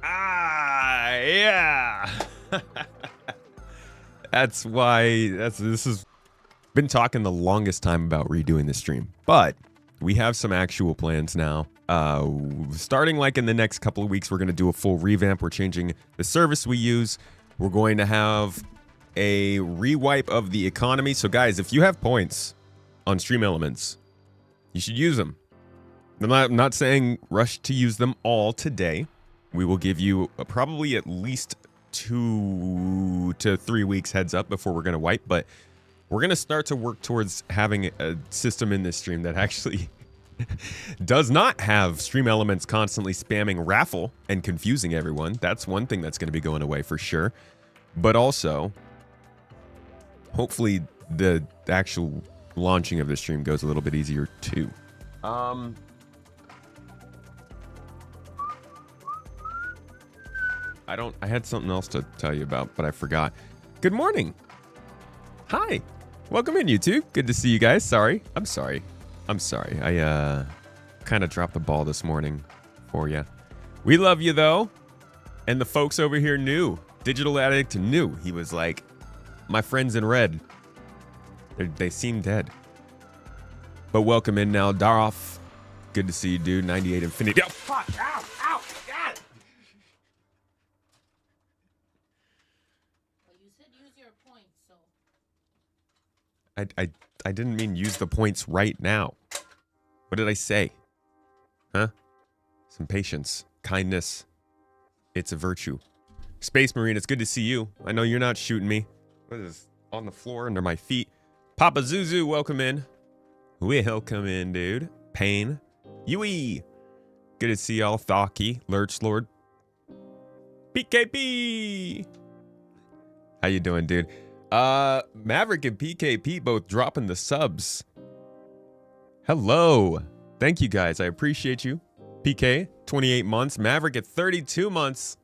Yeah. That's why this has been talking the longest time about redoing the stream, but we have some actual plans now. Starting like in the next couple of weeks, we're going to do a full revamp. We're changing the service we use. We're going to have a rewipe of the economy. So guys, if you have points on Stream Elements, you should use them. I'm not saying rush to use them all today. We will give you probably at least 2 to 3 weeks heads up before we're going to wipe, but we're going to start to work towards having a system in this stream that actually does not have Stream Elements constantly spamming raffle and confusing everyone. That's one thing that's going to be going away for sure. But also, hopefully the actual launching of the stream goes a little bit easier too. I had something else to tell you about, but I forgot. Good morning. Hi. Welcome in, YouTube. Good to see you guys. I'm sorry. I kind of dropped the ball this morning for you. We love you, though. And the folks over here knew. Digital Addict knew. He was like, my friends in red. They seem dead. But welcome in now, Daroff. Good to see you, dude. 98 Infinity. Oh, fuck. Ow. Ow. God. Well, you said use your points, so. I didn't mean use the points right now. What did I say? Huh? Some patience. Kindness. It's a virtue. Space Marine, it's good to see you. I know you're not shooting me. What is this? On the floor under my feet. Papa Zuzu, welcome in. Welcome in, dude. Pain. Yui. Good to see y'all. Thaki. Lurch Lord. PKP. How you doing, dude? Maverick and PKP both dropping the subs. Hello. Thank you, guys. I appreciate you. PK, 28 months. Maverick at 32 months.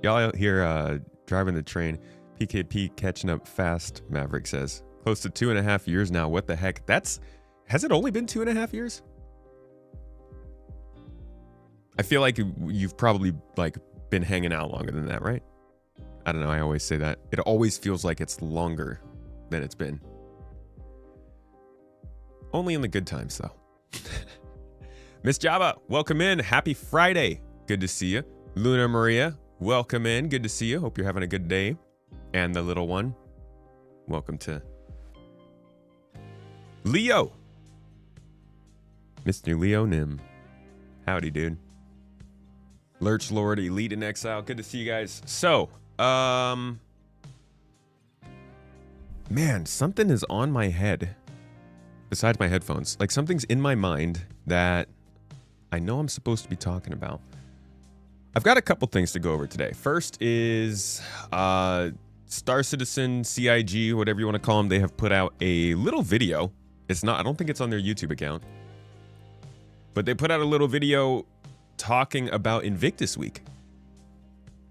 Y'all out here driving the train. PKP catching up fast, Maverick says. Close to 2.5 years now. What the heck? Has it only been 2.5 years? I feel like you've probably been hanging out longer than that, right? I don't know. I always say that. It always feels like it's longer than it's been. Only in the good times, though. Miss Java, welcome in. Happy Friday. Good to see you. Luna Maria, welcome in. Good to see you. Hope you're having a good day. And the little one, welcome to Leo. Mr. Leo Nim. Howdy, dude. Lurch Lord, Elite in Exile. Good to see you guys. So, man, something is on my head besides my headphones. Like, something's in my mind that I know I'm supposed to be talking about. I've got a couple things to go over today. First is Star Citizen, CIG, whatever you want to call them. They have put out a little video. I don't think it's on their YouTube account. But they put out a little video talking about Invictus Week.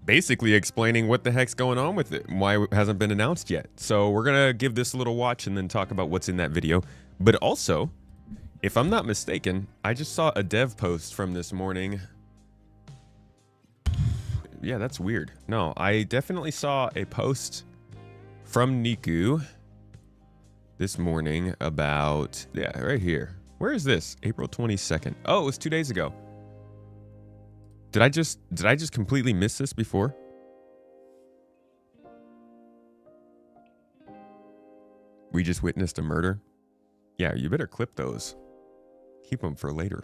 Basically explaining what the heck's going on with it and why it hasn't been announced yet. So we're going to give this a little watch and then talk about what's in that video. But also, if I'm not mistaken, I just saw a dev post from this morning. Yeah, that's weird. No, I definitely saw a post from Niku this morning about, yeah, right here. Where is this? April 22nd. Oh, it was 2 days ago. Did I just completely miss this before? We just witnessed a murder. Yeah, you better clip those. Keep them for later.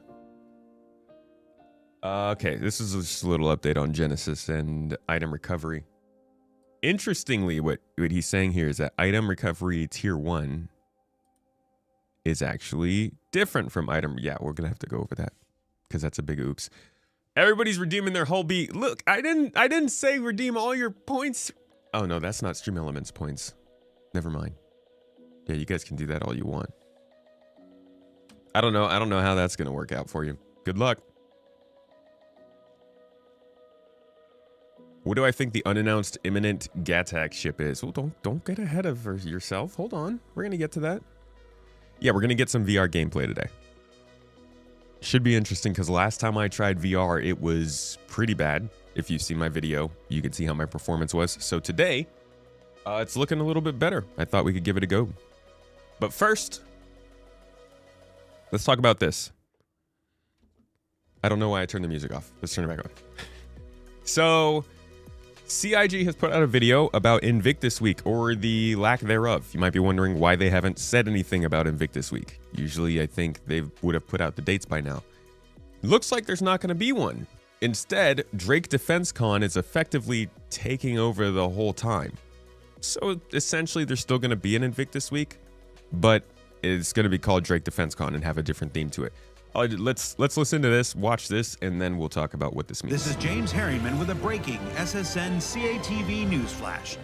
Okay, this is just a little update on Genesis and item recovery. Interestingly, what he's saying here is that item recovery tier 1 is actually different from item. Yeah, we're gonna have to go over that because that's a big oops. Everybody's redeeming their whole beat. Look, I didn't say redeem all your points. Oh no, that's not Stream Elements points. Never mind. Yeah, you guys can do that all you want. I don't know how that's gonna work out for you. Good luck. What do I think the unannounced imminent Gattack ship is? Well, don't get ahead of yourself. Hold on. We're going to get to that. Yeah, we're going to get some VR gameplay today. Should be interesting because last time I tried VR, it was pretty bad. If you've seen my video, you can see how my performance was. So today, it's looking a little bit better. I thought we could give it a go. But first, let's talk about this. I don't know why I turned the music off. Let's turn it back on. So, CIG has put out a video about Invictus Week, or the lack thereof. You might be wondering why they haven't said anything about Invictus Week. Usually, I think they would have put out the dates by now. Looks like there's not going to be one. Instead, Drake DefenseCon is effectively taking over the whole time. So essentially, there's still going to be an Invictus Week, but it's going to be called Drake DefenseCon and have a different theme to it. Let's listen to this, watch this, and then we'll talk about what this means. This is James Harriman with a breaking SSN CATV news flash.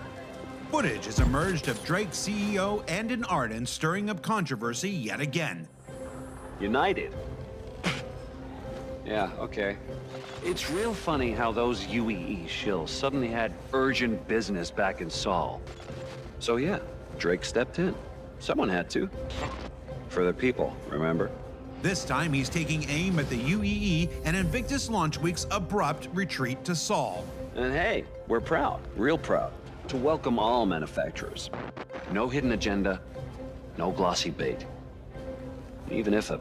Footage has emerged of Drake's CEO Andon Arden stirring up controversy yet again. United. Yeah, okay. It's real funny how those UEE shills suddenly had urgent business back in Saul. So yeah, Drake stepped in. Someone had to. For the people, remember? This time he's taking aim at the UEE and Invictus Launch Week's abrupt retreat to Saul. And hey, we're proud, real proud, to welcome all manufacturers. No hidden agenda, no glossy bait. Even if a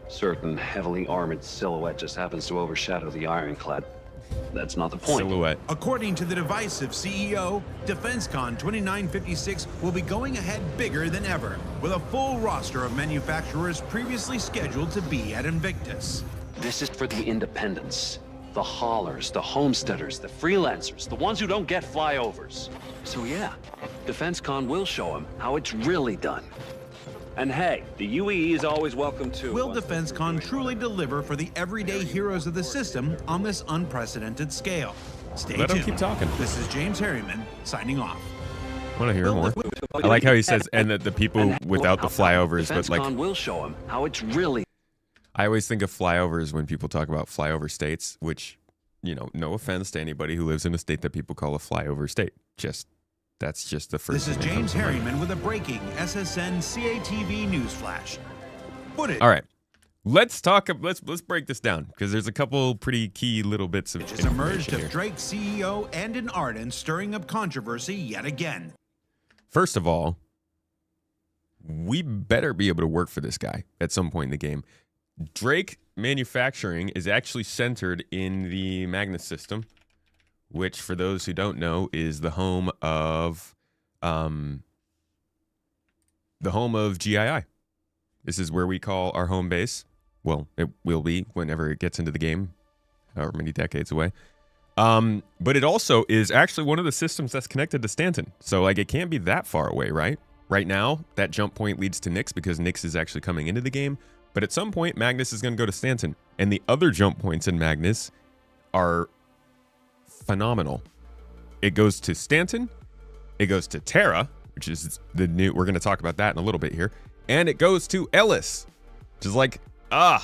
certain heavily armored silhouette just happens to overshadow the ironclad, that's not the point. Silhouette. According to the divisive CEO, DefenseCon 2956 will be going ahead bigger than ever, with a full roster of manufacturers previously scheduled to be at Invictus. This is for the independents, the haulers, the homesteaders, the freelancers, the ones who don't get flyovers. So yeah, DefenseCon will show them how it's really done. And hey, the UEE is always welcome too. Will DefenseCon truly deliver for the everyday heroes of the system on this unprecedented scale? Stay Let tuned. him keep talking. This is James Harriman, signing off. I want to hear more. I like how he says, and that the people without the flyovers, but like, DefenseCon will show them how it's really. I always think of flyovers when people talk about flyover states, which, you know, no offense to anybody who lives in a state that people call a flyover state. That's just the first. This is James Harriman with a breaking SSN CATV news flash. Footage. All right, let's talk. Let's break this down because there's a couple pretty key little bits of Has emerged information of here. Drake's CEO Andon Arden stirring up controversy yet again. First of all, we better be able to work for this guy at some point in the game. Drake Manufacturing is actually centered in the Magnus system, which, for those who don't know, is the home of GII. This is where we call our home base. Well, it will be whenever it gets into the game, however many decades away. But it also is actually one of the systems that's connected to Stanton. So, like, it can't be that far away, right? Right now, that jump point leads to Nyx because Nyx is actually coming into the game. But at some point, Magnus is going to go to Stanton. And the other jump points in Magnus are phenomenal. It goes to Stanton. It goes to Terra, which is the new... We're going to talk about that in a little bit here. And it goes to Ellis, which is like, the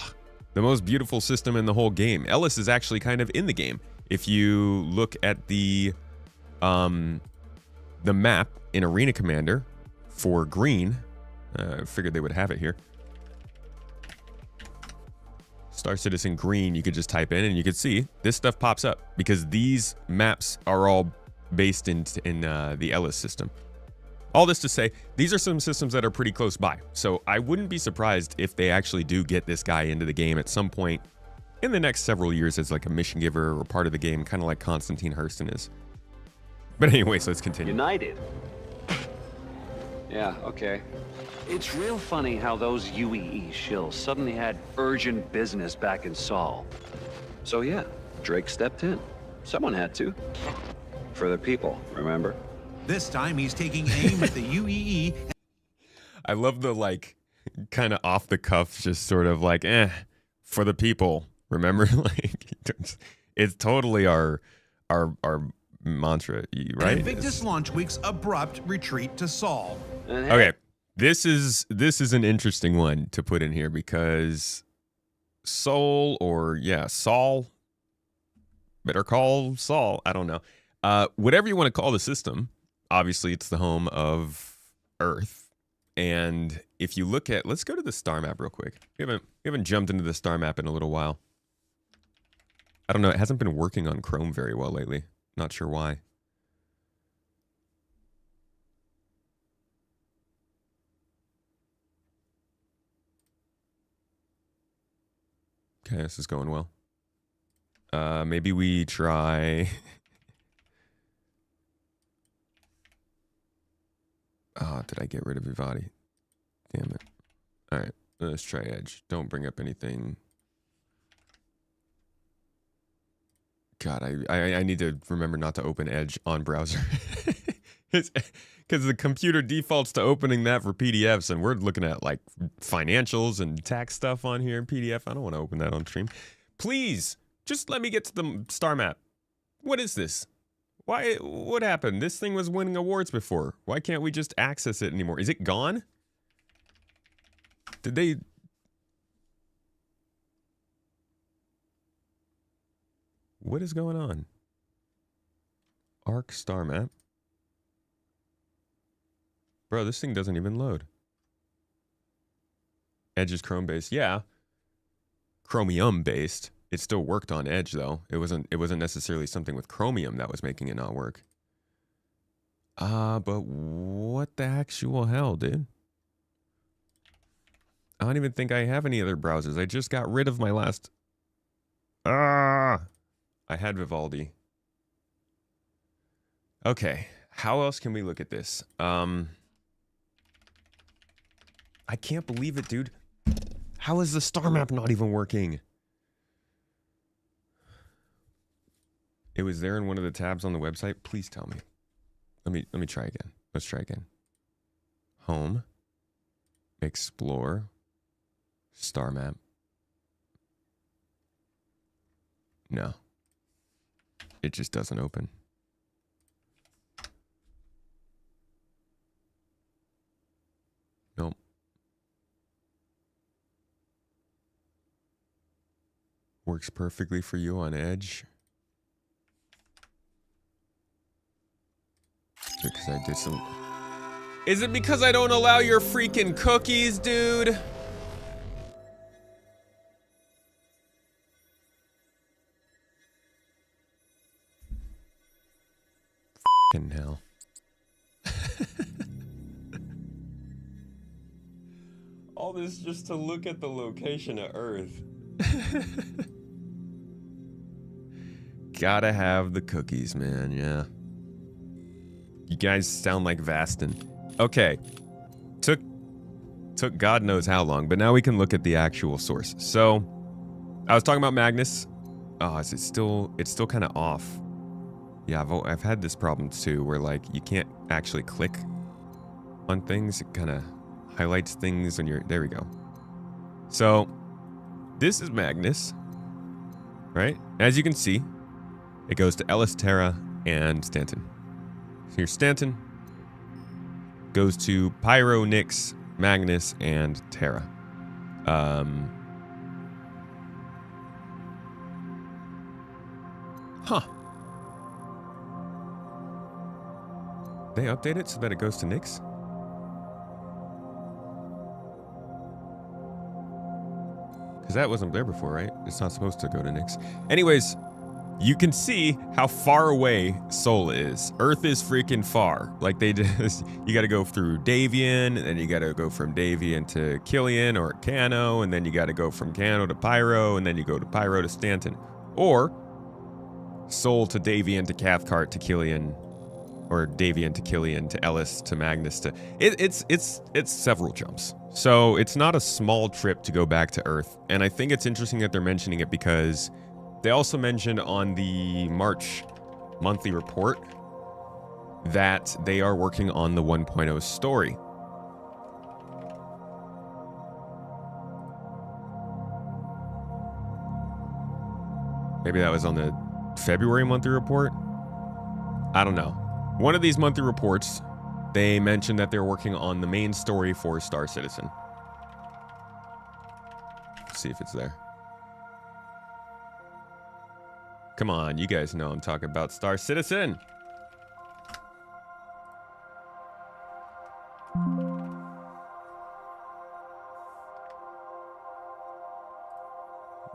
most beautiful system in the whole game. Ellis is actually kind of in the game. If you look at the map in Arena Commander for green, I figured they would have it here. Star Citizen Green, you could just type in and you could see this stuff pops up because these maps are all based in the Ellis system. All this to say, these are some systems that are pretty close by. So I wouldn't be surprised if they actually do get this guy into the game at some point in the next several years as like a mission giver or part of the game, kind of like Constantine Hurston is. But anyways, let's continue. United. Yeah, okay. It's real funny how those UEE shills suddenly had urgent business back in Saul. So yeah, Drake stepped in. Someone had to. For the people, remember? This time he's taking aim at the UEE. I love the like kind of off the cuff, just sort of like, for the people, remember? Like, it's totally our mantra, right? Invictus Launch Week's abrupt retreat to Saul. Okay, this is an interesting one to put in here because Saul, better call Saul. I don't know. Whatever you want to call the system, obviously it's the home of Earth. And if you look at, let's go to the star map real quick. We haven't jumped into the star map in a little while. I don't know. It hasn't been working on Chrome very well lately. Not sure why. Okay, this is going well. Maybe we try... Oh, did I get rid of Vivadi? Damn it. Alright, let's try Edge. Don't bring up anything. God, I need to remember not to open Edge on browser. Because the computer defaults to opening that for PDFs, and we're looking at like financials and tax stuff on here in PDF. I don't want to open that on stream. Please, just let me get to the star map. What is this? Why? What happened? This thing was winning awards before. Why can't we just access it anymore? Is it gone? Did they... What is going on? Arc star map. Bro, this thing doesn't even load. Edge is Chrome based. Yeah. Chromium based. It still worked on Edge though. It wasn't necessarily something with Chromium that was making it not work. But what the actual hell, dude? I don't even think I have any other browsers. I just got rid of my last... I had Vivaldi. Okay, how else can we look at this? I can't believe it, dude. How is the star map not even working? It was there in one of the tabs on the website. Please tell me. Let me try again. Let's try again. Home. Explore. Star map. No. It just doesn't open. Nope. Works perfectly for you on Edge. Because I did some... Is it because I don't allow your freaking cookies, dude? F***ing hell. All this just to look at the location of Earth. Gotta have the cookies, man, yeah. You guys sound like Vastin. Okay. Took God knows how long, but now we can look at the actual source. So, I was talking about Magnus. Oh, is it still... It's still kind of off. Yeah, I've had this problem too, where like, you can't actually click on things. It kind of highlights things when you're... There we go. So, this is Magnus. Right? As you can see, it goes to Ellis, Terra, and Stanton. So here's Stanton. Goes to Pyro, Nyx, Magnus, and Terra. Huh. They update it so that it goes to Nyx? Because that wasn't there before, right? It's not supposed to go to Nyx. Anyways, you can see how far away Sol is. Earth is freaking far. Like they just, you gotta go through Davian, and then you gotta go from Davian to Killian or Cano, and then you gotta go from Cano to Pyro, and then you go to Pyro to Stanton. Or Sol to Davian to Cathcart to Killian, or Davian to Killian to Ellis to Magnus to... It's several jumps. So it's not a small trip to go back to Earth. And I think it's interesting that they're mentioning it because they also mentioned on the March monthly report that they are working on the 1.0 story. Maybe that was on the February monthly report? I don't know. One of these monthly reports, they mentioned that they're working on the main story for Star Citizen. Let's see if it's there. Come on, you guys know I'm talking about Star Citizen.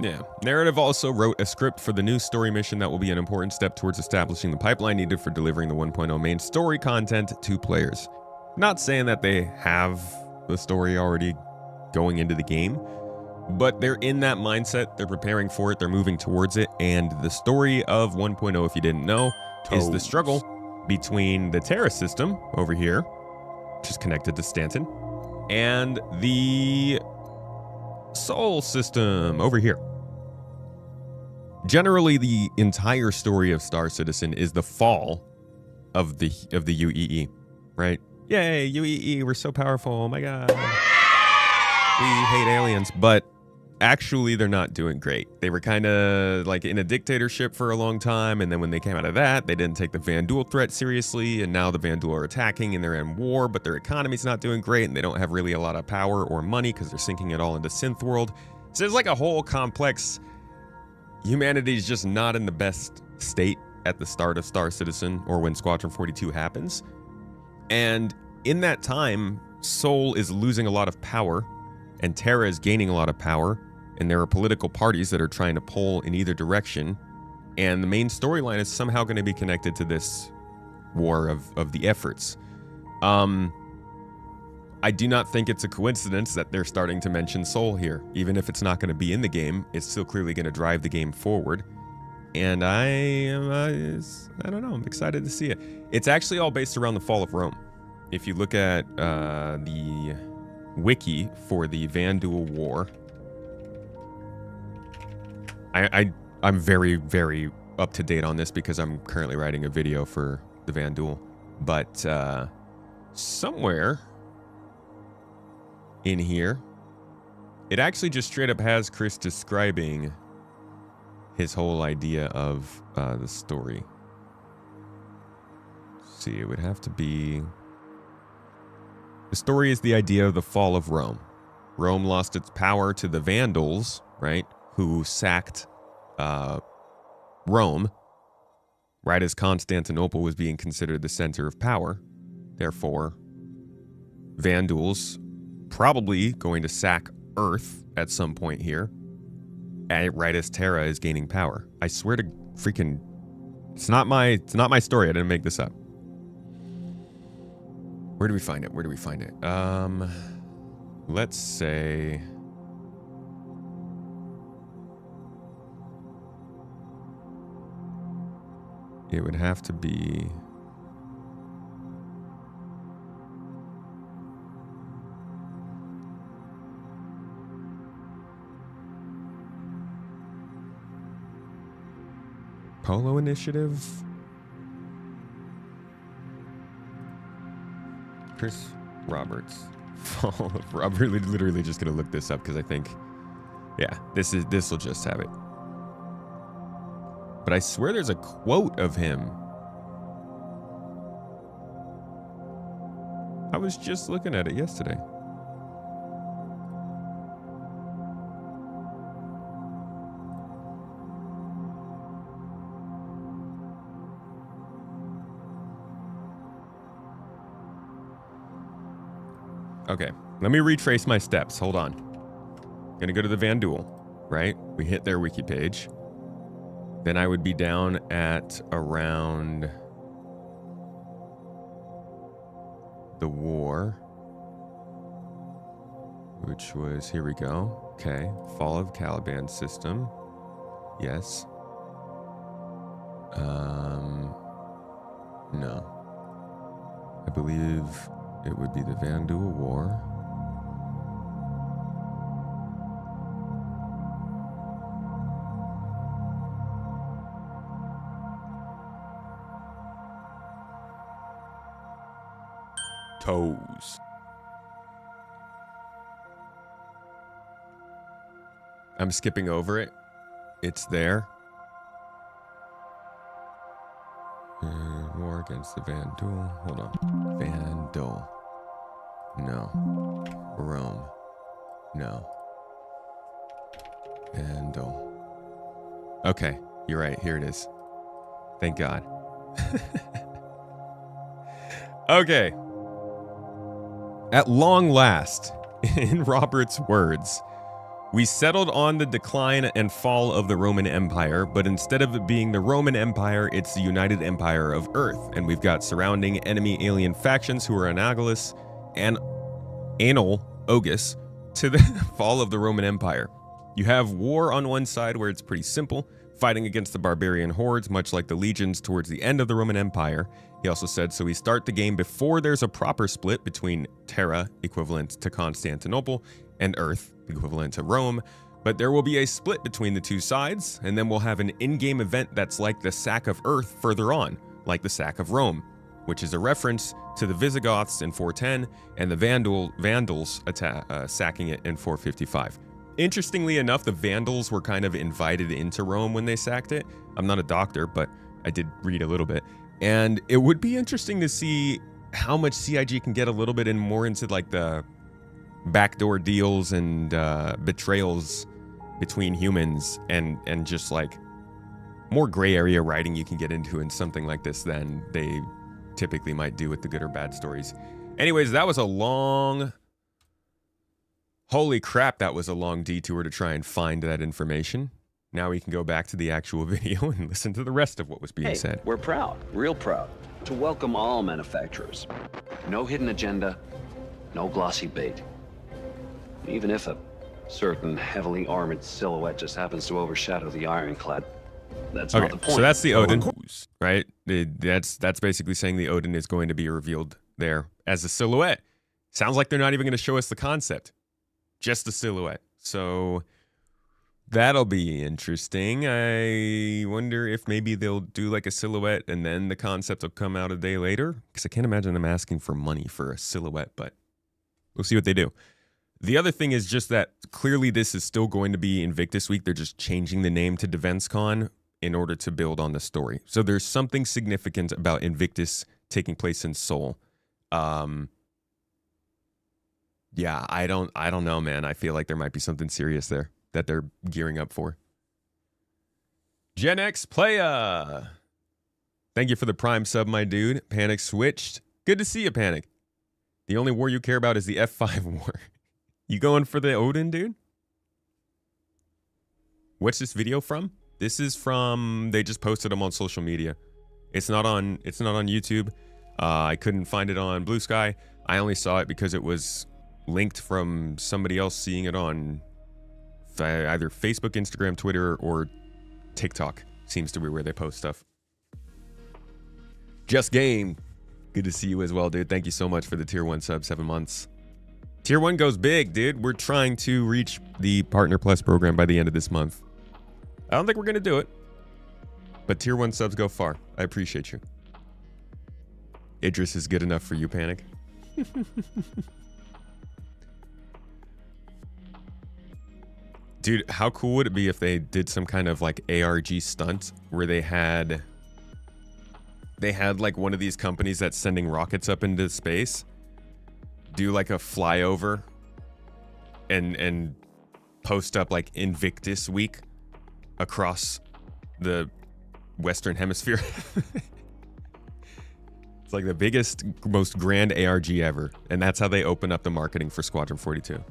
Yeah. Narrative also wrote a script for the new story mission that will be an important step towards establishing the pipeline needed for delivering the 1.0 main story content to players. Not saying that they have the story already going into the game, but they're in that mindset. They're preparing for it. They're moving towards it. And the story of 1.0, if you didn't know, is the struggle between the Terra system over here, which is connected to Stanton, and the Sol system over here. Generally, the entire story of Star Citizen is the fall of the UEE, right? Yay, UEE, we're so powerful. Oh my god. We hate aliens, but actually they're not doing great. They were kind of like in a dictatorship for a long time, and then when they came out of that, they didn't take the Vanduul threat seriously, and now the Vanduul are attacking and they're in war, but their economy's not doing great, and they don't have really a lot of power or money because they're sinking it all into synth world. So there's like a whole complex. Humanity's just not in the best state at the start of Star Citizen or when Squadron 42 happens. And in that time, Sol is losing a lot of power, and Terra is gaining a lot of power, and there are political parties that are trying to pull in either direction, and the main storyline is somehow going to be connected to this war of the efforts. I do not think it's a coincidence that they're starting to mention Sol here. Even if it's not going to be in the game, it's still clearly going to drive the game forward. And I don't know, I'm excited to see it. It's actually all based around the fall of Rome. If you look at the wiki for the Vanduul War, I'm very, very up to date on this because I'm currently writing a video for the Vanduul. But somewhere in here, it actually just straight up has Chris describing his whole idea of the story. Let's see, it would have to be... The story is the idea of the fall of Rome. Rome lost its power to the Vandals, right? Who sacked Rome, right as Constantinople was being considered the center of power. Therefore, Vanduls probably going to sack Earth at some point here, right as Terra is gaining power. I swear to freaking... It's not my story. I didn't make this up. Where do we find it? Where do we find it? Let's say... It would have to be... Polo Initiative? Chris Roberts. I'm really literally just gonna look this up because I think, yeah, this will just have it. But I swear there's a quote of him. I was just looking at it yesterday. Okay, let me retrace my steps. Hold on. Gonna go to the Vanduul, right? We hit their wiki page. Then I would be down at around the war, which was, here we go. Okay, fall of Caliban system. Yes. No. I believe it would be the Vanduul War. Toes. I'm skipping over it. It's there. War against the Vanduul. Hold on. Vanduul. No. Rome. No. Vanduul. Okay, you're right. Here it is. Thank God. Okay. At long last, in Robert's words, We settled on the decline and fall of the Roman Empire, but instead of it being the Roman Empire, it's the United Empire of Earth. And we've got surrounding enemy alien factions who are analogous and analogous to the fall of the Roman Empire. You have war on one side where it's pretty simple, fighting against the barbarian hordes, much like the legions towards the end of the Roman Empire. He also said, so we start the game before there's a proper split between Terra, equivalent to Constantinople, and Earth, equivalent to Rome, but there will be a split between the two sides, and then we'll have an in-game event that's like the sack of Earth further on, like the sack of Rome, which is a reference to the Visigoths in 410 and the Vandals sacking it in 455. Interestingly enough, the Vandals were kind of invited into Rome when they sacked it. I'm not a doctor, but I did read a little bit. And it would be interesting to see how much CIG can get a little bit more into like the backdoor deals and betrayals between humans and just like more gray area writing you can get into in something like this than they typically might do with the good or bad stories. Anyways, that was a long... Holy crap, that was a long detour to try and find that information. Now we can go back to the actual video and listen to the rest of what was being said. We're proud, real proud, to welcome all manufacturers. No hidden agenda, no glossy bait. Even if a certain heavily armored silhouette just happens to overshadow the ironclad, that's not the point. So that's the Odin, right? That's basically saying the Odin is going to be revealed there as a silhouette. Sounds like they're not even going to show us the concept. Just the silhouette. So that'll be interesting. I wonder if maybe they'll do like a silhouette and then the concept will come out a day later. Because I can't imagine them asking for money for a silhouette, but we'll see what they do. The other thing is just that clearly this is still going to be Invictus Week. They're just changing the name to DefenseCon in order to build on the story. So there's something significant about Invictus taking place in Seoul. Yeah, I don't know, man. I feel like there might be something serious there that they're gearing up for. Gen X Playa. Thank you for the Prime sub, my dude. Panic switched. Good to see you, Panic. The only war you care about is the F5 war. You going for the Odin, dude? What's this video from? This is from, they just posted them on social media. It's not on YouTube. I couldn't find it on Blue Sky. I only saw it because it was linked from somebody else seeing it on either Facebook, Instagram, Twitter, or TikTok. Seems to be where they post stuff. Just Game. Good to see you as well, dude. Thank you so much for the tier 1 sub, 7 months. Tier 1 goes big, dude. We're trying to reach the Partner Plus program by the end of this month. I don't think we're going to do it, but tier 1 subs go far. I appreciate you. Idris is good enough for you, Panic. Dude, how cool would it be if they did some kind of like ARG stunt where they had like one of these companies that's sending rockets up into space do like a flyover and post up like Invictus Week across the Western Hemisphere. It's like the biggest, most grand ARG ever. And that's how they open up the marketing for Squadron 42.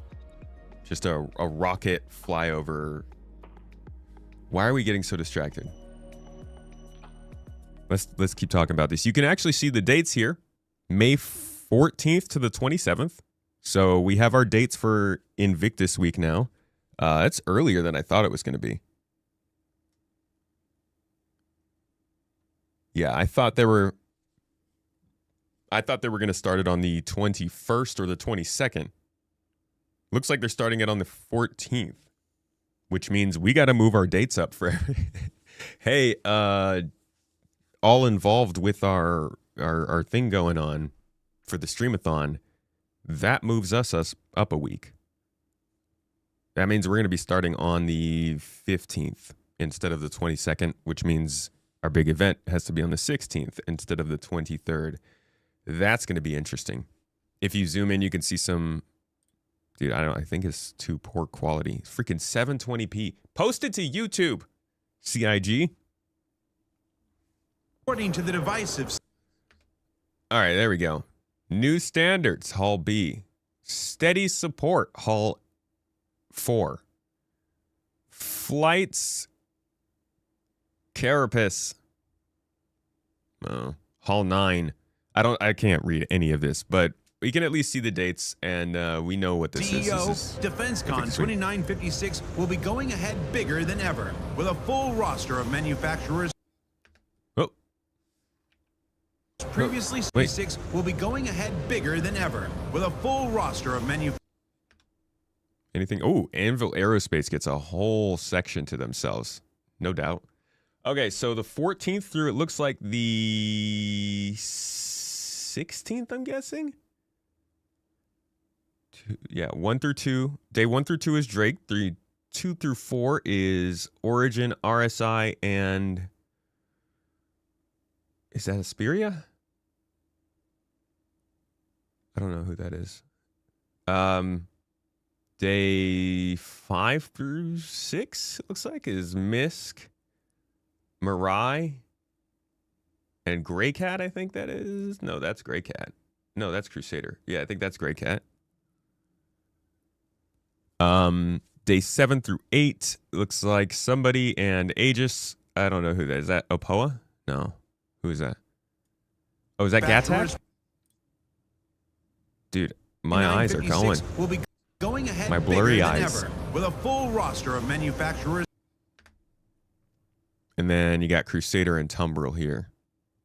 Just a rocket flyover. Why are we getting so distracted? Let's keep talking about this. You can actually see the dates here. May 14th to the 27th. So we have our dates for Invictus Week now. It's earlier than I thought it was going to be. Yeah, I thought they were going to start it on the 21st or the 22nd. Looks like they're starting it on the 14th, which means we got to move our dates up for hey, all involved with our thing going on for the streamathon, that moves us up a week. That means we're going to be starting on the 15th instead of the 22nd, which means our big event has to be on the 16th instead of the 23rd. That's going to be interesting. If you zoom in, you can see some... Dude, I think it's too poor quality. It's freaking 720p. Post it to YouTube, CIG. According to the divisive... All right, there we go. New standards, Hall B. Steady support, Hall 4. Flights. Carapace. Hall 9. I can't read any of this, but we can at least see the dates, and we know what this is. CEO, DefenseCon 2956 will be going ahead bigger than ever with a full roster of manufacturers. Oh. Previously, 6 will be going ahead bigger than ever with a full roster of manufacturers. Anything? Oh, Anvil Aerospace gets a whole section to themselves. No doubt. Okay, so the 14th through, it looks like the 16th, I'm guessing? Yeah, 1 through 2. Day 1 through 2 is Drake. 2 through 4 is Origin, RSI, and... Is that Asperia? I don't know who that is. Day 5 through 6, it looks like, is Misk, Mirai, and Grey Cat, I think that is. No, that's Grey Cat. No, that's Crusader. Yeah, I think that's Grey Cat. Day 7 through 8, looks like somebody and Aegis. I don't know who that is. Is that Opoa? No. Who is that? Oh, is that Gatak? Dude, my eyes are going. Will be going ahead my blurry eyes. Ever, with a full roster of manufacturers. And then you got Crusader and Tumbril here.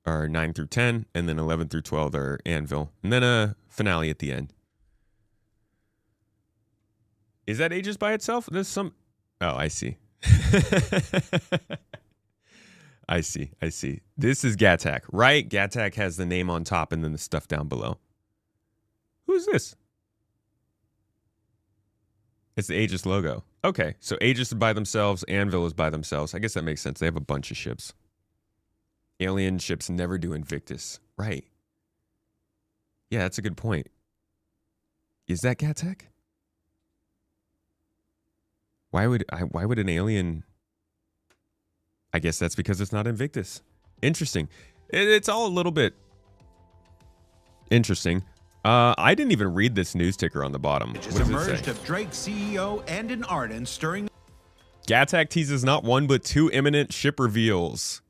Are 9 through 10, and then 11 through 12 are Anvil. And then a finale at the end. Is that Aegis by itself? There's some... Oh, I see. I see. This is Gatak, right? Gatak has the name on top and then the stuff down below. Who's this? It's the Aegis logo. Okay, so Aegis is by themselves, Anvil is by themselves. I guess that makes sense. They have a bunch of ships. Alien ships never do Invictus. Right. Yeah, that's a good point. Is that Gatak? Why would an alien... I guess that's because it's not Invictus. Interesting. It's all a little bit interesting. I didn't even read this news ticker on the bottom. What does emerged it say? Of Drake CEO and an Arden stirring. Gatak teases not one but 2 imminent ship reveals.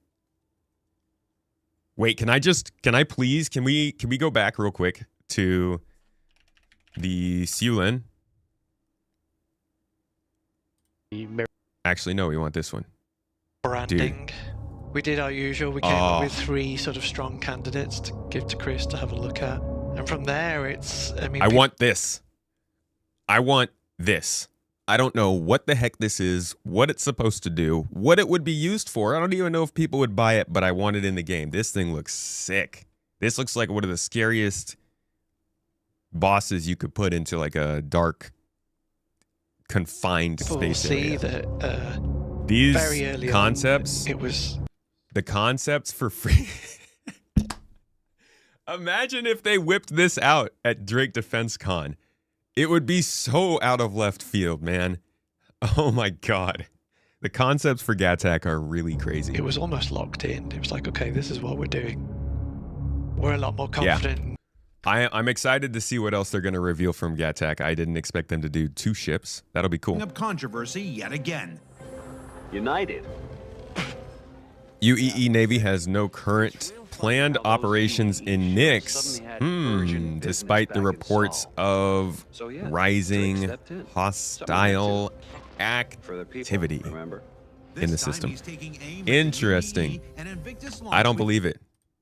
Wait, can we go back real quick to the Siulen? Actually, no, we want this one. Branding. Dude. We did our usual. We came up with 3 sort of strong candidates to give to Chris to have a look at. And from there, it's... I want this. I want this. I don't know what the heck this is, what it's supposed to do, what it would be used for. I don't even know if people would buy it, but I want it in the game. This thing looks sick. This looks like one of the scariest bosses you could put into like a dark, confined space area. That these very early concepts, on, it was the concepts for free. Imagine if they whipped this out at Drake DefenseCon. It would be so out of left field, man. Oh my God. The concepts for Gatak are really crazy. It was almost locked in. It was like, okay, this is what we're doing. We're a lot more confident. Yeah. I'm excited to see what else they're going to reveal from Gatak. I didn't expect them to do 2 ships. That'll be cool. Up controversy yet again. United. UEE Navy has no current planned operations in Nyx, despite the reports of rising hostile activity in the system. Interesting. I don't believe it.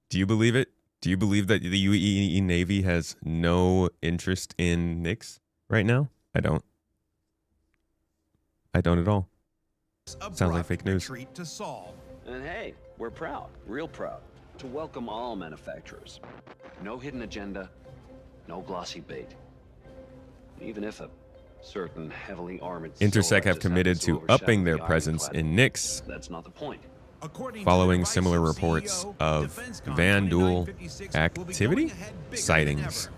Do you believe it? Do you believe that the UEE Navy has no interest in Nyx right now? I don't. I don't at all. Sounds like fake news. And hey, we're proud, real proud, to welcome all manufacturers. No hidden agenda, no glossy bait. Even if a certain heavily armored Intersec have committed to upping their presence in Nyx. That's not the point. Following similar reports of Vandal activity sightings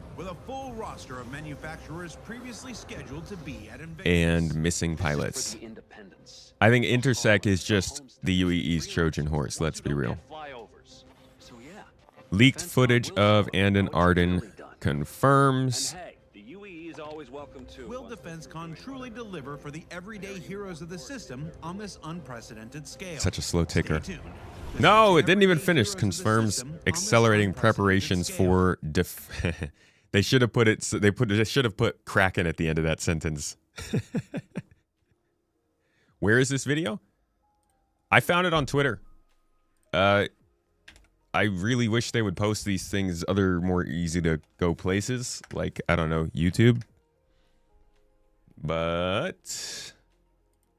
and missing pilots. I think Intersec is just the UEE's Trojan horse, let's be real. Leaked footage of Andon Arden confirms always welcome to. Will DefenseCon truly deliver for the everyday heroes of the system on this unprecedented scale? Such a slow ticker. Stay tuned. No, it didn't even Everyday finish. heroes of the Confirms system on this accelerating unprecedented preparations scale. for They should have put it. They should have put Kraken at the end of that sentence. Where is this video? I found it on Twitter. I really wish they would post these things other more easy to go places, like, I don't know, YouTube. But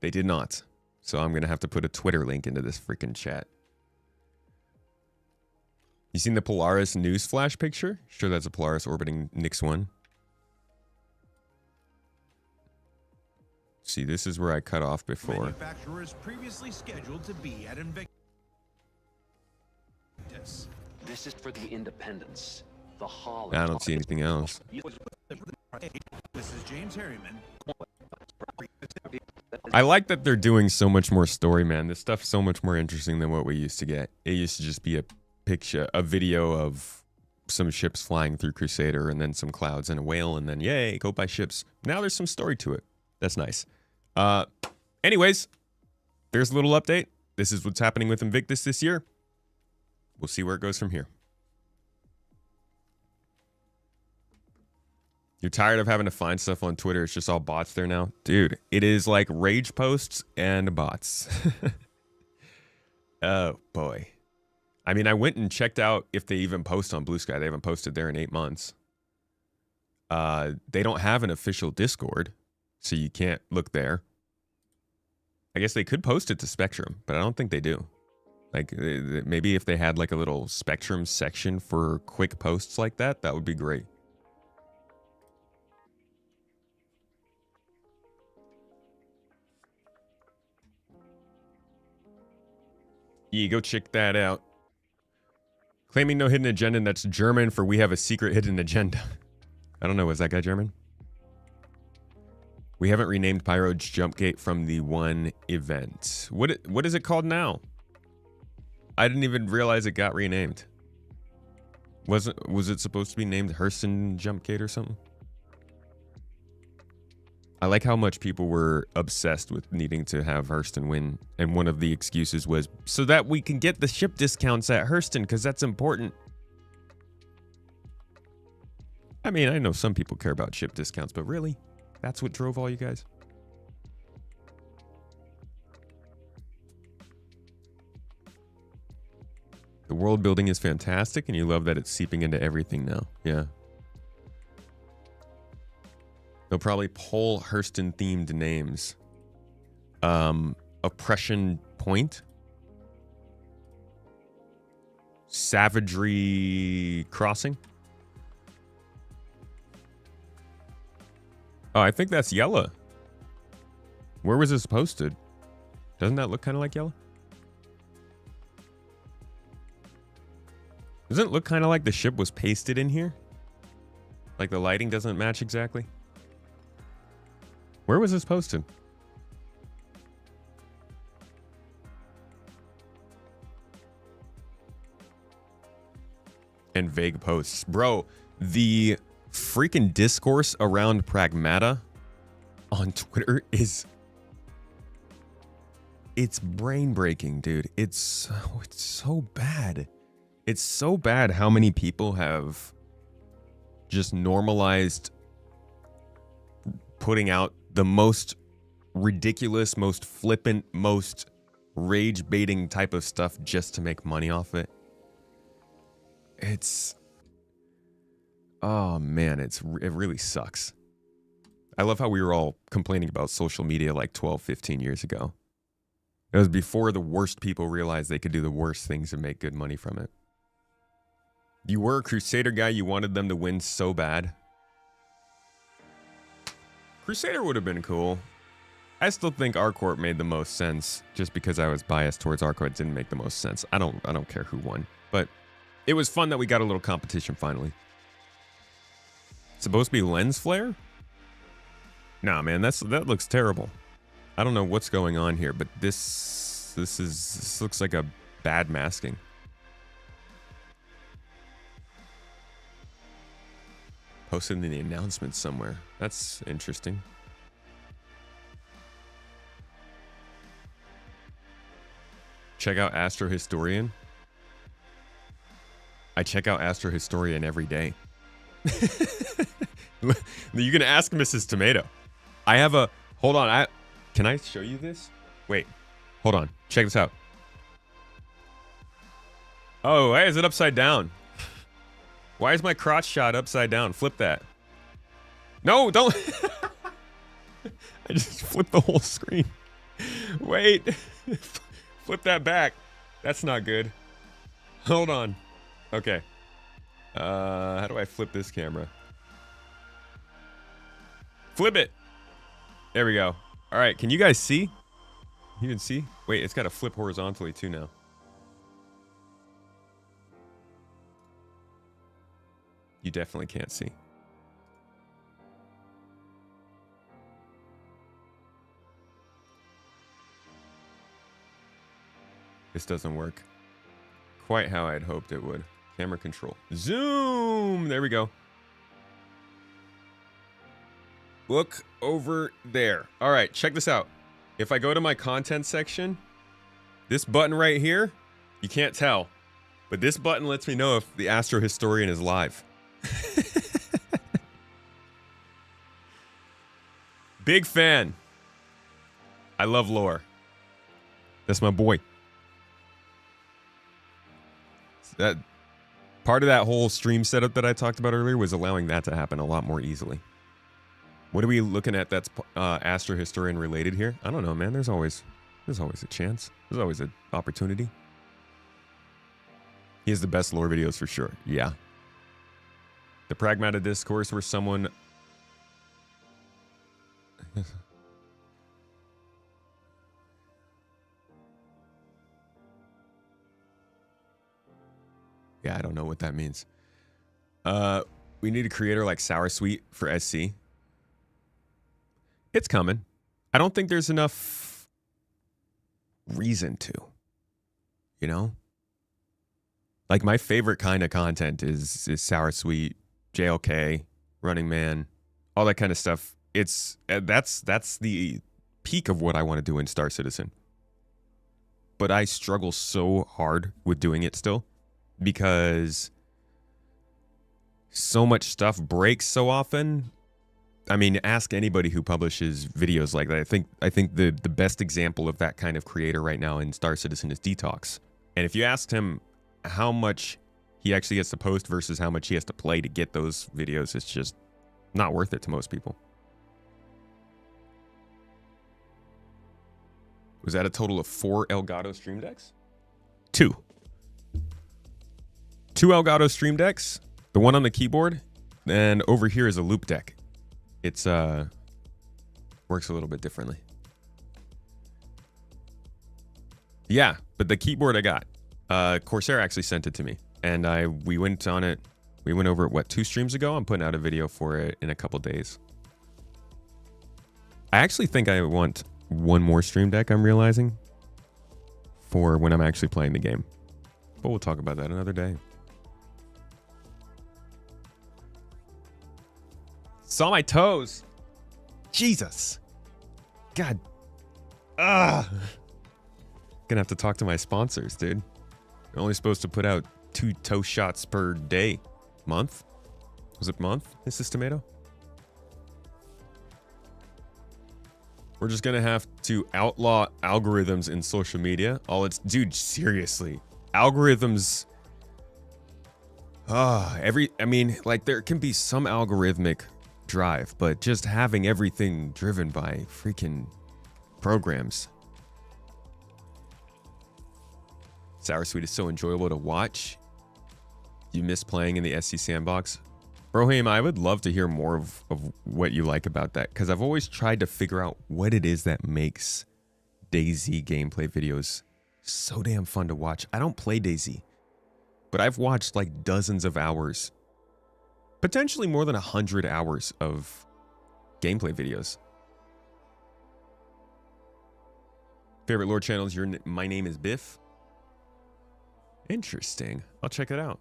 they did not. So I'm going to have to put a Twitter link into this freaking chat. You seen the Polaris news flash picture? Sure, that's a Polaris orbiting Nix 1. See, this is where I cut off before. Manufacturers previously scheduled to be at Invictus. This is for the independents. The Hollow. I don't see anything else. This is James Harriman. I like that they're doing so much more story, man. This stuff's so much more interesting than what we used to get. It used to just be a picture, a video of some ships flying through Crusader and then some clouds and a whale and then yay, go buy ships. Now there's some story to it. That's nice. Anyways, there's a little update. This is what's happening with Invictus this year. We'll see where it goes from here. You're tired of having to find stuff on Twitter. It's just all bots there now. Dude, it is like rage posts and bots. Oh, boy. I mean, I went and checked out if they even post on Blue Sky. They haven't posted there in 8 months. They don't have an official Discord, so you can't look there. I guess they could post it to Spectrum, but I don't think they do. Like, maybe if they had like a little Spectrum section for quick posts like that, that would be great. Yeah, go check that out. Claiming no hidden agenda, and that's German for we have a secret hidden agenda. I don't know, was that guy German? We haven't renamed Pyro's Jumpgate from the one event. What is it called now? I didn't even realize it got renamed. Was it supposed to be named Hurston Jumpgate or something? I like how much people were obsessed with needing to have Hurston win, and one of the excuses was so that we can get the ship discounts at Hurston, because that's important. I mean, I know some people care about ship discounts, but really? That's what drove all you guys? The world building is fantastic, and you love that it's seeping into everything now. Yeah. They'll probably pull Hurston-themed names. Oppression Point. Savagery Crossing. Oh, I think that's Yella. Where was this posted? Doesn't that look kind of like Yella? Doesn't it look kind of like the ship was pasted in here? Like the lighting doesn't match exactly? Where was this posted? And vague posts. Bro, the freaking discourse around Pragmata on Twitter is... It's brain-breaking, dude. It's so bad. It's so bad how many people have just normalized putting out the most ridiculous, most flippant, most rage-baiting type of stuff just to make money off it. It's... Oh, man, it really sucks. I love how we were all complaining about social media like 12, 15 years ago. It was before the worst people realized they could do the worst things and make good money from it. You were a Crusader guy, you wanted them to win so bad. Crusader would have been cool. I still think ArcCorp made the most sense. Just because I was biased towards ArcCorp, it didn't make the most sense. I don't care who won. But it was fun that we got a little competition finally. It's supposed to be lens flare? Nah, man, that looks terrible. I don't know what's going on here, but this looks like a bad masking. Posted in the announcements somewhere. That's interesting. Check out Astro Historian. I check out Astro Historian every day. You can ask Mrs. Tomato. I have a... Hold on. Can I show you this? Wait. Hold on. Check this out. Oh, why is it upside down? Why is my crotch shot upside down? Flip that. No, don't. I just flipped the whole screen. Wait. Flip that back. That's not good. Hold on. Okay. How do I flip this camera? Flip it. There we go. All right. Can you guys see? You can see? Wait, it's got to flip horizontally too now. You definitely can't see. This doesn't work quite how I'd hoped it would. Camera control. Zoom! There we go. Look over there. All right, check this out. If I go to my content section, this button right here, you can't tell, but this button lets me know if the Astro Historian is live. Big fan. I love lore. That's my boy. That part of that whole stream setup that I talked about earlier was allowing that to happen a lot more easily. What are we looking at that's Astro Historian related here? I don't know, man. There's always a chance. There's always an opportunity. He has the best lore videos for sure. Yeah. The Pragmata Discourse where someone... Yeah, I don't know what that means. We need a creator like Sour Sweet for SC. It's coming. I don't think there's enough reason to. You know? Like, my favorite kind of content is Sour Sweet, JLK, Running Man, all that kind of stuff. It's that's the peak of what I want to do in Star Citizen. But I struggle so hard with doing it still because so much stuff breaks so often. I mean, ask anybody who publishes videos like that. I think the best example of that kind of creator right now in Star Citizen is Detox. And if you asked him how much he actually gets to post versus how much he has to play to get those videos, it's just not worth it to most people. Was that a total of 4 Elgato Stream Decks? 2. 2 Elgato Stream Decks. The one on the keyboard. And over here is a loop deck. It's works a little bit differently. Yeah, but the keyboard I got. Corsair actually sent it to me. And we went on it. We went over it, what, 2 streams ago? I'm putting out a video for it in a couple days. I actually think I want one more stream deck, I'm realizing, for when I'm actually playing the game. But we'll talk about that another day. Saw my toes. Jesus. God. Gonna have to talk to my sponsors, dude. You're only supposed to put out 2 toe shots per day. Month? Was it month, Mrs. Tomato? We're just gonna have to outlaw algorithms in social media. Dude, seriously. Algorithms. I mean, like, there can be some algorithmic drive, but just having everything driven by freaking programs. Sour Sweet is so enjoyable to watch. You miss playing in the SC sandbox. Brohim, I would love to hear more of what you like about that, because I've always tried to figure out what it is that makes DayZ gameplay videos so damn fun to watch. I don't play DayZ, but I've watched like dozens of hours, potentially more than 100 hours of gameplay videos. Favorite lore channels? My name is Biff. Interesting. I'll check it out.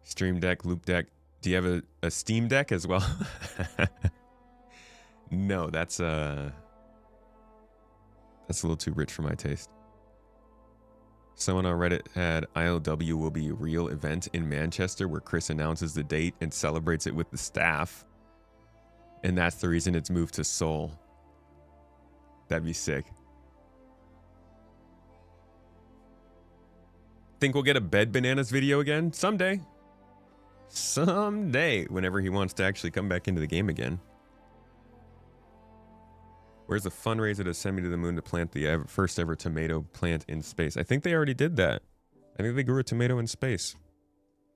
Stream Deck, Loop Deck. Do you have a Steam Deck as well? No, that's a little too rich for my taste. Someone on Reddit had ILW will be a real event in Manchester where Chris announces the date and celebrates it with the staff. And that's the reason it's moved to Seoul. That'd be sick. Think we'll get a Bed Bananas video again? Someday. Someday, whenever he wants to actually come back into the game again. Where's the fundraiser to send me to the moon to plant the first ever tomato plant in space? I think they already did that. I think they grew a tomato in space.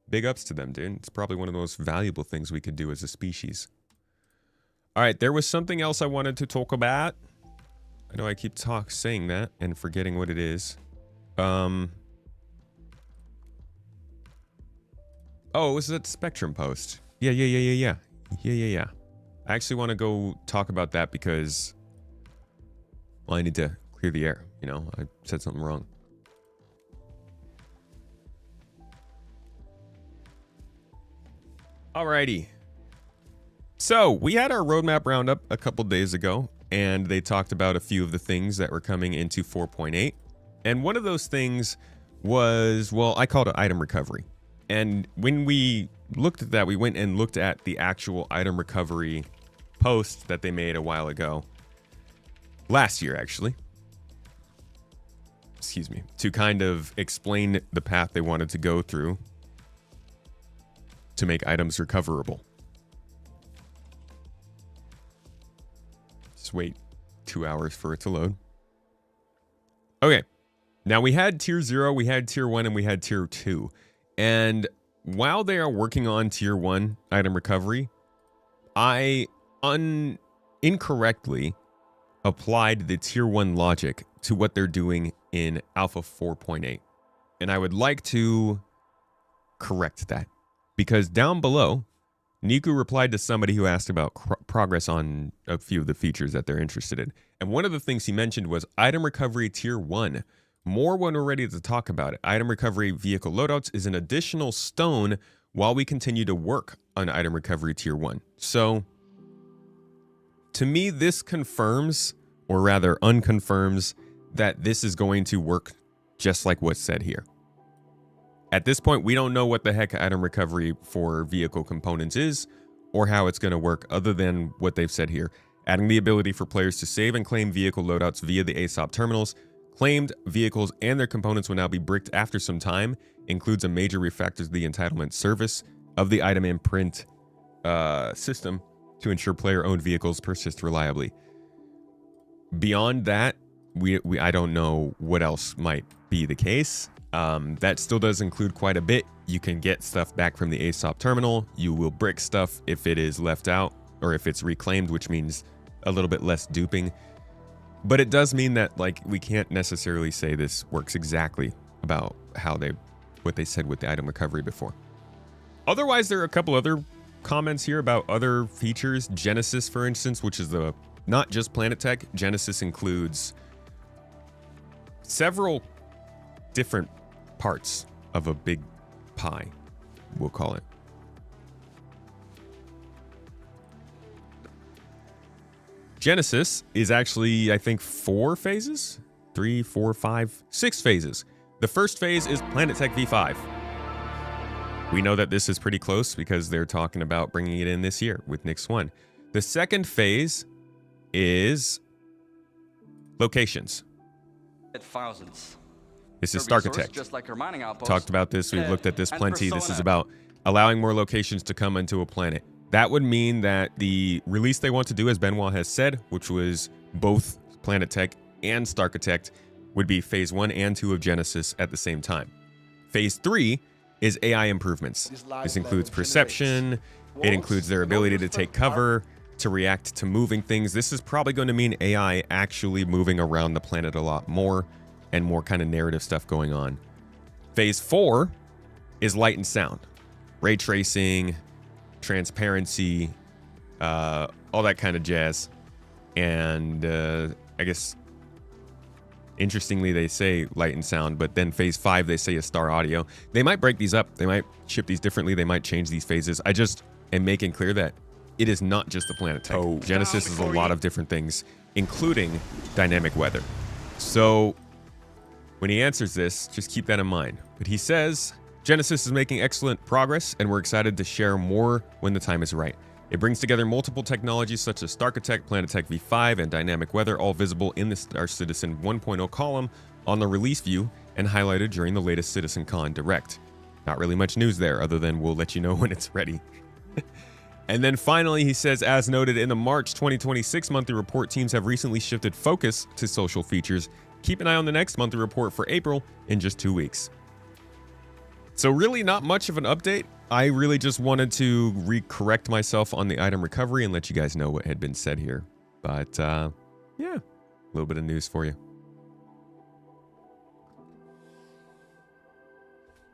Big ups to them, dude. It's probably one of the most valuable things we could do as a species. All right, there was something else I wanted to talk about. I know I keep saying that and forgetting what it is. Oh, it was that Spectrum post. Yeah. I actually want to go talk about that because, well, I need to clear the air. You know, I said something wrong. Alrighty. So we had our roadmap roundup a couple days ago, and they talked about a few of the things that were coming into 4.8. And one of those things was, well, I called it item recovery. And when we looked at that, we went and looked at the actual item recovery post that they made a while ago. Last year, actually. Excuse me. To kind of explain the path they wanted to go through to make items recoverable. Just wait 2 hours for it to load. Okay. Now we had tier 0, we had tier 1, and we had tier 2. And while they are working on tier 1 item recovery, I incorrectly applied the tier 1 logic to what they're doing in alpha 4.8. And I would like to correct that, because down below, Niku replied to somebody who asked about progress on a few of the features that they're interested in. And one of the things he mentioned was item recovery tier 1. More when we're ready to talk about it. Item recovery vehicle loadouts is an additional stone while we continue to work on item recovery tier 1. So, to me, this confirms, or rather unconfirms, that this is going to work just like what's said here. At this point, we don't know what the heck item recovery for vehicle components is, or how it's going to work other than what they've said here. Adding the ability for players to save and claim vehicle loadouts via the ASOP terminals. Claimed vehicles and their components will now be bricked after some time. Includes a major refactor to the entitlement service of the item imprint system to ensure player-owned vehicles persist reliably. Beyond that, I don't know what else might be the case. That still does include quite a bit. You can get stuff back from the ASOP terminal. You will brick stuff if it is left out or if it's reclaimed, which means a little bit less duping. But it does mean that, like, we can't necessarily say this works exactly about what they said with the item recovery before. Otherwise, there are a couple other comments here about other features. Genesis, for instance, which is not just Planet Tech. Genesis includes several different parts of a big pie, we'll call it. Genesis is actually, I think, 4 phases? 3, 4, 5, 6 phases. The first phase is Planet Tech V5. We know that this is pretty close because they're talking about bringing it in this year with Nix 1. The second phase is locations. Thousands. This is Starkitect. Just like our mining outpost. Talked about this. We've looked at this plenty. This is about allowing more locations to come into a planet. That would mean that the release they want to do, as Benoit has said, which was both Planet Tech and Starkitect, would be phase 1 and 2 of Genesis at the same time. Phase 3 is AI improvements. This includes perception. It includes their ability to take cover, to react to moving things. This is probably going to mean AI actually moving around the planet a lot more and more kind of narrative stuff going on. Phase 4 is light and sound. Ray tracing, transparency, all that kind of jazz. And I guess Interestingly, they say light and sound, but then phase 5, they say a star audio. They might break these up. They might ship these differently. They might change these phases. I just am making clear that it is not just the planet type. Oh. Genesis is a lot of different things, including dynamic weather. So when he answers this, just keep that in mind. But he says, Genesis is making excellent progress, and we're excited to share more when the time is right. It brings together multiple technologies such as Starkitect, Planetech V5, and Dynamic Weather, all visible in the Star Citizen 1.0 column on the release view and highlighted during the latest CitizenCon Direct. Not really much news there, other than we'll let you know when it's ready. And then finally, he says, as noted in the March 2026 monthly report, teams have recently shifted focus to social features. Keep an eye on the next monthly report for April in just 2 weeks. So really not much of an update. I really just wanted to correct myself on the item recovery and let you guys know what had been said here. But yeah, a little bit of news for you.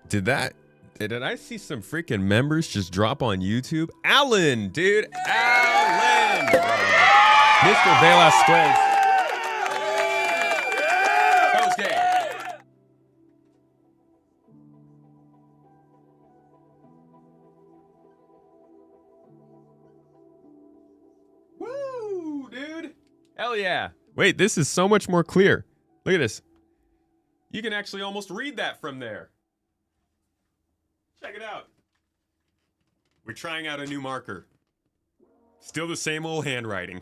Did I see some freaking members just drop on YouTube? Alan, dude, Alan, Mr. Velasquez. Hell yeah. Wait, this is so much more clear. Look at this. You can actually almost read that from there. Check it out. We're trying out a new marker. Still the same old handwriting.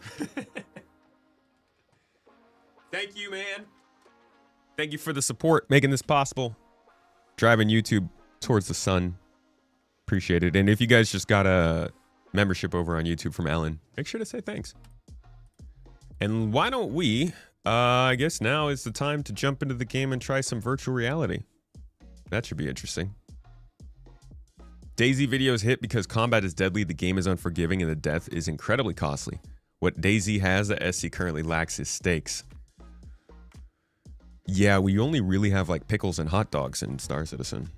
Thank you, man. Thank you for the support, making this possible. Driving YouTube towards the sun. Appreciate it. And if you guys just got a membership over on YouTube from Alan, make sure to say thanks. And why don't we, I guess now is the time to jump into the game and try some virtual reality. That should be interesting. DayZ videos hit because combat is deadly, the game is unforgiving, and the death is incredibly costly. What DayZ has that SC currently lacks is stakes. Yeah, we only really have like pickles and hot dogs in Star Citizen.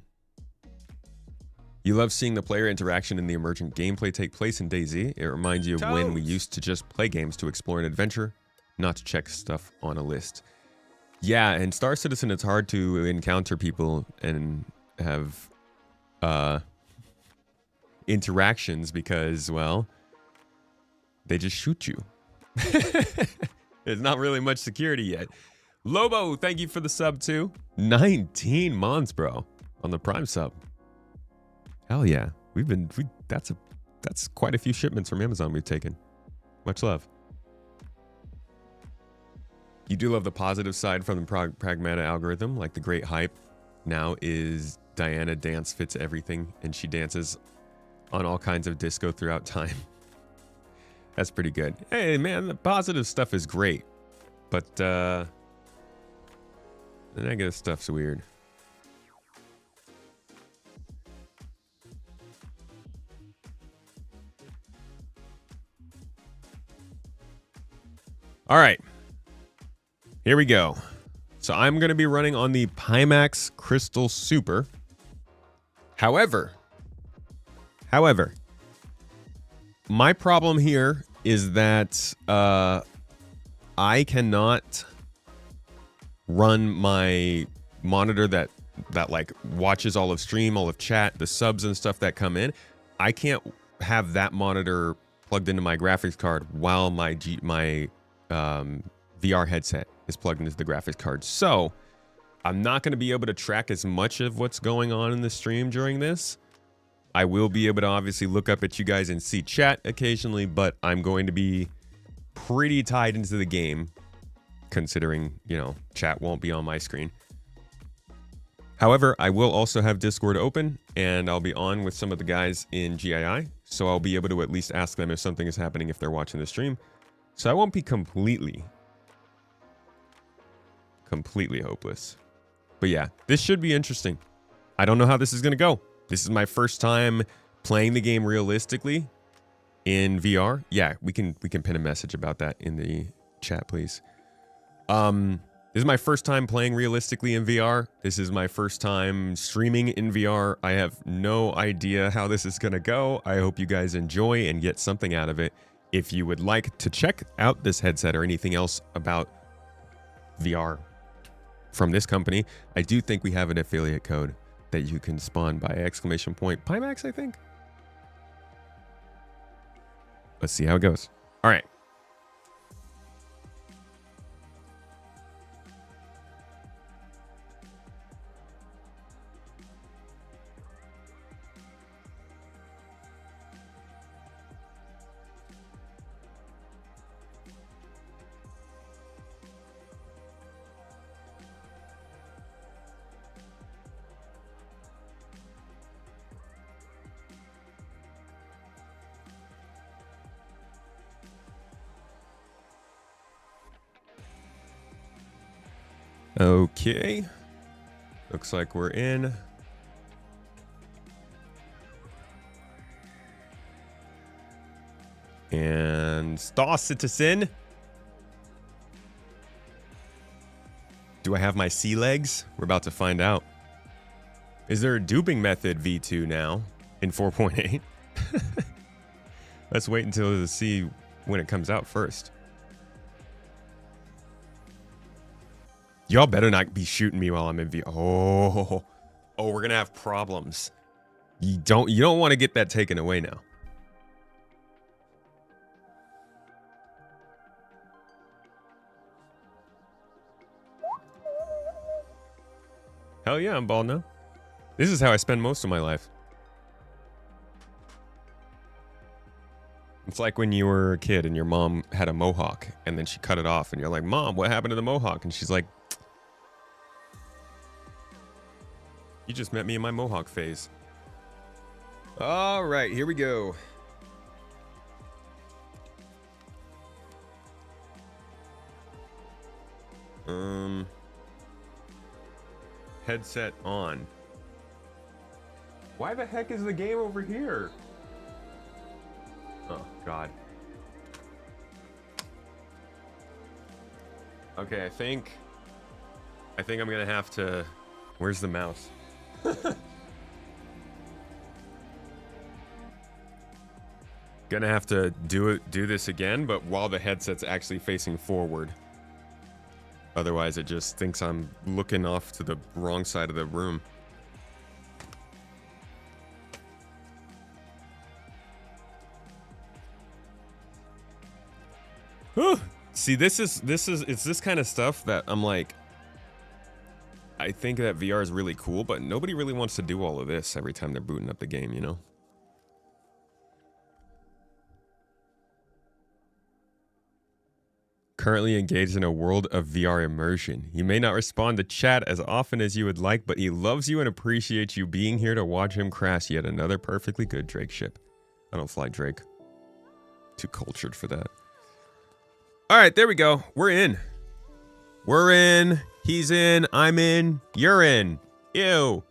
You love seeing the player interaction and the emergent gameplay take place in DayZ. It reminds you of when we used to just play games to explore an adventure, not to check stuff on a list. Yeah, in Star Citizen, it's hard to encounter people and have interactions because, well, they just shoot you. There's not really much security yet. Lobo, thank you for the sub too. 19 months, bro, on the Prime sub. Hell yeah, that's quite a few shipments from Amazon we've taken. Much love. You do love the positive side from the pragmata algorithm, like the great hype now is Diana dance fits everything, and she dances on all kinds of disco throughout time. That's pretty good. Hey man, the positive stuff is great, but the negative stuff's weird. All right, here we go. So I'm going to be running on the Pimax Crystal Super. However, my problem here is that I cannot run my monitor that like watches all of stream, all of chat, the subs and stuff that come in. I can't have that monitor plugged into my graphics card while my VR headset is plugged into the graphics card. So I'm not going to be able to track as much of what's going on in the stream during this. I will be able to obviously look up at you guys and see chat occasionally, but I'm going to be pretty tied into the game, considering, you know, chat won't be on my screen. However, I will also have Discord open, and I'll be on with some of the guys in GII, so I'll be able to at least ask them if something is happening if they're watching the stream. So I won't be completely hopeless. But yeah, this should be interesting. I don't know how this is going to go. This is my first time playing the game realistically in VR. Yeah, we can pin a message about that in the chat, please. This is my first time playing realistically in VR. This is my first time streaming in VR. I have no idea how this is going to go. I hope you guys enjoy and get something out of it. If you would like to check out this headset or anything else about VR from this company. I do think we have an affiliate code that you can spawn by exclamation point Pimax, I think. Let's see how it goes. All right. Okay. Looks like we're in. And Star Citizen. Do I have my sea legs? We're about to find out. Is there a duping method V2 now in 4.8? Let's wait until to see when it comes out first. Y'all better not be shooting me while I'm in V. Oh, we're gonna have problems. You don't want to get that taken away now. Hell yeah, I'm bald now. This is how I spend most of my life. It's like when you were a kid and your mom had a mohawk and then she cut it off and you're like, Mom, what happened to the mohawk? And she's like, you just met me in my mohawk phase. All right, here we go. Headset on. Why the heck is the game over here? Oh, God. Okay, I think I'm gonna have to... Where's the mouse? Gonna have to do this again, but while the headset's actually facing forward. Otherwise, it just thinks I'm looking off to the wrong side of the room. Whew. See, it's this kind of stuff that I'm like, I think that VR is really cool, but nobody really wants to do all of this every time they're booting up the game, you know? Currently engaged in a world of VR immersion. He may not respond to chat as often as you would like, but he loves you and appreciates you being here to watch him crash yet another perfectly good Drake ship. I don't fly Drake. Too cultured for that. All right, there we go. We're in. We're in. He's in. I'm in. You're in. Ew.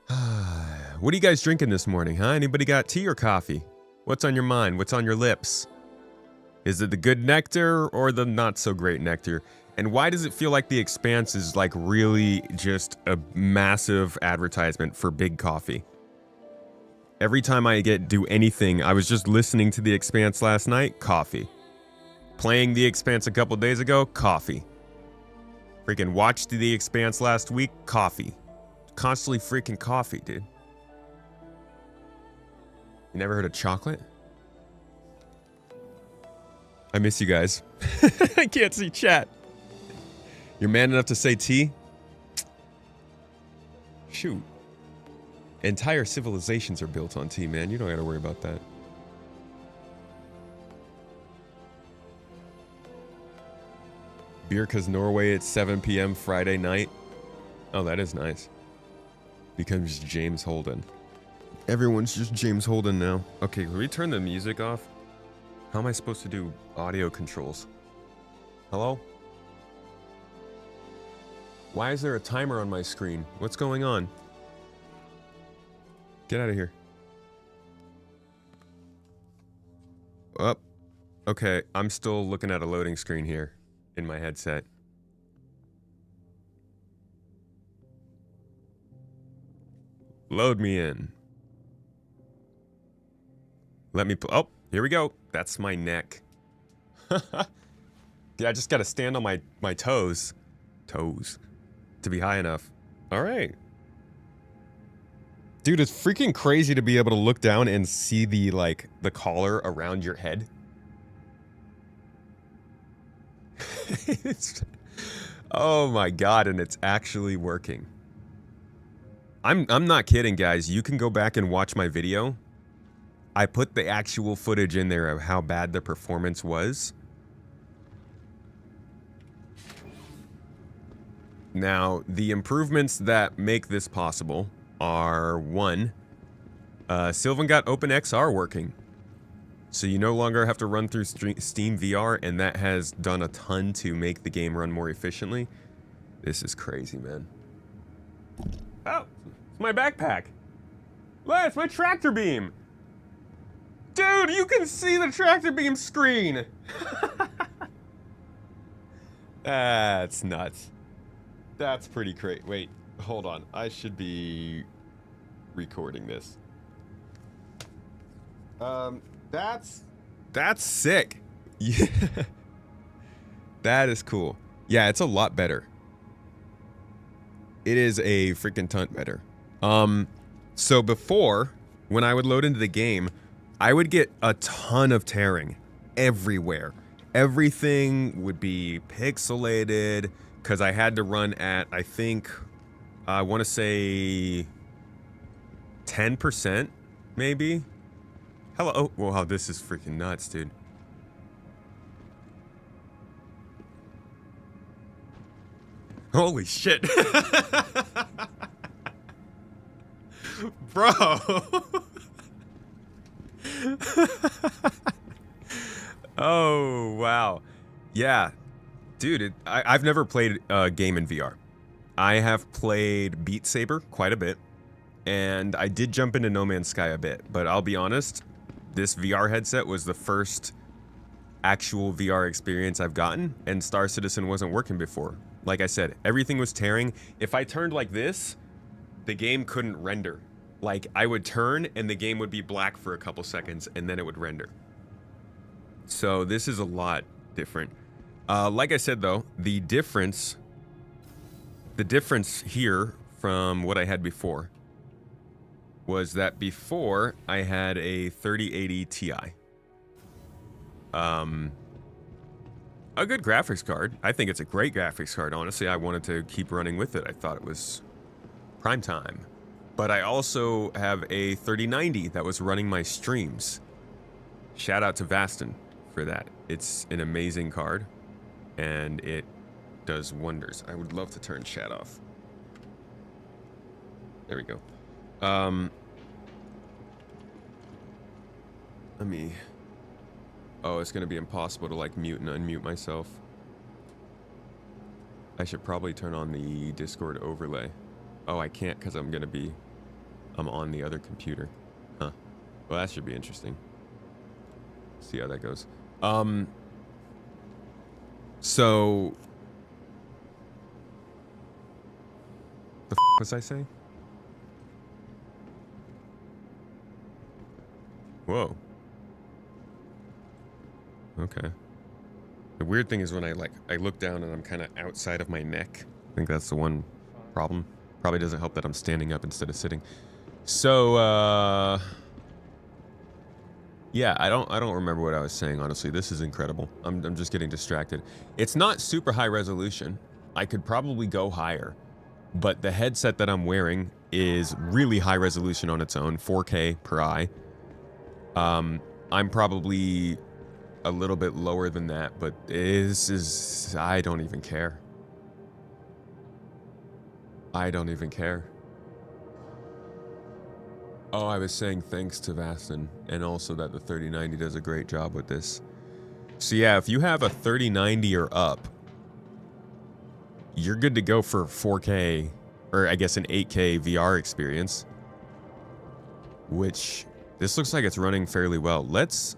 What are you guys drinking this morning, huh? Anybody got tea or coffee? What's on your mind? What's on your lips? Is it the good nectar or the not so great nectar? And why does it feel like The Expanse is like really just a massive advertisement for big coffee? Every time I do anything, I was just listening to The Expanse last night, coffee. Playing The Expanse a couple days ago, coffee. Freaking watched The Expanse last week, coffee. Constantly freaking coffee, dude. You never heard of chocolate? I miss you guys. I can't see chat. You're man enough to say tea? Shoot. Entire civilizations are built on tea, man. You don't gotta worry about that. Beer cause Norway at 7 p.m. Friday night. Oh, that is nice. Becomes James Holden. Everyone's just James Holden now. Okay, can we turn the music off? How am I supposed to do audio controls? Hello? Why is there a timer on my screen? What's going on? Get out of here. Up. Okay, I'm still looking at a loading screen here in my headset. Load me in. Let me... Oh, here we go. That's my neck. Yeah, I just gotta stand on my toes. toes to be high enough. All right. Dude, it's freaking crazy to be able to look down and see the, like, the collar around your head. Oh my god, and it's actually working. I'm not kidding, guys. You can go back and watch my video. I put the actual footage in there of how bad the performance was. Now, the improvements that make this possible are, one, Sylvan got OpenXR working. So you no longer have to run through Steam VR, and that has done a ton to make the game run more efficiently. This is crazy, man. Oh, it's my backpack. Look, it's my tractor beam. Dude, you can see the tractor beam screen. That's nuts. That's pretty great. Wait, hold on. I should be recording this. That's sick. Yeah. That is cool. Yeah, it's a lot better. It is a freaking ton better. So before, when I would load into the game, I would get a ton of tearing everywhere. Everything would be pixelated because I had to run at, I think, I want to say 10%, maybe. Hello. Oh, wow, this is freaking nuts, dude. Holy shit. Bro. Oh, wow. Yeah. Dude, I've never played a game in VR. I have played Beat Saber quite a bit, and I did jump into No Man's Sky a bit, but I'll be honest, this VR headset was the first actual VR experience I've gotten, and Star Citizen wasn't working before. Like I said, everything was tearing. If I turned like this, the game couldn't render. Like, I would turn, and the game would be black for a couple seconds, and then it would render. So this is a lot different. Like I said, though, the difference here from what I had before was that before I had a 3080 Ti. A good graphics card. I think it's a great graphics card. Honestly, I wanted to keep running with it. I thought it was prime time. But I also have a 3090 that was running my streams. Shout out to Vaston for that. It's an amazing card, and it does wonders. I would love to turn chat off. There we go. Let me... Oh, it's gonna be impossible to like mute and unmute myself. I should probably turn on the Discord overlay. Oh, I can't because I'm on the other computer. Huh. Well, that should be interesting. See how that goes. So... The f*** was I saying? Whoa. Okay. The weird thing is when I look down and I'm kind of outside of my neck. I think that's the one problem. Probably doesn't help that I'm standing up instead of sitting. So, yeah, I don't remember what I was saying, honestly. This is incredible. I'm just getting distracted. It's not super high resolution. I could probably go higher, but the headset that I'm wearing is really high resolution on its own, 4K per eye. I'm probably a little bit lower than that, but I don't even care. I don't even care. Oh, I was saying thanks to Vaston, and also that the 3090 does a great job with this. So yeah, if you have a 3090 or up, you're good to go for 4K, or I guess an 8K VR experience. Which, this looks like it's running fairly well. Let's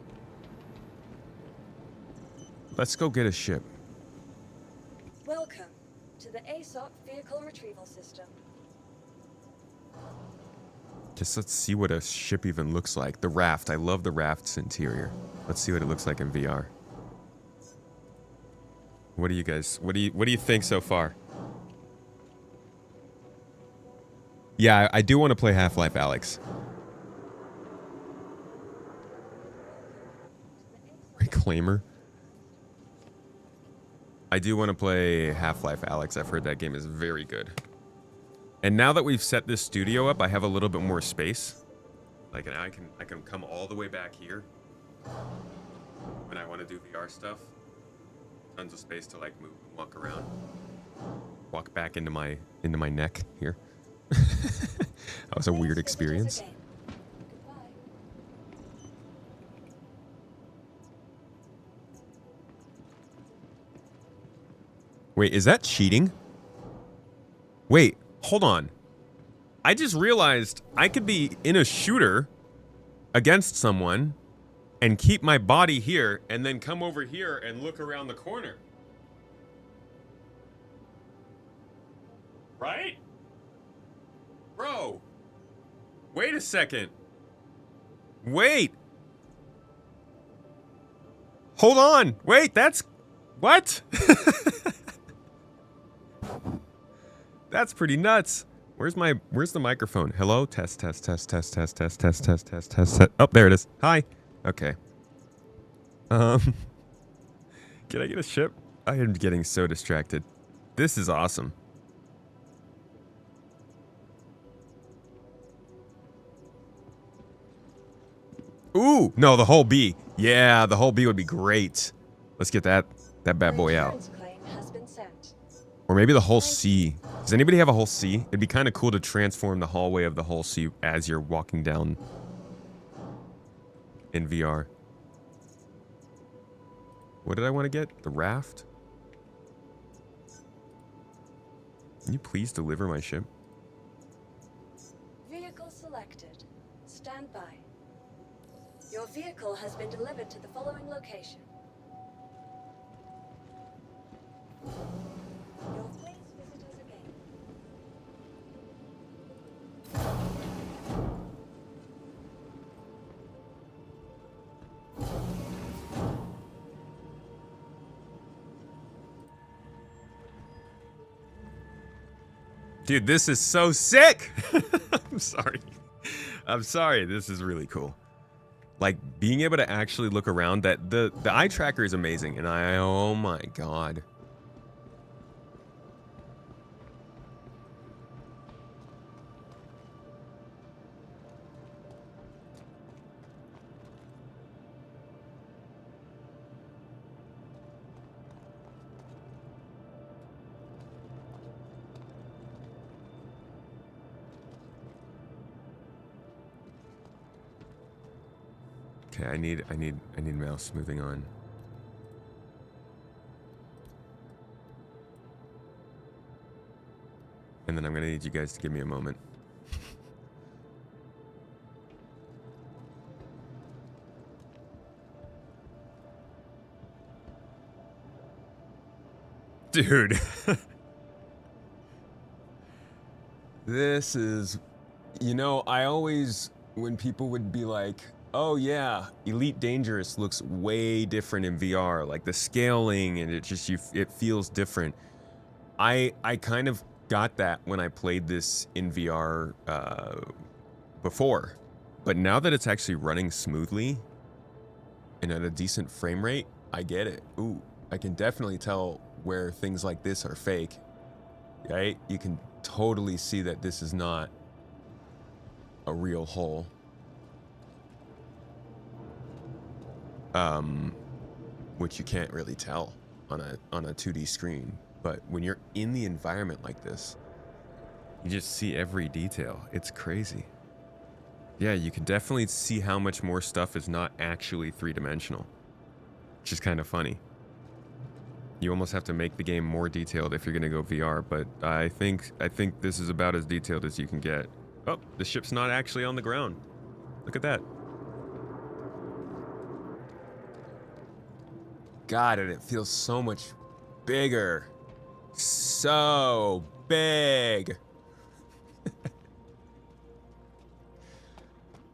go get a ship. Welcome to the ASOP Vehicle Retrieval System. Just let's see what a ship even looks like. The raft. I love the raft's interior. Let's see what it looks like in VR. What do you guys? What do you think so far? Yeah, I do want to play Half-Life Alyx. Reclaimer. I do want to play Half-Life Alyx. I've heard that game is very good. And now that we've set this studio up, I have a little bit more space. Like, and I can come all the way back here when I want to do VR stuff. Tons of space to like move and walk around. Walk back into my neck here. That was a weird experience. Wait, is that cheating? Wait, hold on. I just realized I could be in a shooter against someone and keep my body here and then come over here and look around the corner. Right? Bro. Wait a second. Wait. Hold on. Wait, that's... What? That's pretty nuts. Where's the microphone? Hello? Test. Oh, there it is. Hi. Okay. Can I get a ship? I am getting so distracted. This is awesome. Ooh, no, the whole B. Yeah, the whole B would be great. Let's get that bad boy out. Or maybe the whole C. Does anybody have a whole C? It'd be kind of cool to transform the hallway of the whole C as you're walking down in VR. What did I want to get? The raft? Can you please deliver my ship? Vehicle selected. Stand by. Your vehicle has been delivered to the following location. Your place visitors again. Dude, this is so sick! I'm sorry. This is really cool. Like, being able to actually look around, that the eye tracker is amazing, and oh my god. Okay, I need mouse moving on. And then I'm gonna need you guys to give me a moment. Dude. This is, you know, I always, when people would be like, oh yeah, Elite Dangerous looks way different in VR, like the scaling and it feels different. I kind of got that when I played this in VR before, but now that it's actually running smoothly and at a decent frame rate, I get it. Ooh, I can definitely tell where things like this are fake, right? You can totally see that this is not a real hole. Which you can't really tell on a 2D screen, but when you're in the environment like this, you just see every detail. It's crazy. Yeah, you can definitely see how much more stuff is not actually three-dimensional, which is kind of funny. You almost have to make the game more detailed if you're gonna go VR, but I think this is about as detailed as you can get. Oh, the ship's not actually on the ground. Look at that. God, and it feels so much bigger. So big.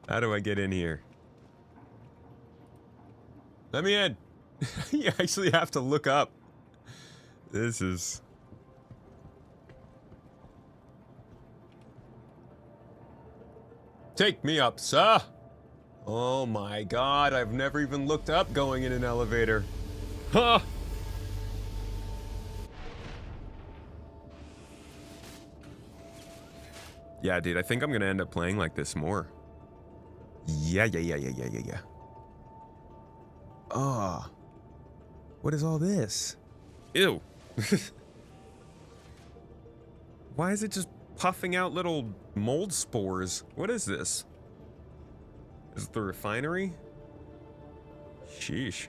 How do I get in here? Let me in. You actually have to look up. This is... Take me up, sir. Oh my god, I've never even looked up going in an elevator. Huh. Yeah, dude, I think I'm gonna end up playing like this more. Yeah. Ah. What is all this? Ew. Why is it just puffing out little mold spores? What is this? Is it the refinery? Sheesh.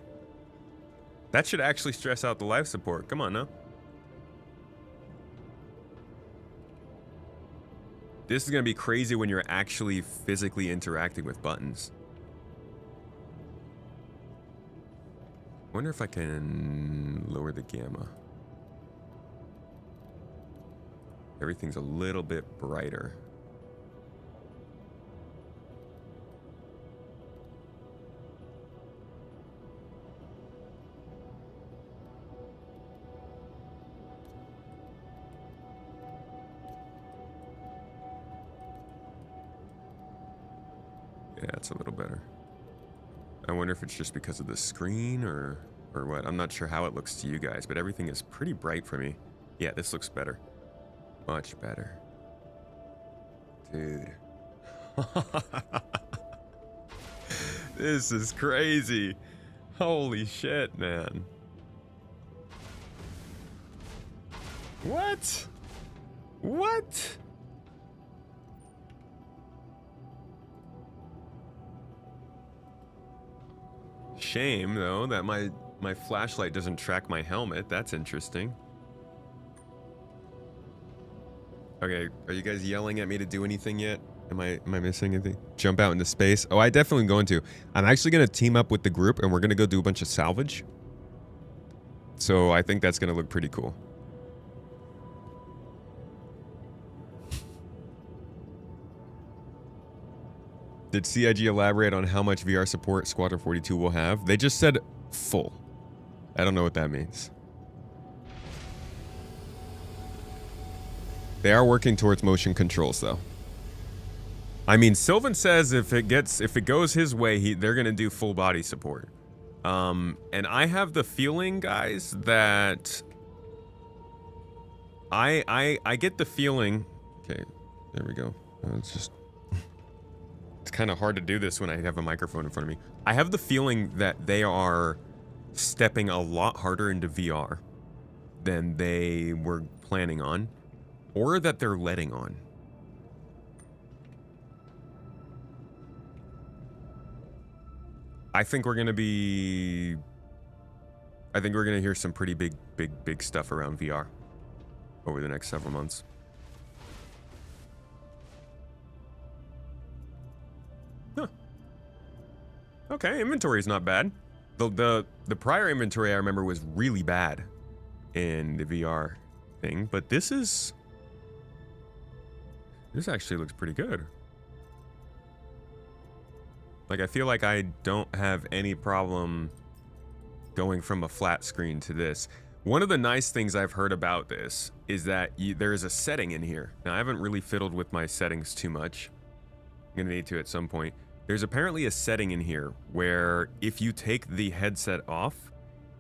That should actually stress out the life support. Come on now. This is gonna be crazy when you're actually physically interacting with buttons. Wonder if I can lower the gamma. Everything's a little bit brighter. Yeah, it's a little better. I wonder if it's just because of the screen or what. I'm not sure how it looks to you guys, but everything is pretty bright for me. Yeah, this looks better. Much better. Dude. This is crazy. Holy shit, man. What? What? Shame, though, that my flashlight doesn't track my helmet. That's interesting. Okay, are you guys yelling at me to do anything yet? Am I missing anything? Jump out into space? Oh, I definitely am going to. I'm actually going to team up with the group, and we're going to go do a bunch of salvage. So I think that's going to look pretty cool. Did CIG elaborate on how much VR support Squadron 42 will have? They just said full. I don't know what that means. They are working towards motion controls, though. I mean, Sylvan says if it goes his way, they're gonna do full body support. And I have the feeling, guys, that I get the feeling. Okay, there we go. It's kind of hard to do this when I have a microphone in front of me. I have the feeling that they are stepping a lot harder into VR than they were planning on, or that they're letting on. I think we're gonna hear some pretty big stuff around VR over the next several months. Huh. Okay, inventory is not bad. The prior inventory I remember was really bad in the VR thing, but this actually looks pretty good. Like, I feel like I don't have any problem going from a flat screen to this. One of the nice things I've heard about this is that there is a setting in here. Now, I haven't really fiddled with my settings too much. I'm gonna need to at some point. There's apparently a setting in here where if you take the headset off,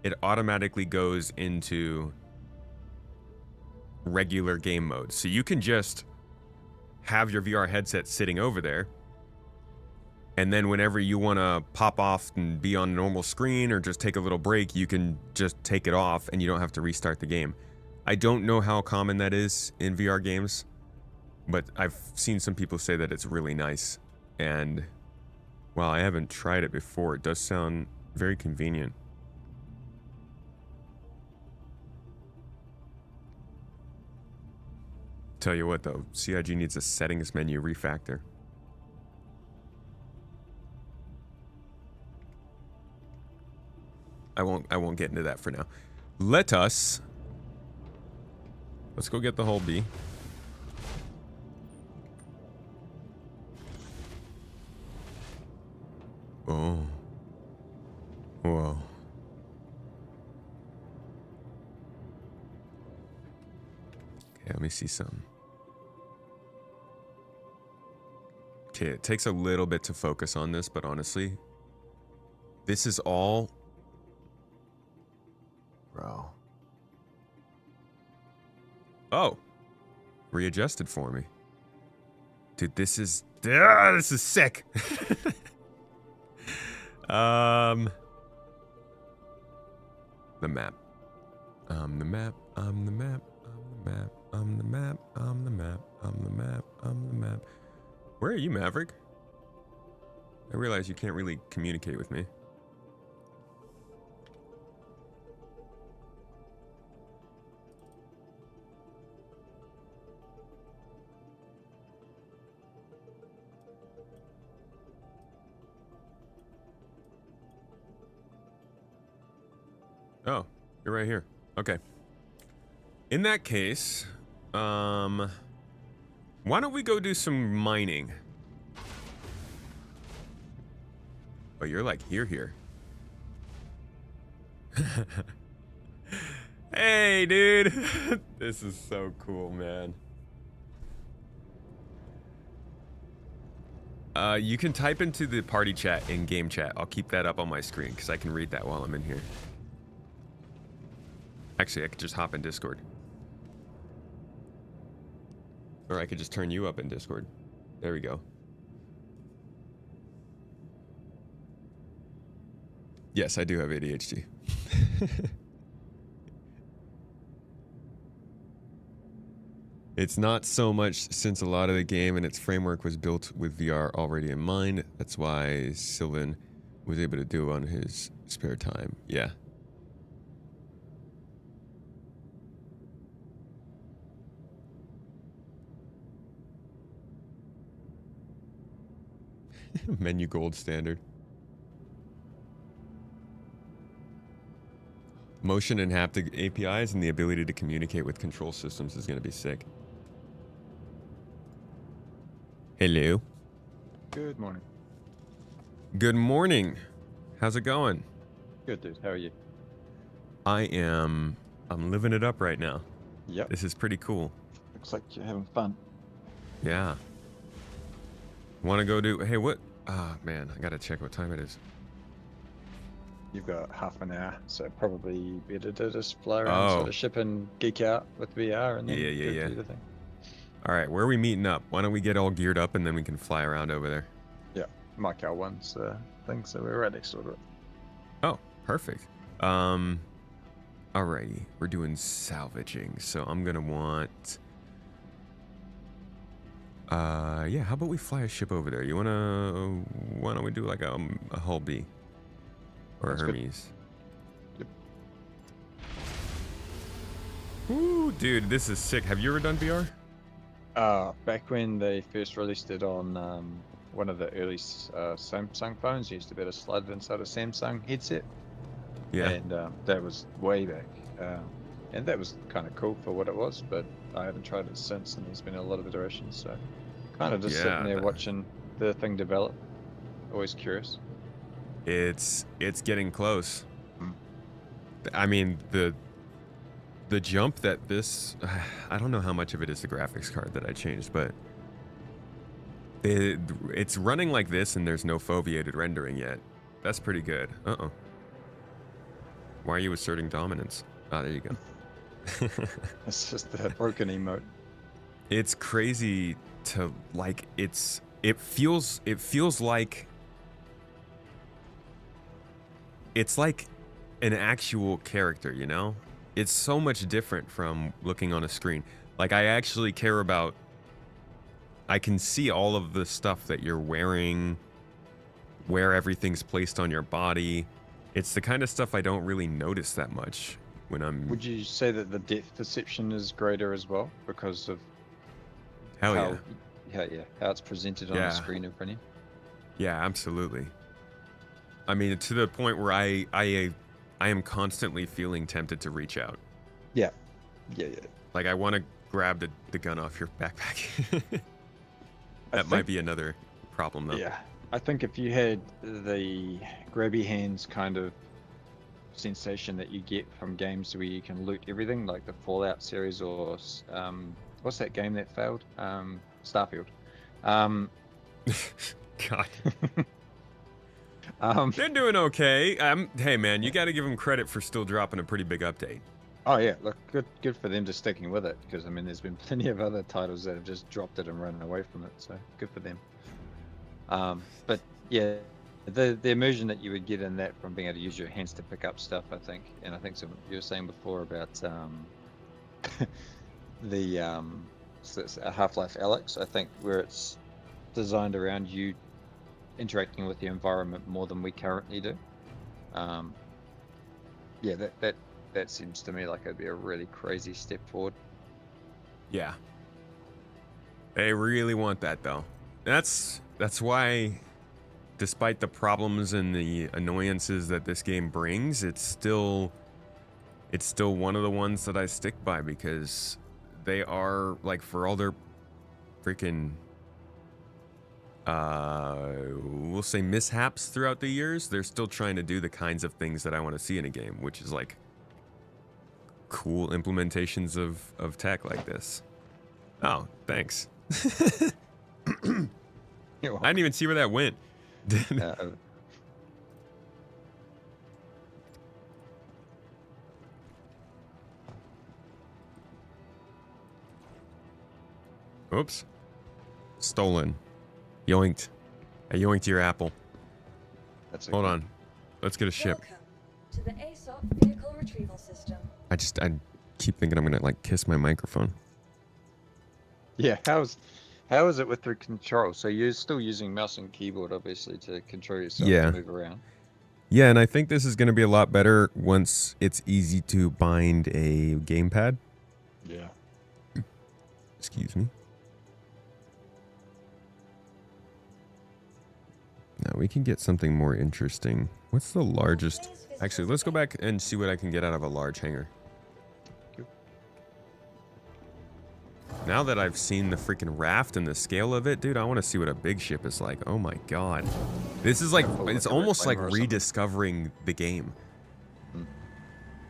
it automatically goes into regular game mode. So you can just have your VR headset sitting over there, and then whenever you want to pop off and be on a normal screen or just take a little break, you can just take it off and you don't have to restart the game. I don't know how common that is in VR games, but I've seen some people say that it's really nice. And while I haven't tried it before, it does sound very convenient. Tell you what though, CIG needs a settings menu refactor. I won't get into that for now. Let's go get the whole B. Oh. Whoa. Okay, let me see something. Okay, it takes a little bit to focus on this, but honestly, this is all... Bro. Oh. Readjusted for me. Dude, this is sick. The map. The map. The map. The map. The map. The map. The map. The map. Where are you, Maverick? I realize you can't really communicate with me. Oh, you're right here. Okay. In that case, why don't we go do some mining? Oh, you're like here. Hey, dude. This is so cool, man. You can type into the party chat in game chat. I'll keep that up on my screen because I can read that while I'm in here. Actually, I could just hop in Discord. Or I could just turn you up in Discord. There we go. Yes, I do have ADHD. It's not so much since a lot of the game and its framework was built with VR already in mind. That's why Sylvan was able to do it on his spare time. Yeah. Menu gold standard. Motion and haptic APIs and the ability to communicate with control systems is going to be sick. Hello. Good morning. Good morning. How's it going? Good, dude. How are you? I'm living it up right now. Yep. This is pretty cool. Looks like you're having fun. Yeah. Want to go do... Hey, what... Ah, man. I got to check what time it is. You've got half an hour, so probably better to just fly around, sort of ship and geek out with VR and then go do the thing. All right, where are we meeting up? Why don't we get all geared up and then we can fly around over there? Yeah, Mike L1's thing, so we're right next to it. Oh, perfect. Alrighty, we're doing salvaging, so I'm gonna want... yeah, how about we fly a ship over there? You wanna... Why don't we do like a Hull B? Or a Hermes? Yep. Ooh, dude, this is sick. Have you ever done VR? Back when they first released it on one of the early Samsung phones, you used to be able to slide it inside a Samsung headset. Yeah. And that was way back. And that was kind of cool for what it was, but I haven't tried it since, and there's been a lot of iterations, so kind of just sitting there watching the thing develop. Always curious. It's getting close. I mean, the jump that this... I don't know how much of it is the graphics card that I changed, but it's running like this and there's no foveated rendering yet. That's pretty good. Uh-oh. Why are you asserting dominance? Ah, there you go. It's just that broken emote. It's crazy to, like, it feels like... It's like an actual character, you know? It's so much different from looking on a screen. Like, I actually care about... I can see all of the stuff that you're wearing, where everything's placed on your body. It's the kind of stuff I don't really notice that much when I'm... Would you say that the depth perception is greater as well because of how it's presented on the screen in front of you? Yeah, absolutely. I mean, to the point where I am constantly feeling tempted to reach out. Yeah. Like, I want to grab the gun off your backpack. That might be another problem, though. Yeah. I think if you had the grabby hands kind of sensation that you get from games where you can loot everything, like the Fallout series or what's that game that failed? Starfield. God. They're doing okay. Hey, man, you got to give them credit for still dropping a pretty big update. Oh yeah, look, good for them just sticking with it, because I mean, there's been plenty of other titles that have just dropped it and run away from it, so good for them. But yeah, the immersion that you would get in that from being able to use your hands to pick up stuff, I think, and I think you were saying before about the Half-Life Alyx, I think, where it's designed around you interacting with the environment more than we currently do. Yeah, that seems to me like it'd be a really crazy step forward. Yeah. They really want that, though. That's why, despite the problems and the annoyances that this game brings, it's still one of the ones that I stick by, because they are, like, for all their freaking we'll say mishaps throughout the years, they're still trying to do the kinds of things that I want to see in a game, which is like cool implementations of tech like this. Oh, thanks. I didn't even see where that went. Oops. Stolen. Yoinked. I yoinked your apple. That's Hold on. Let's get a ship. Welcome to the ASOP vehicle retrieval system. I keep thinking I'm gonna like kiss my microphone. Yeah, how is it with the control? So you're still using mouse and keyboard, obviously, to control yourself to move around. Yeah, and I think this is gonna be a lot better once it's easy to bind a gamepad. Yeah. Excuse me. Now we can get something more interesting. What's the largest? Actually, let's go back and see what I can get out of a large hangar. Now that I've seen the freaking raft and the scale of it, dude, I want to see what a big ship is like. Oh my god. This is like, it's almost like rediscovering the game.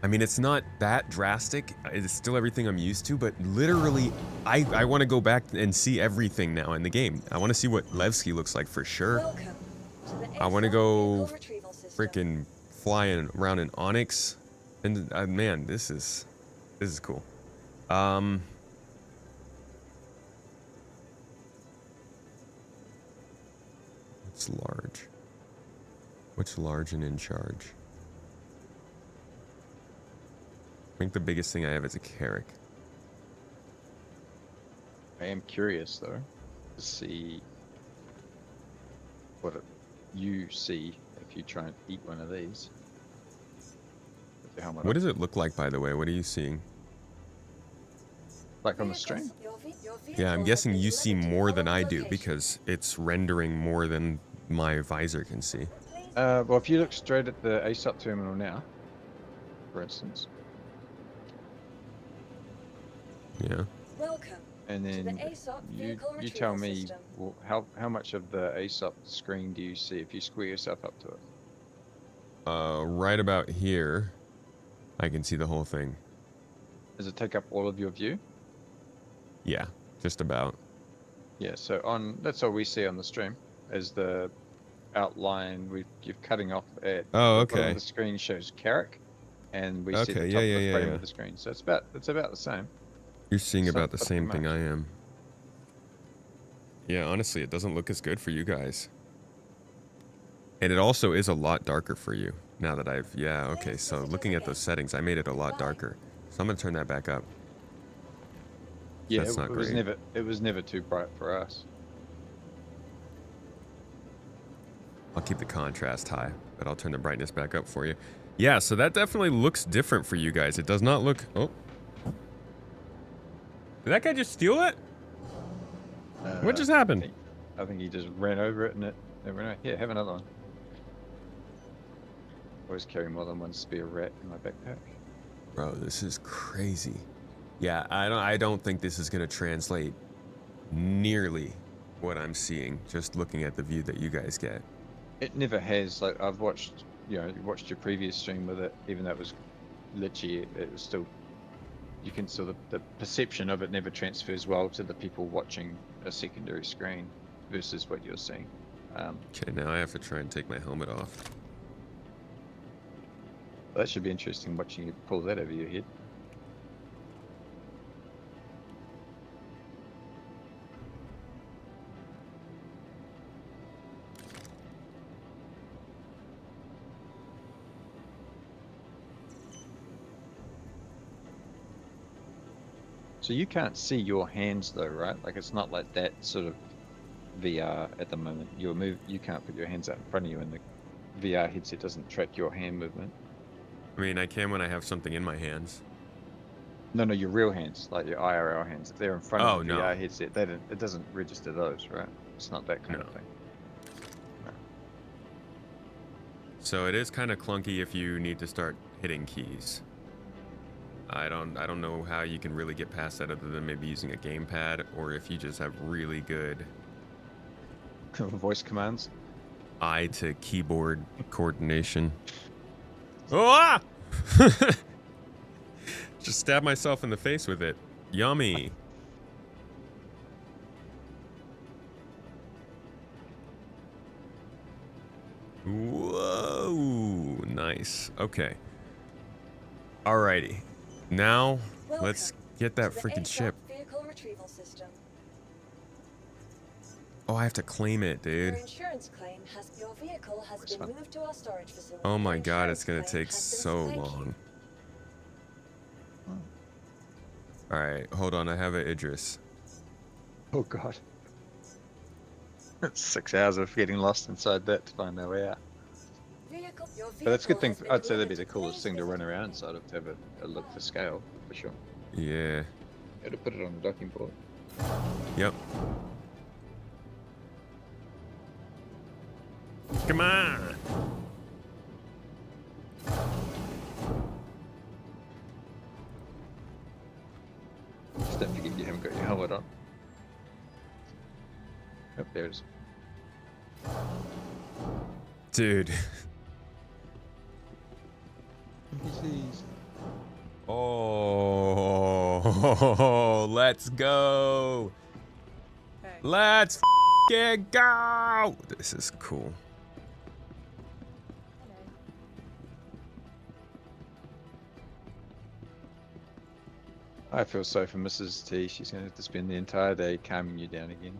I mean, it's not that drastic. It's still everything I'm used to, but literally, I want to go back and see everything now in the game. I want to see what Levski looks like for sure. I want to go freaking flying around in Onyx. And man, this is cool. It's large. What's large and in charge? I think the biggest thing I have is a Carrack. I am curious though to see what you see if you try and eat one of these. What does it look like, by the way? What are you seeing? Like on the stream? Yeah, I'm guessing you see more than I do because it's rendering more than my visor can see. Well, if you look straight at the ASOP terminal now, for instance. Yeah. Welcome. And then you tell me, well, how much of the ASOP screen do you see if you square yourself up to it? Right about here, I can see the whole thing. Does it take up all of your view? Yeah, just about. Yeah, so that's all we see on the stream, is the outline. You're cutting off at the bottom of the screen shows Carrack, and we see the top of the frame of the screen. So it's about the same. You're seeing about the same thing I am. Yeah, honestly, it doesn't look as good for you guys. And it also is a lot darker for you now that I've... Yeah, okay, so looking at those settings, I made it a lot darker. So I'm going to turn that back up. Yeah, that's not great. It was never too bright for us. I'll keep the contrast high, but I'll turn the brightness back up for you. Yeah, so that definitely looks different for you guys. It does not look... Oh. Did that guy just steal it? What just happened? I think he just ran over it and it ran out. Here, have another one. Always carry more than one spear rat in my backpack. Bro, this is crazy. Yeah, I don't think this is gonna translate nearly what I'm seeing just looking at the view that you guys get. It never has. Like I've watched, watched your previous stream with it, even though it was glitchy, it was still, you can still, the perception of it never transfers well to the people watching a secondary screen. versus what you're seeing. Okay, now I have to try and take my helmet off. That should be interesting watching you pull that over your head. So you can't see your hands though, right? Like it's not like that sort of VR at the moment. You can't put your hands out in front of you, and the VR headset doesn't track your hand movement. I mean, I can when I have something in my hands. No, your real hands, like your IRL hands. If they're in front of the VR headset, it doesn't register those, right? It's not that kind of thing. No. So it is kind of clunky if you need to start hitting keys. I don't know how you can really get past that other than maybe using a gamepad, or if you just have really good voice commands, eye to keyboard coordination. Oh! Ah! Just stab myself in the face with it. Yummy. Whoa, nice. Okay. Alrighty. Now, let's get that freaking ship. Vehicle retrieval system. Oh, I have to claim it, dude. Your insurance claim your vehicle has been moved to our storage facility. Oh my god, it's gonna take so long. Alright, hold on, I have an Idris. Oh god. It's 6 hours of getting lost inside that to find our way out. But that's a good thing. I'd say that'd be the coolest thing to run around inside of, to have a look for scale, for sure. Yeah. Got to put it on the docking board. Yep. Come on! Just don't forget you haven't got your helmet on. Oh, there it is. Dude. NPCs. Oh, let's go. Hey. Let's f***ing go. This is cool. I feel sorry for Mrs. T. She's going to have to spend the entire day calming you down again.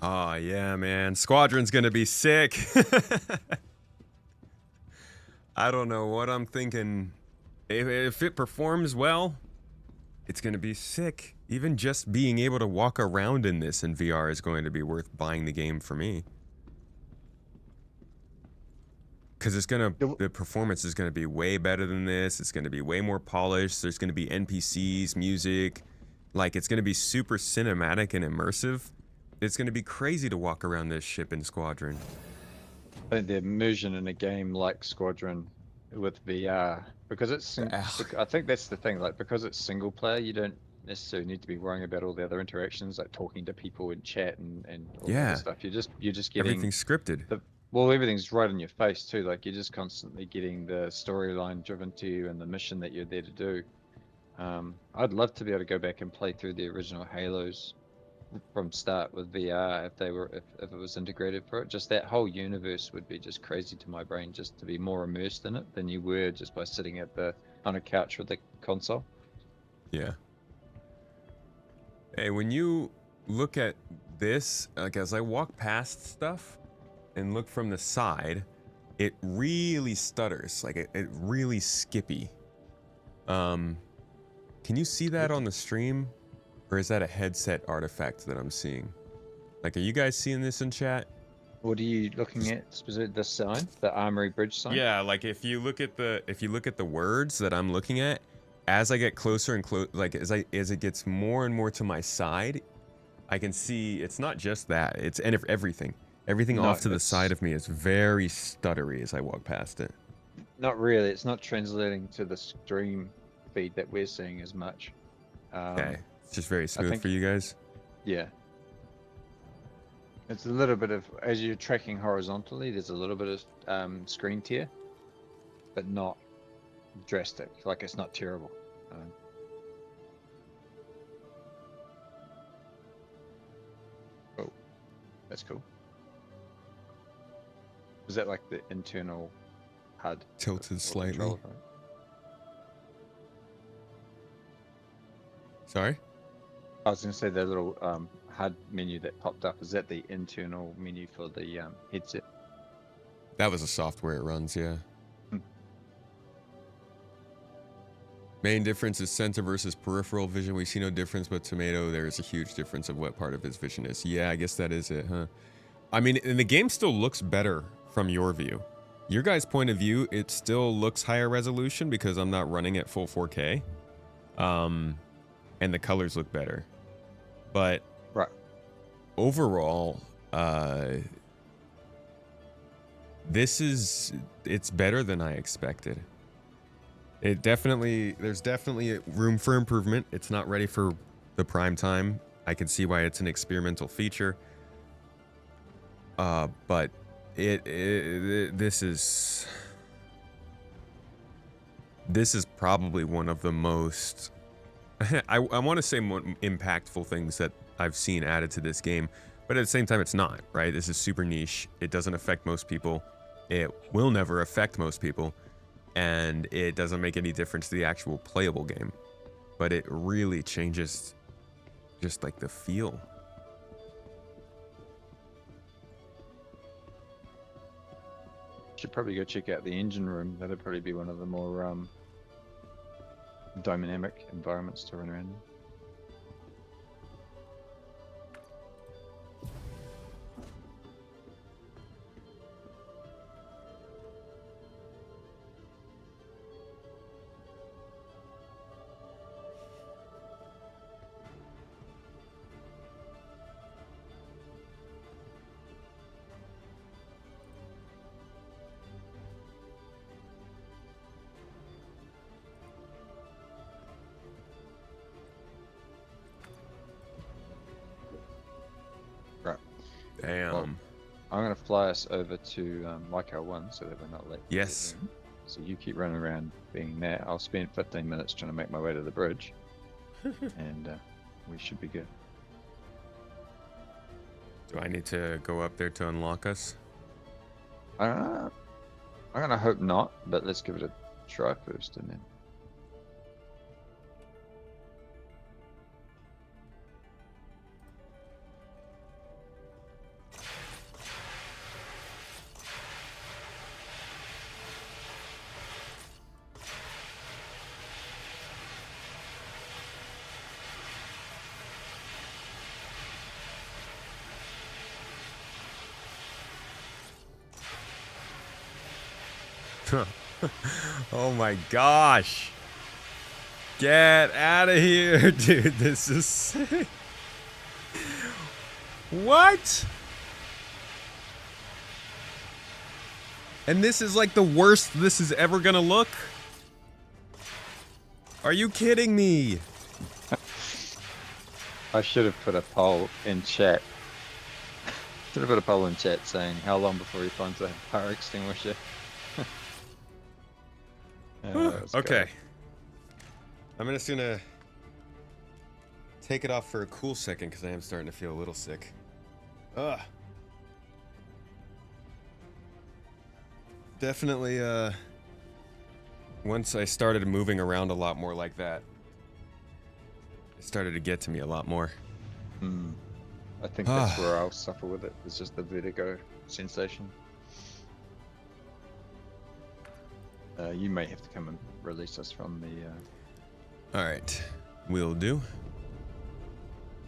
Oh, yeah, man. Squadron's gonna be sick. I don't know what I'm thinking. If it performs well, it's gonna be sick. Even just being able to walk around in this in VR is going to be worth buying the game for me. Because the performance is gonna be way better than this. It's gonna be way more polished. There's gonna be NPCs, music. Like, it's gonna be super cinematic and immersive. It's going to be crazy to walk around this ship in Squadron. I think the immersion in a game like Squadron with VR, because it's, I think that's the thing, like, because it's single player, you don't necessarily need to be worrying about all the other interactions, like talking to people in chat and all that stuff. You're just getting everything's scripted. Well, everything's right in your face too. Like, you're just constantly getting the storyline driven to you and the mission that you're there to do. I'd love to be able to go back and play through the original Halos from start with VR if it was integrated for it. Just that whole universe would be just crazy to my brain, just to be more immersed in it than you were just by sitting on a couch with the console. Yeah. Hey, when you look at this, like, as I walk past stuff and look from the side, it really stutters, like it really skippy. Can you see that on the stream? Or is that a headset artifact that I'm seeing? Like, are you guys seeing this in chat? What are you looking at? Specifically, the sign, the Armory Bridge sign? Yeah, like if you look at the words that I'm looking at, as I get closer and like as it gets more and more to my side, I can see it's not just that. It's everything. Everything No, off to the it's- side of me is very stuttery as I walk past it. Not really. It's not translating to the stream feed that we're seeing as much. Okay. It's just very smooth think- for you guys. Yeah. It's a little bit of, as you're tracking horizontally, there's a little bit of screen tear, but not drastic. Like, it's not terrible. Oh, that's cool. Is that like the internal HUD? Tilted or slightly. controller, right? Sorry? I was going to say the little HUD menu that popped up. Is that the internal menu for the headset? That was a software it runs, yeah. Hmm. Main difference is center versus peripheral vision. We see no difference, but Tomato, there is a huge difference of what part of his vision is. Yeah, I guess that is it, huh? I mean, and the game still looks better from your view. Your guys' point of view, it still looks higher resolution because I'm not running at full 4K. And the colors look better. But right. Overall, it's better than I expected. There's definitely room for improvement. It's not ready for the prime time. I can see why it's an experimental feature. But this is probably one of the most I want to say more impactful things that I've seen added to this game, but at the same time it's not, right? This is super niche. It doesn't affect most people. It will never affect most people, and it doesn't make any difference to the actual playable game. But it really changes just like the feel. Should probably go check out the engine room. That'd probably be one of the more dynamic environments to run around in. Right. Damn. Well, I'm going to fly us over to Myco 1 so that we're not late. Yes. So you keep running around being there. I'll spend 15 minutes trying to make my way to the bridge. And we should be good. Do I need to go up there to unlock us? I'm going to hope not, but let's give it a try first and then. Oh my gosh. Get out of here, dude. This is sick. What? And this is like the worst this is ever gonna look? Are you kidding me? I should have put a poll in chat. Should have put a poll in chat saying how long before he finds a fire extinguisher. Okay. I'm just gonna take it off for a cool second because I am starting to feel a little sick. Ugh. Definitely, once I started moving around a lot more like that, it started to get to me a lot more. I think that's where I'll suffer with it. It's just the vertigo sensation. You may have to come and release us from the... All right, will do.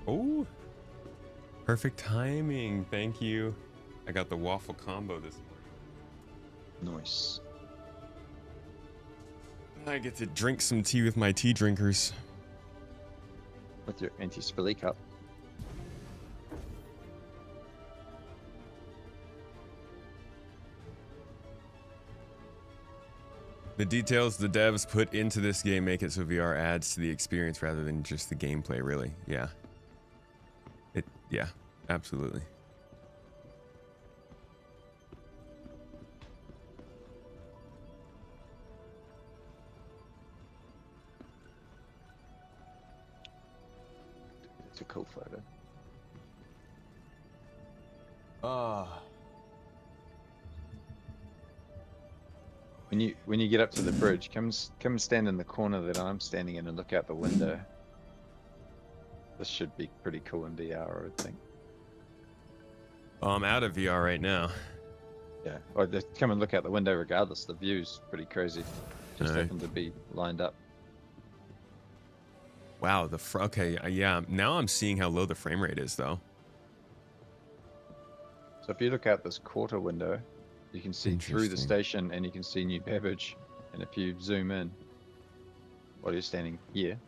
Oh, perfect timing. Thank you. I got the waffle combo this morning. Nice. I get to drink some tea with my tea drinkers. With your anti-spilly cup. The details the devs put into this game make it so VR adds to the experience rather than just the gameplay, really. Yeah. Yeah, absolutely. It's a cool photo. When you get up to the bridge, come stand in the corner that I'm standing in and look out the window. This should be pretty cool in VR, I would think. Oh, I'm out of VR right now. Yeah, or come and look out the window regardless. The view's pretty crazy. Just Alright. happen to be lined up. Wow, okay, yeah. Now I'm seeing how low the frame rate is, though. So if you look out this quarter window, you can see through the Interesting. station and you can see New Babbage. And if you zoom in, while you're standing here,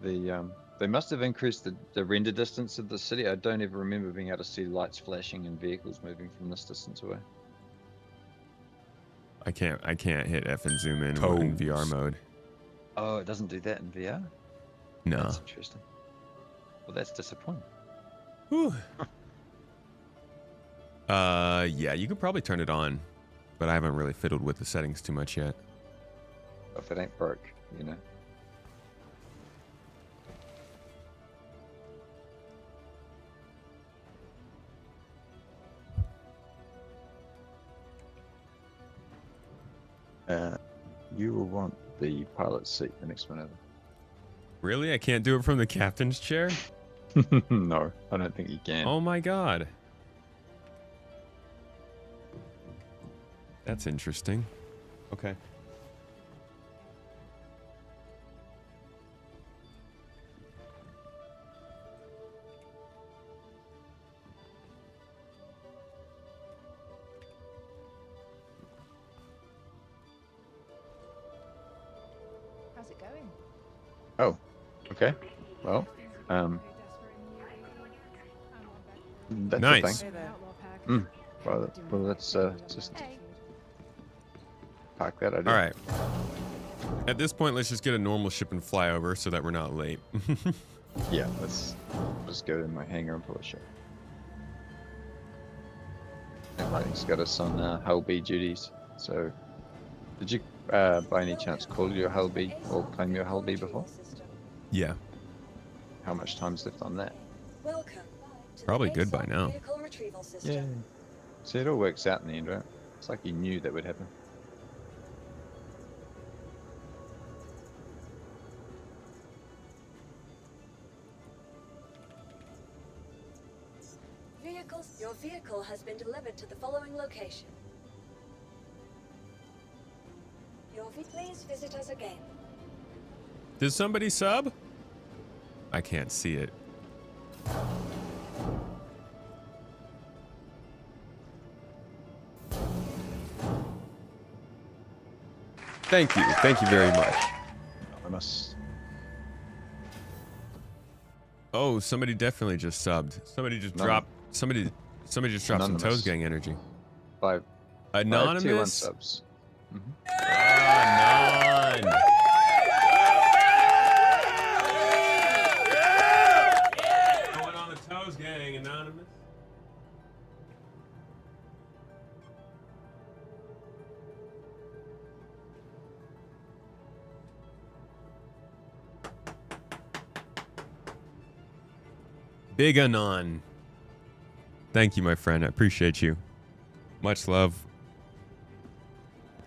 they must have increased the render distance of the city. I don't ever remember being able to see lights flashing and vehicles moving from this distance away. I can't hit F and zoom in Toes. VR mode. Oh, it doesn't do that in VR? No. That's interesting. Well, that's disappointing. Whew. Yeah, you could probably turn it on, but I haven't really fiddled with the settings too much yet. If it ain't broke, you know. You will want the pilot seat the next one over. Really? I can't do it from the captain's chair? No, I don't think you can. Oh my god. That's interesting. Okay. How's it going? Oh, okay. Well, that's Nice. the thing. Well, let's just park that idea. All right. At this point, let's just get a normal ship and fly over so that we're not late. Yeah, let's just go to my hangar and pull a shot. Everybody's got us on hull B duties. So, did you by any chance call your hull B or claim your hull B before? Yeah. How much time's left on that? Welcome to the Probably good by base now. vehicle retrieval system. See, it all works out in the end, right? It's like you knew that would happen. Your vehicle has been delivered to the following location. Please visit us again. Did somebody sub? I can't see it. Thank you. Thank you very much. I must. Oh, somebody definitely just subbed. Somebody just None. dropped. Somebody just dropped some Anonymous. Toes Gang energy. 5 Anonymous. tier 1 subs. Anon. Going on the Toes Gang, Anonymous. Big Anon. Thank you, my friend. I appreciate you. Much love.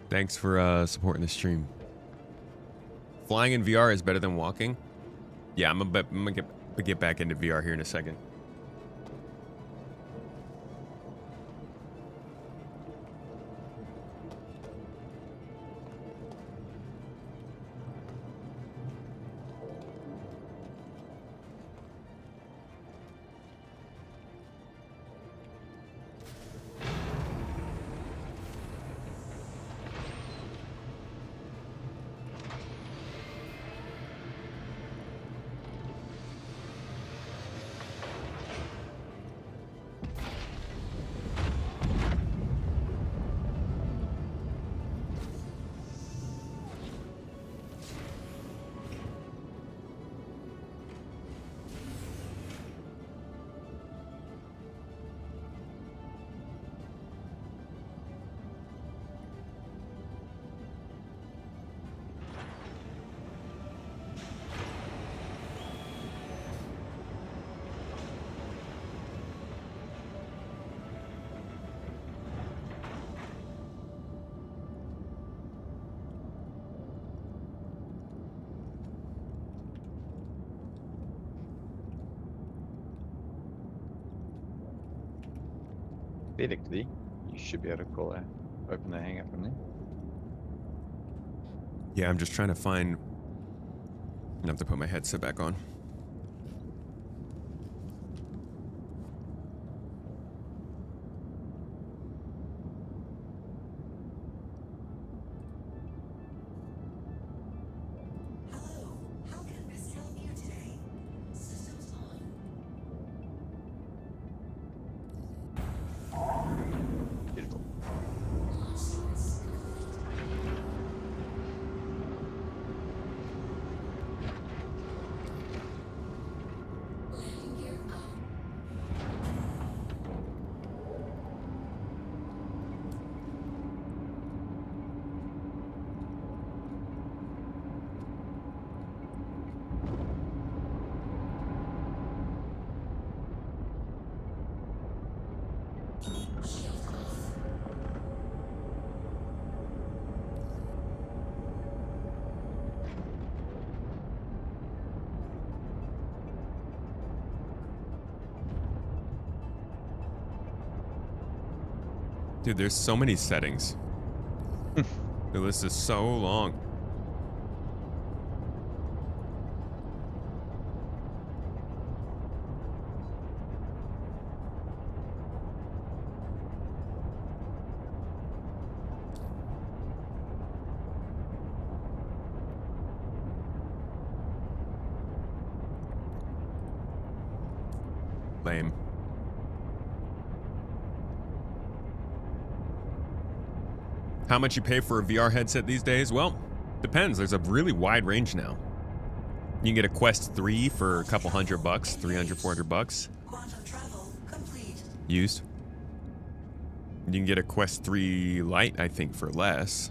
Thanks for supporting the stream. Flying in VR is better than walking. Yeah, I'm gonna get back into VR here in a second. theoretically, you should be able to call open the hangar from there. Yeah, I'm just trying to find. I have to put my headset back on. Beautiful. Dude, there's so many settings. The list is so long. Lame. How much you pay for a VR headset these days? Well, depends. There's a really wide range now. You can get a Quest 3 for a couple $100, $300, $400. Used. You can get a Quest 3 Lite, I think, for less.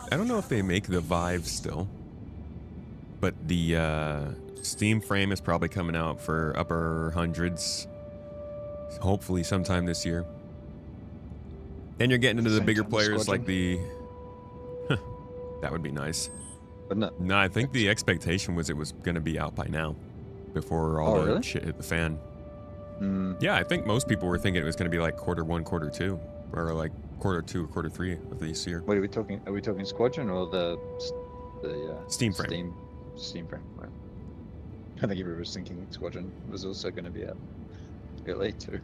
I don't know if they make the Vive still. But the Steam frame is probably coming out for upper hundreds. Hopefully sometime this year. Then you're getting into the bigger players like the... That would be nice. Wouldn't it? No, I think the expectation was it was going to be out by now. Before all the shit hit the fan. Yeah, I think most people were thinking it was going to be like Q1, Q2. Or like Q2 or Q3 of this year. What are we talking? Are we talking Squadron or the Steam frame? Steam frame, right. I think everyone was thinking Squadron was also going to be out early too.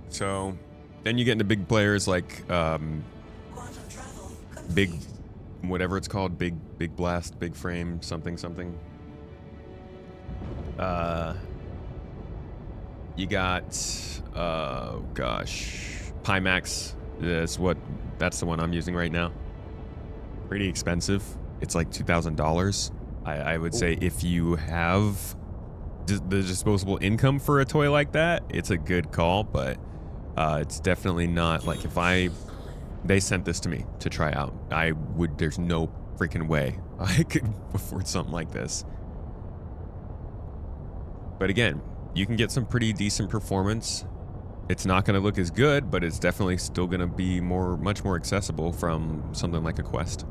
So, then you get into big players like big, whatever it's called, big blast, big frame, something. You got, gosh, Pimax. That's the one I'm using right now. Pretty expensive. It's like $2,000. I would say if you have the disposable income for a toy like that, it's a good call, but it's definitely not like they sent this to me to try out. There's no freaking way I could afford something like this. But again, you can get some pretty decent performance. It's not going to look as good, but it's definitely still going to be much more accessible from something like a Quest.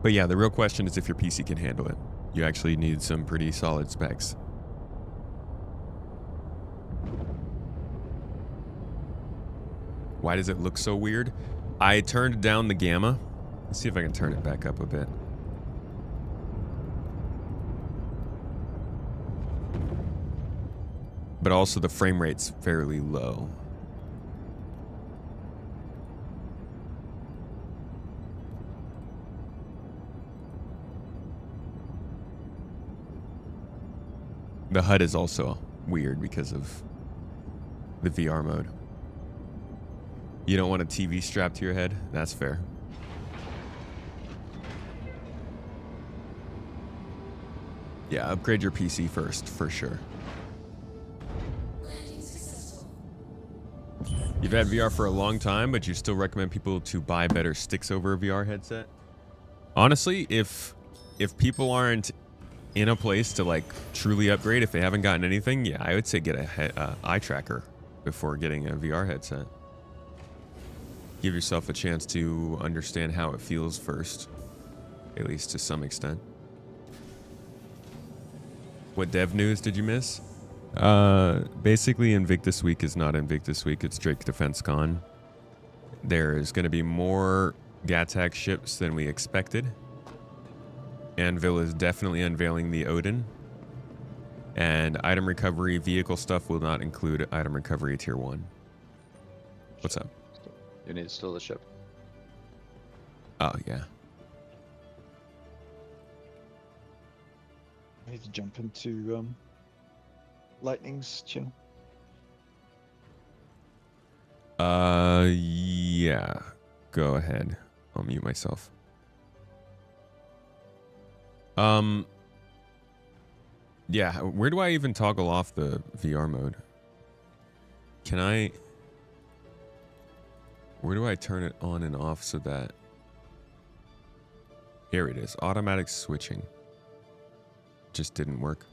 But yeah, the real question is if your PC can handle it. You actually need some pretty solid specs. Why does it look so weird? I turned down the gamma. Let's see if I can turn it back up a bit. But also the frame rate's fairly low. The HUD is also weird because of the VR mode. You don't want a TV strapped to your head? That's fair. Yeah, upgrade your PC first, for sure. You've had VR for a long time, but you still recommend people to buy better sticks over a VR headset? Honestly, if people aren't in a place to like truly upgrade, if they haven't gotten anything, yeah, I would say get a eye tracker before getting a VR headset. Give yourself a chance to understand how it feels first. at least to some extent. What dev news did you miss? Basically, Invictus Week is not Invictus Week. It's Drake DefenseCon. There's going to be more GATAC ships than we expected. Anvil is definitely unveiling the Odin. And item recovery vehicle stuff will not include item recovery tier 1. What's up? You need to steal the ship. Oh, yeah. I need to jump into Lightning's channel. Yeah. Go ahead. I'll mute myself. Yeah, where do I even toggle off the VR mode? Can I... Where do I turn it on and off so that... Here it is. Automatic switching. Just didn't work.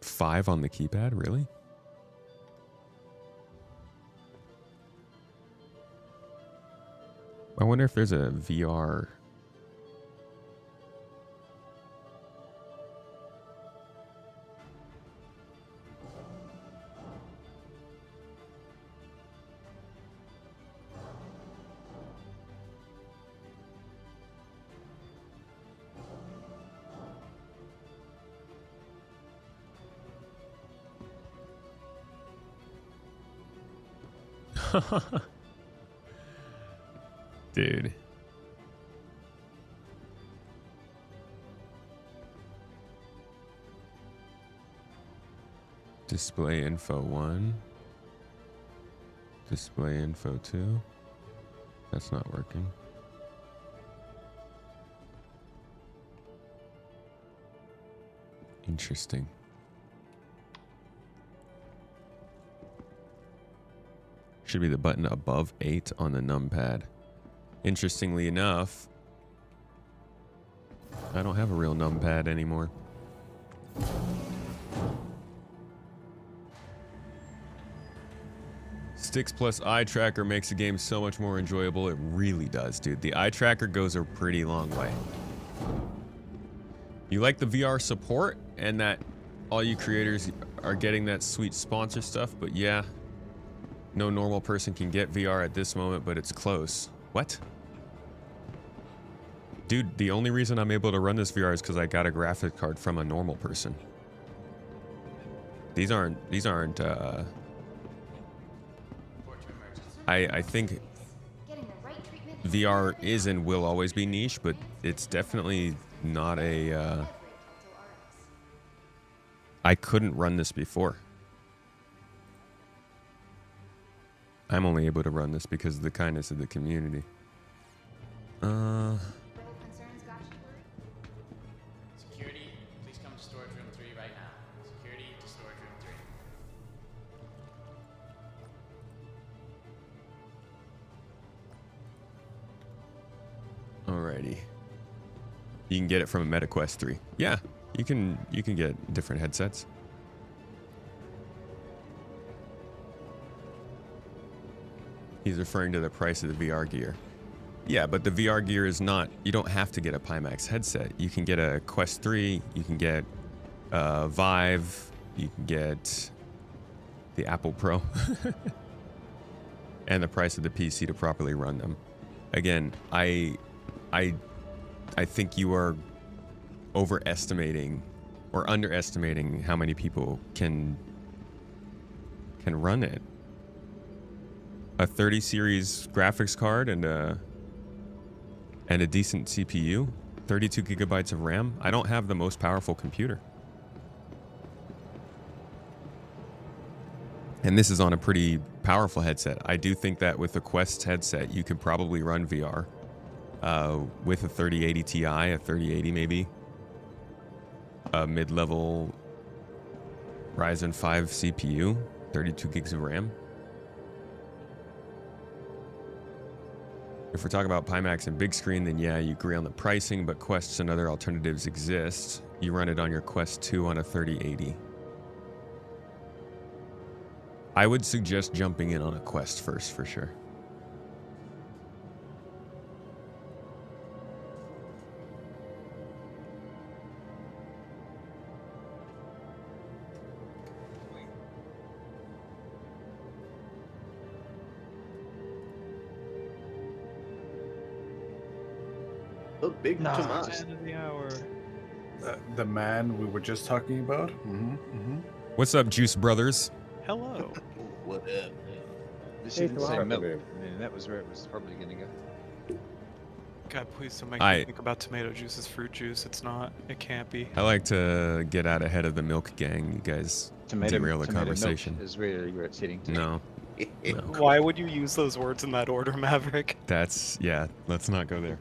Five on the keypad, really? I wonder if there's a VR. Dude. Display info 1. Display info 2. That's not working. Interesting. Should be the button above 8 on the numpad. Interestingly enough, I don't have a real numpad anymore. Sticks plus Eye Tracker makes the game so much more enjoyable. It really does, dude. The Eye Tracker goes a pretty long way. You like the VR support and that all you creators are getting that sweet sponsor stuff, but yeah, no normal person can get VR at this moment, but it's close. What? Dude, the only reason I'm able to run this VR is because I got a graphic card from a normal person. These aren't, I think VR is and will always be niche, but it's definitely not a, I couldn't run this before. I'm only able to run this because of the kindness of the community. Security, please come to storage room 3 right now. Security to storage room 3. Alrighty. You can get it from a MetaQuest 3. Yeah, you can get different headsets. He's referring to the price of the VR gear. Yeah, but the VR gear is not, you don't have to get a Pimax headset. You can get a Quest 3, you can get Vive, you can get the Apple Pro. And the price of the PC to properly run them. Again, I think you are overestimating or underestimating how many people can run it. A 30 series graphics card and a decent CPU, 32 gigabytes of RAM. I don't have the most powerful computer. And this is on a pretty powerful headset. I do think that with the Quest headset, you could probably run VR with a 3080 Ti, a 3080 maybe, a mid-level Ryzen 5 CPU, 32 gigs of RAM. If we're talking about Pimax and big screen, then yeah, you agree on the pricing, but Quests and other alternatives exist. You run it on your Quest 2 on a 3080. I would suggest jumping in on a Quest first for sure. The big tomato. End of the hour. The man we were just talking about. What's up, Juice Brothers? Hello. What up? This didn't say milk. I mean, that was where it was probably going to go. God, please don't make me think about tomato juice as fruit juice. It's not. It can't be. I like to get out ahead of the milk gang. You guys derail the conversation. Is really where it's heading to. No. Why would you use those words in that order, Maverick? That's, yeah, let's not go there.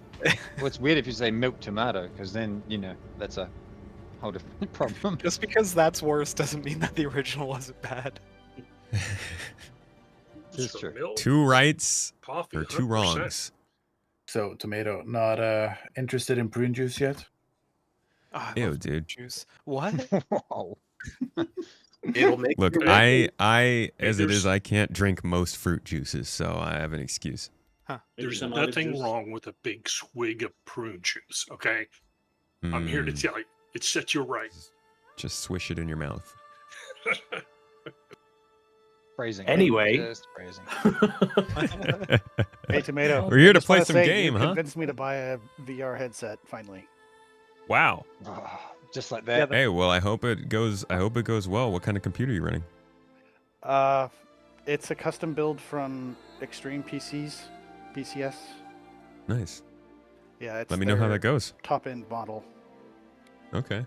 Well, it's weird if you say milk tomato, because then, you know, that's a whole different problem. Just because that's worse doesn't mean that the original wasn't bad. It's true. Milk, 2 rights coffee, or 2 100%. wrongs. So, Tomato, not interested in prune juice yet? Oh, I Ew, love dude. juice. What? Wow. It'll make Look, you I as it there's- is, I can't drink most fruit juices, so I have an excuse. Huh. There's Maybe tomato nothing juice. wrong with a big swig of prune juice, okay? I'm here to Mm, tell you, it sets you right. just swish it in your mouth. Phrasing. Anyway. Just phrasing. Hey, Tomato. We're here to just play wanna some say, game, you huh? convinced me to buy a VR headset finally. Wow. Just like that. Hey, well, I hope it goes well. What kind of computer are you running? It's a custom build from Extreme BCS. Nice. Yeah, it's Let me know how that goes. top end model. Okay.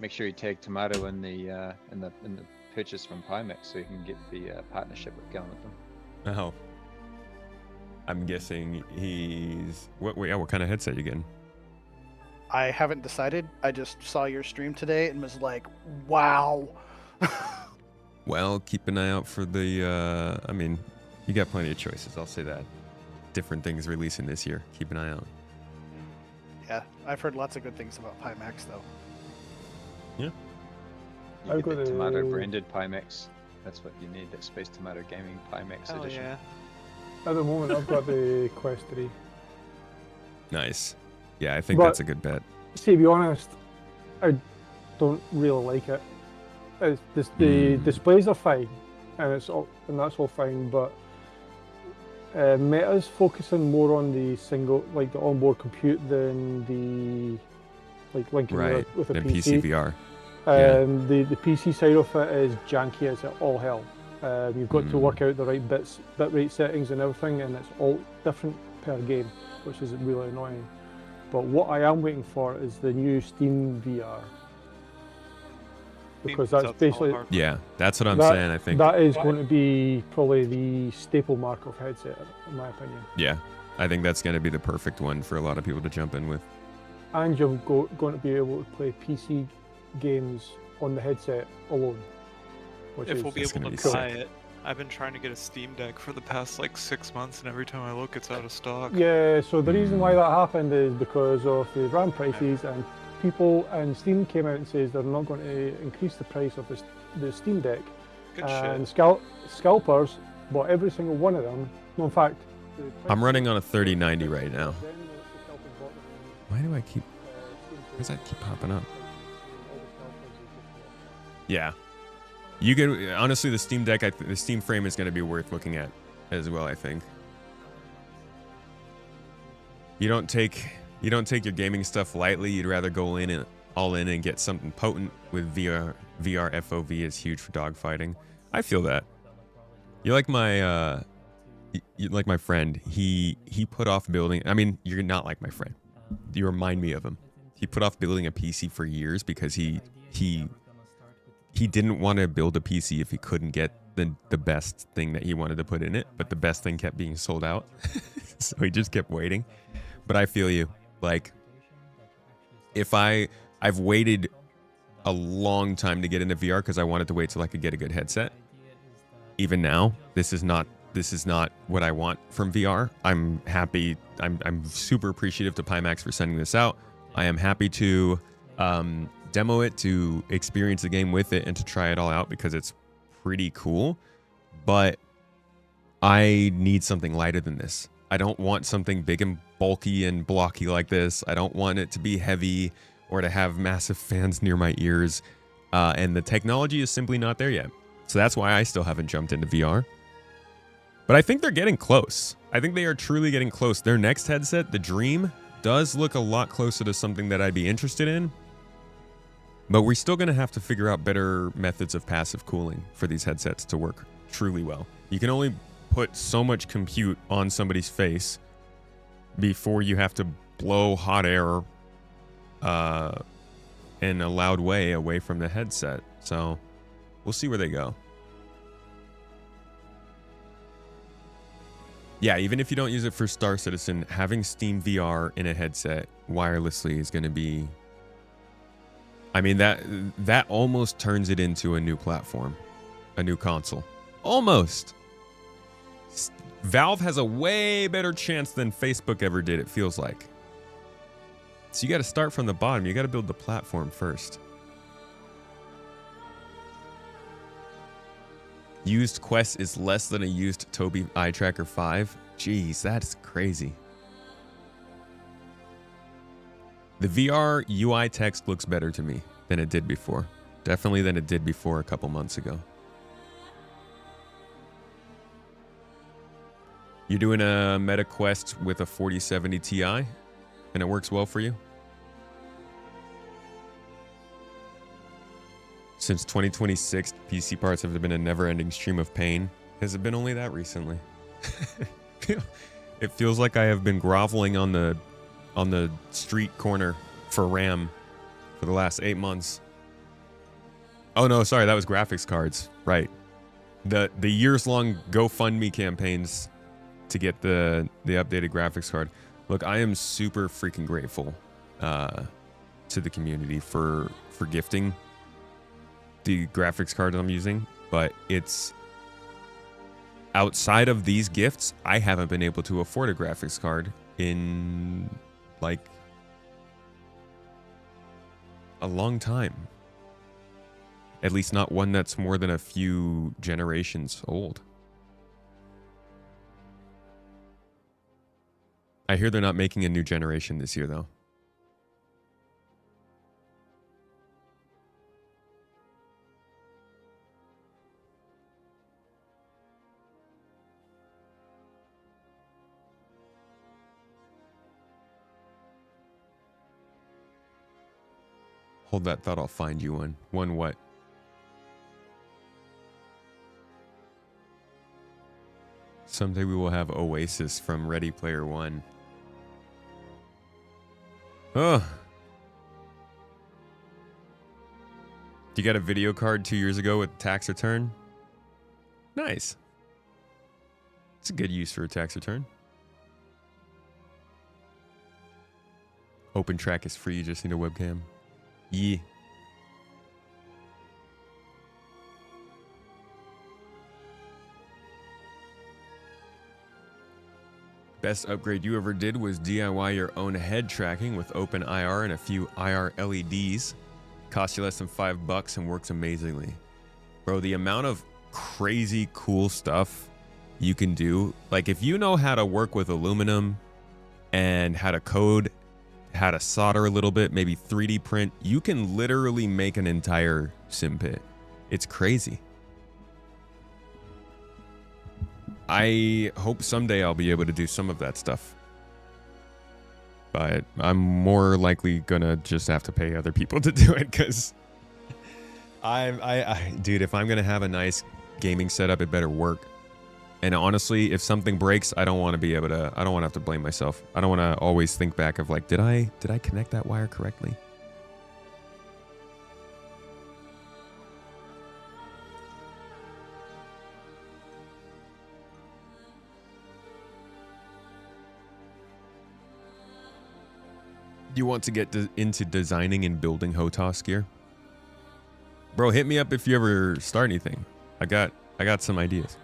Make sure you tag Tomato in the purchase from Pimax so you can get the partnership going with them. Oh. I'm guessing he's what kind of headset you getting? I haven't decided. I just saw your stream today and was like, wow. Well, keep an eye out for the I mean, you got plenty of choices, I'll say that. Different things releasing this year. Keep an eye out. Yeah, I've heard lots of good things about Pimax though. Yeah. You get the Tomato branded Pimax. That's what you need. That Space Tomato Gaming Pimax Hell edition. yeah. At the moment, I've got the Quest 3. Nice. Yeah, I think But- that's a good bet. See, to be honest, I don't really like it. The displays are fine, and that's all fine. But Meta's focusing more on the the onboard compute than the linking Right. with a Then PC. VR. The PC side of it is janky as all hell. You've got to work out the right bit rate settings and everything, and it's all different per game, which is really annoying. But what I am waiting for is the new Steam VR. Because that's basically... Yeah, that's what I'm saying, I think. That is going to be probably the staple mark of headset, in my opinion. Yeah, I think that's going to be the perfect one for a lot of people to jump in with. And you're going to be able to play PC games on the headset alone. If we'll be That's able gonna to be buy sick. it. I've been trying to get a Steam Deck for the past 6 months, and every time I look, it's out of stock. Yeah, so the reason why that happened is because of the RAM prices, and Steam came out and says they're not going to increase the price of the Steam Deck. Good and shit. Scalpers bought every single one of them. No, in fact, I'm running on a 3090 right now. Why do does that keep popping up? Yeah. You can honestly, the Steam Deck, the Steam frame is going to be worth looking at as well, I think. You don't take your gaming stuff lightly. You'd rather go all in and get something potent with VR. VR FOV is huge for dogfighting. I feel that. You're like my friend. He put off building. I mean, you're not like my friend. You remind me of him. He put off building a PC for years because he didn't want to build a PC if he couldn't get the best thing that he wanted to put in it, but the best thing kept being sold out. So he just kept waiting. But I feel you. Like, if I've waited a long time to get into VR because I wanted to wait till I could get a good headset. Even now, this is not this is not what I want from VR. I'm happy. I'm super appreciative to Pimax for sending this out. I am happy to demo it, to experience the game with it, and to try it all out because it's pretty cool. But I need something lighter than this. I don't want something big and bulky and blocky like this. I don't want it to be heavy or to have massive fans near my ears. And the technology is simply not there yet. So that's why I still haven't jumped into VR. But I think they're getting close. I think they are truly getting close. Their next headset, the Dream, does look a lot closer to something that I'd be interested in. But we're still going to have to figure out better methods of passive cooling for these headsets to work truly well. You can only put so much compute on somebody's face before you have to blow hot air in a loud way away from the headset. So we'll see where they go. Yeah, even if you don't use it for Star Citizen, having Steam VR in a headset wirelessly is going to be... I mean, that almost turns it into a new platform, a new console. Almost. Valve has a way better chance than Facebook ever did, it feels like. So you got to start from the bottom. You got to build the platform first. Used Quest is less than a used Tobii Eye Tracker 5. Jeez, that's crazy. The VR UI text looks better to me than it did before. Definitely than it did before a couple months ago. You're doing a Meta Quest with a 4070 Ti, and it works well for you? Since 2026, PC parts have been a never-ending stream of pain. Has it been only that recently? It feels like I have been groveling on the street corner for RAM for the last 8 months. Oh no, sorry, that was graphics cards. Right. The years-long GoFundMe campaigns to get the updated graphics card. Look, I am super freaking grateful to the community for gifting the graphics card I'm using, but it's outside of these gifts, I haven't been able to afford a graphics card in like a long time. At least not one that's more than a few generations old. I hear they're not making a new generation this year though. Hold that thought, I'll find you one. One what? Someday we will have Oasis from Ready Player One. Oh. You got a video card 2 years ago with tax return? Nice. It's a good use for a tax return. Open track is free, you just need a webcam. Yeah. Best upgrade you ever did was DIY your own head tracking with open IR and a few IR LEDs. Cost you less than $5 and works amazingly. Bro, the amount of crazy cool stuff you can do. Like if you know how to work with aluminum and how to code, how to solder a little bit, maybe 3D print, you can literally make an entire sim pit. It's crazy. I hope someday I'll be able to do some of that stuff. But I'm more likely gonna just have to pay other people to do it because dude, if I'm gonna have a nice gaming setup, it better work. And honestly, if something breaks, I don't want to be able to, I don't want to have to blame myself. I don't want to always think back of like, did I connect that wire correctly? Do you want to get into designing and building HOTAS gear? Bro, hit me up if you ever start anything. I got some ideas.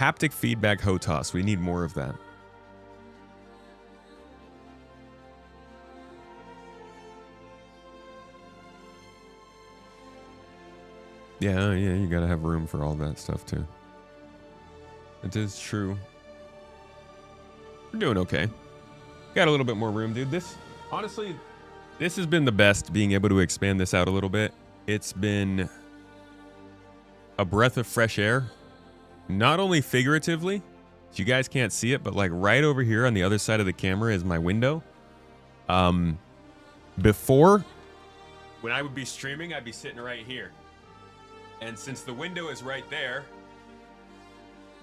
haptic feedback HOTAS. We need more of that. Yeah, you gotta have room for all that stuff too. It is true. We're doing okay. Got a little bit more room, dude. Honestly, this has been the best, being able to expand this out a little bit. It's been a breath of fresh air. Not only figuratively, you guys can't see it, but like right over here on the other side of the camera is my window. Before, when I would be streaming, I'd be sitting right here. And since the window is right there,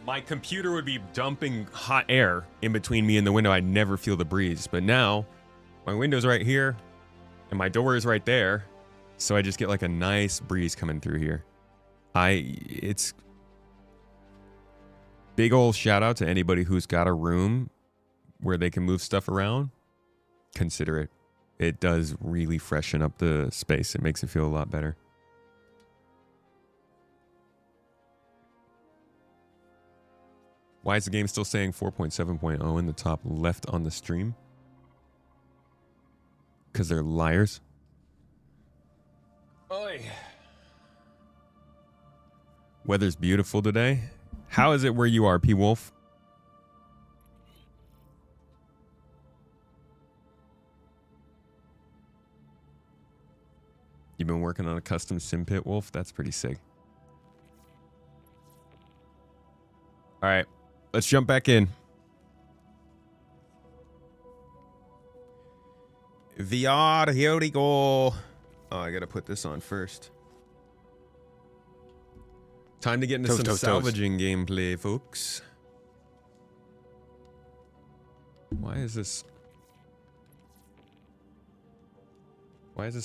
my computer would be dumping hot air in between me and the window. I'd never feel the breeze. But now, my window's right here, and my door is right there. So I just get like a nice breeze coming through here. It's big ol' shout out to anybody who's got a room where they can move stuff around. Consider it. It does really freshen up the space. It makes it feel a lot better. Why is the game still saying 4.7.0 in the top left on the stream? Because they're liars. Oi. Weather's beautiful today. How is it where you are, P. Wolf? You've been working on a custom sim pit, Wolf? That's pretty sick. All right. Let's jump back in. VR, here we go. Oh, I gotta put this on first. Time to get into some salvaging gameplay, folks. Why is this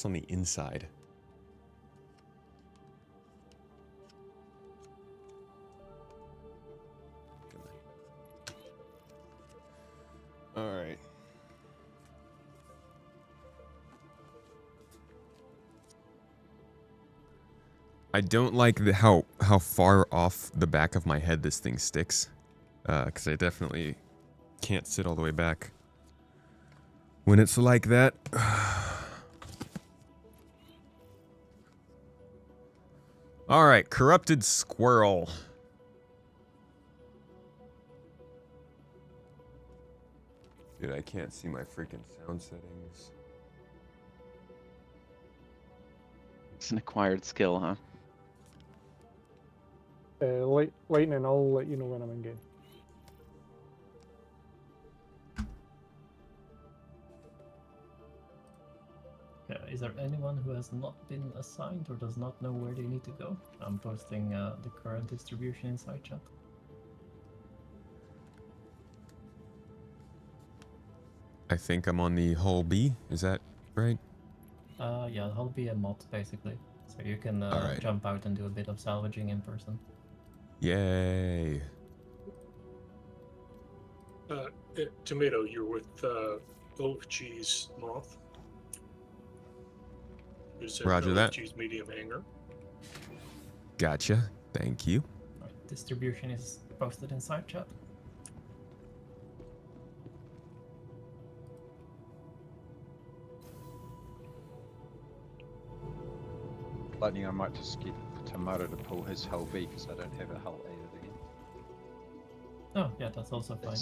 on the inside? All right. I don't like how far off the back of my head this thing sticks, because I definitely can't sit all the way back when it's like that. All right, corrupted squirrel. Dude, I can't see my freaking sound settings. It's an acquired skill, huh? Lightning, I'll let you know when I'm in game. Is there anyone who has not been assigned or does not know where they need to go? I'm posting the current distribution inside chat. I think I'm on the hull B. Is that right? Yeah, the hull B and mod basically. So you can jump out and do a bit of salvaging in person. Yay. Tomato, you're with OFG's Moth. Roger that. OFG's medium hanger. Gotcha. Thank you. Right, distribution is posted inside chat. Lightning, I might just get Tomato to pull his hull B because I don't have a hull A again. Oh, yeah, that's also fine.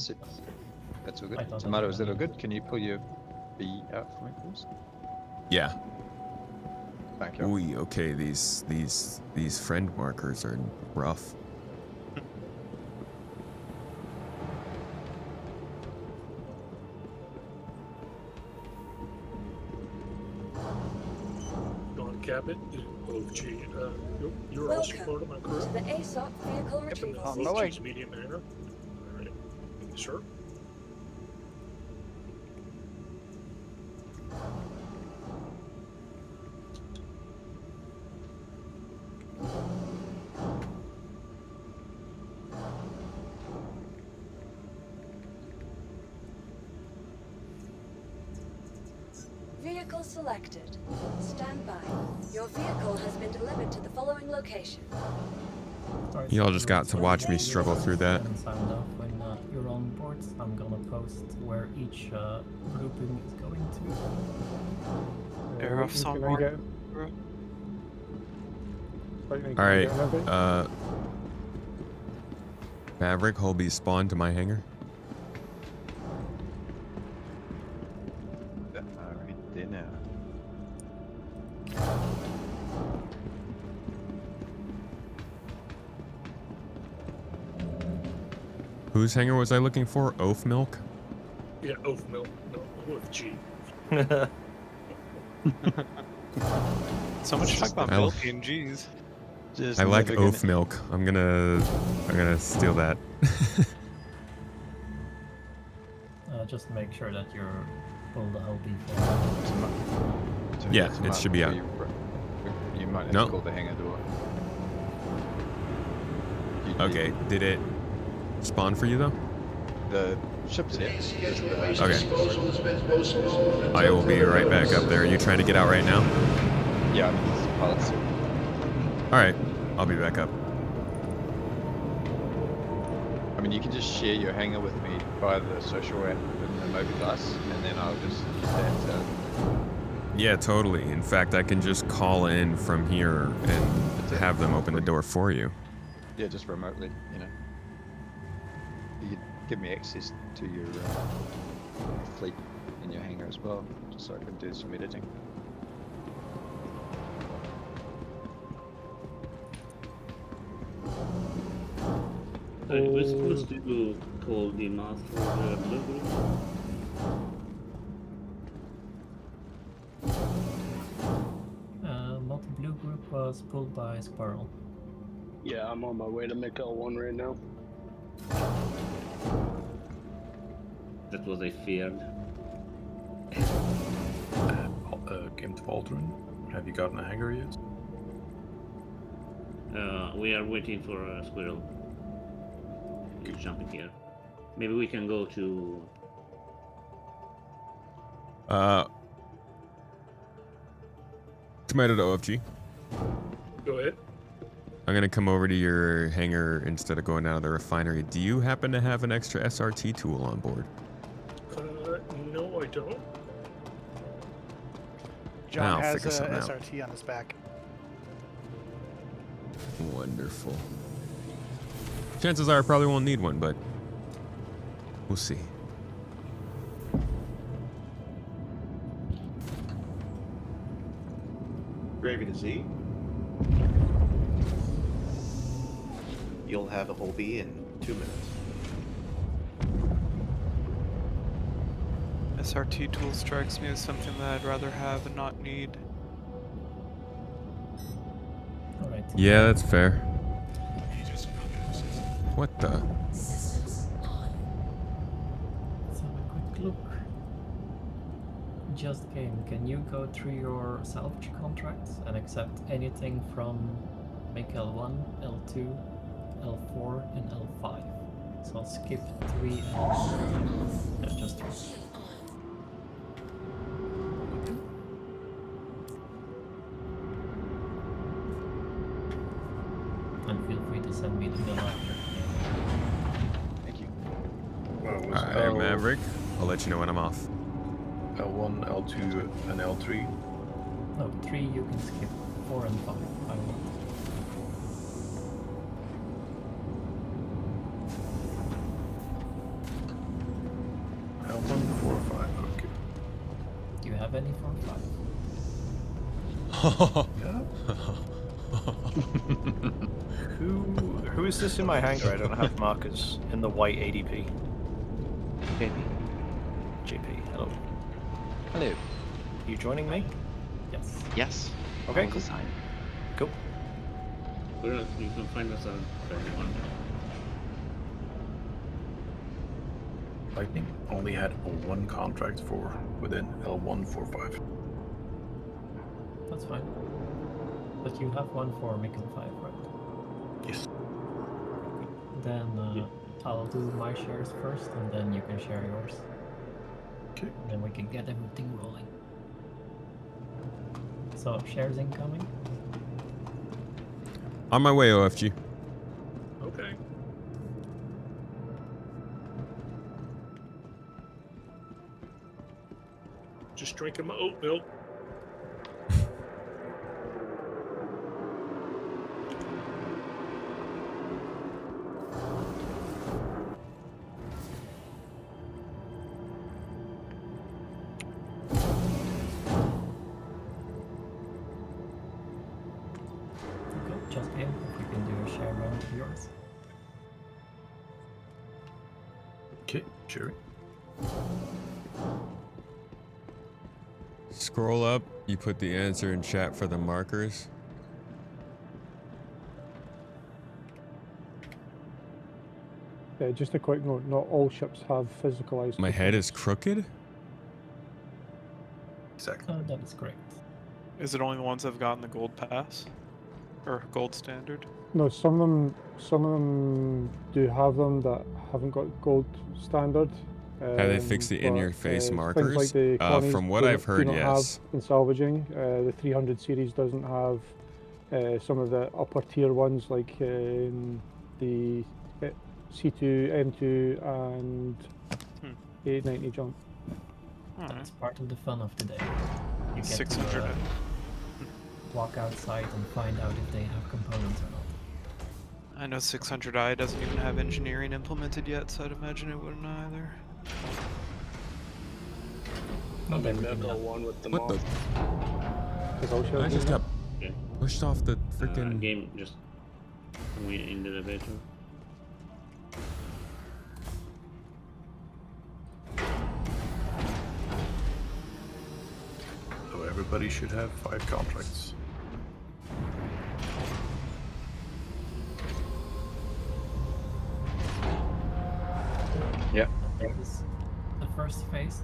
That's all good. Tomato, is that all good? Can you pull your B out for me, please? Yeah. Thank you. Ooh, okay, these friend markers are rough. Cap it. OFG, you're also part of my crew. To the ASOP vehicle retrieval system. OFG's medium hanger. Alright. Sir. Vehicle selected. Stand by. Your vehicle has been delivered to the following location. Alright, Y'all so just got to watch me struggle through that. Sound off when you're on board. I'm gonna post where each grouping is going to. Air off Can I somewhere. get- All right, Maverick, Holby spawn to my hangar. Alright, dinner. Whose hangar was I looking for? Oaf Milk? Yeah, oaf milk. No, OFG. So much talk about I- milk and G's. I like Oaf Milk. I'm gonna steal that. Just make sure that you're pull the LB Yeah, it should be out. You might have No. to call the hangar door. Okay, did it spawn for you though? The ship's here. Okay. I will be right back up there. Are you trying to get out right now? Yeah, I mean, it's the pilot suit. Alright, I'll be back up. I mean, you can just share your hangar with me via the social app and the mobiGlass, and then I'll just use that to... Yeah, totally. In fact, I can just call in from here and have them open the door for you. Yeah, just remotely, you know. You could give me access to your fleet in your hangar as well, just so I can do some editing. We're supposed to call the master of the blue group. Multi-blue group was pulled by Squirrel. Yeah, I'm on my way to make L1 right now. That was I feared. Game to Aldrin, have you gotten a hangar yet? We are waiting for a Squirrel. He's jumping here. Maybe we can go to... Tomato to OFG. Go ahead. I'm gonna come over to your hangar instead of going out of the refinery. Do you happen to have an extra SRT tool on board? No, I don't. John I'll has figure a something out. SRT on his back. Wonderful. Chances are I probably won't need one, but we'll see. Gravy to Z. You'll have a whole B in 2 minutes. SRT tool strikes me as something that I'd rather have and not need. Alright. Yeah, that's fair. What the? Let's have a quick look. Just game, can you go through your salvage contracts and accept anything from make L1, L2, L4, and L5? So I'll skip 3 and yeah, just 3. And feel free to send me the bill after. Thank you. Alright, Maverick. I'll let you know when I'm off. L1, L2, and L3. No, 3 you can skip. 4 and 5. I want. L1, 4, 5, okay. Do you have any 4 and 5? Who is this in my hangar? I don't have markers in the white ADP. JP, hello. Hello. You joining me? Yes. Yes. Okay, All the cool. time. Cool. You can find us on L1. Lightning only had one contract for within L145. That's fine. But you have one for Mickle 5, right? Yes. Then I'll do my shares first, and then you can share yours. Okay. Then we can get everything rolling. So, shares incoming? On my way, OFG. Just drinking my oatmeal. Just game, if we can do a share round of yours. Okay, sure. Scroll up, you put the answer in chat for the markers. Just a quick note, not all ships have physicalized. My head is crooked? Exactly. That is correct. Is it only the ones that have gotten the gold pass? Or gold standard? No, some of them do have them that haven't got gold standard. Have they fixed the in-your-face markers? Things like the colonies from what do I've heard, not yes. have in salvaging. The 300 series doesn't have some of the upper tier ones like the C2, M2, and 890 jump. That's part of the fun of today. You get 600. to walk outside and find out if they have components or not. I know 600i doesn't even have engineering implemented yet, so I'd imagine it wouldn't either. I'm in Mecca 1 with them all. I just got pushed off the freaking game. Just went into the bedroom. So everybody should have 5 contracts. Yeah. This is the first phase.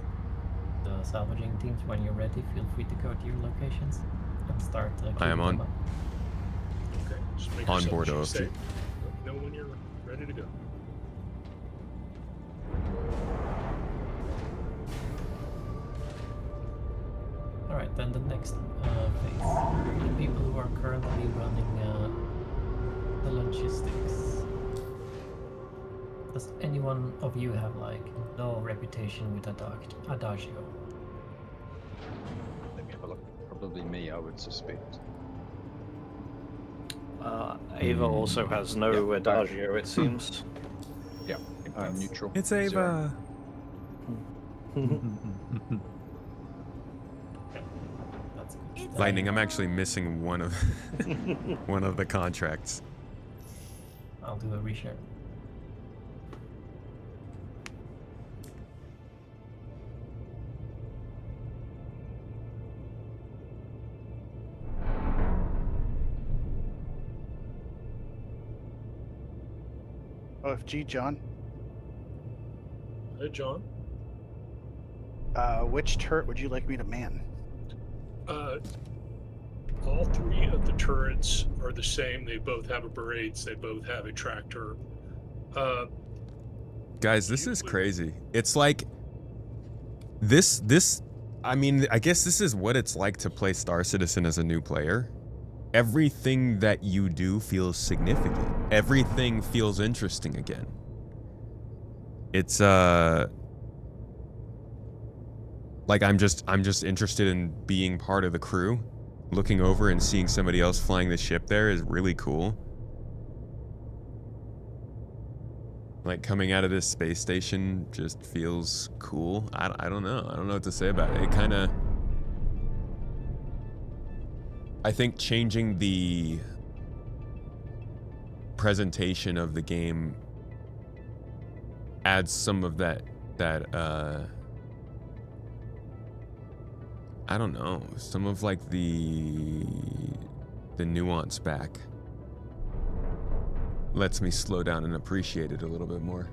The salvaging teams, when you're ready, feel free to go to your locations and start. I am on. Okay, just make On yourself board, safe. OFT. Let me know when you're ready to go. Alright, then the next phase. The people who are currently running the logistics. Does any one of you have like no reputation with Adagio? Let me have a look. Probably me, I would suspect. Ava also has no Adagio, it seems. Yeah, I'm neutral. It's Ava. Lightning, I'm actually missing one of one of the contracts. I'll do a reshare. OFG, John. Hey, John. Which turret would you like me to man? All 3 of the turrets are the same. They both have a barrage. They both have a tractor. Guys, this is crazy. It's like this. I mean, I guess this is what it's like to play Star Citizen as a new player. Everything that you do feels significant. Everything feels interesting again. It's like I'm just interested in being part of the crew. Looking over and seeing somebody else flying the ship there is really cool. Like coming out of this space station just feels cool. I don't know. I don't know what to say about it. It kind of... I think changing the presentation of the game adds some of that I don't know, some of like the nuance back. Lets me slow down and appreciate it a little bit more.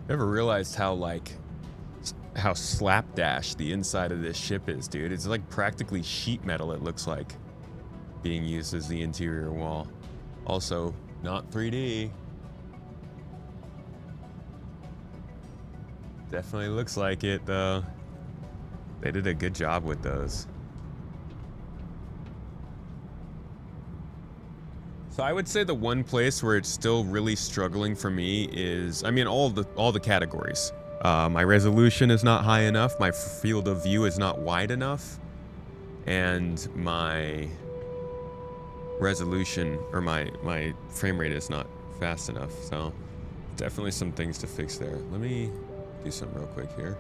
Never realized how slapdash the inside of this ship is, dude. It's like practically sheet metal, it looks like, being used as the interior wall. Also, not 3D. Definitely looks like it, though. They did a good job with those. So I would say the one place where it's still really struggling for me is, I mean, all the categories. My resolution is not high enough. My field of view is not wide enough, and my resolution or my frame rate is not fast enough. So definitely some things to fix there. Let me do something real quick here.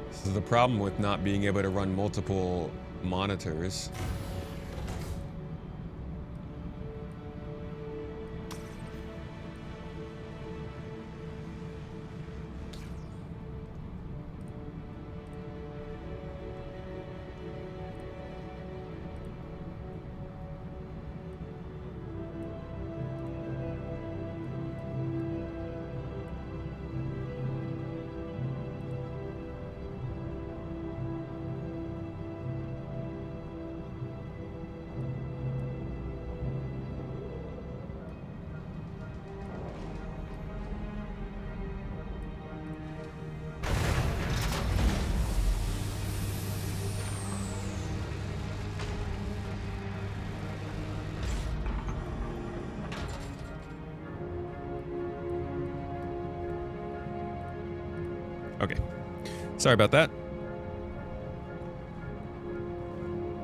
This is the problem with not being able to run multiple monitors. Okay. Sorry about that.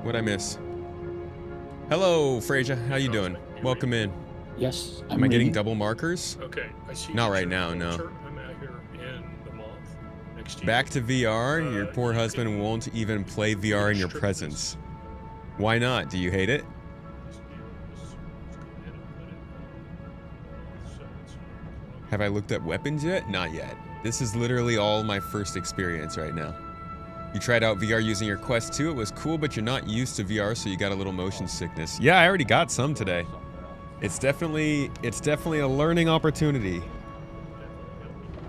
What'd I miss? Hello, Frazier. How you doing? Welcome in. Yes. Am I getting double markers? Okay, I see. Not right now, no. I'm out here in the month next year. Back to VR. Your poor husband won't even play VR in your presence. Why not? Do you hate it? Have I looked at weapons yet? Not yet. This is literally all my first experience right now. You tried out VR using your Quest 2. It was cool, but you're not used to VR, so you got a little motion sickness. Yeah, I already got some today. It's definitely a learning opportunity.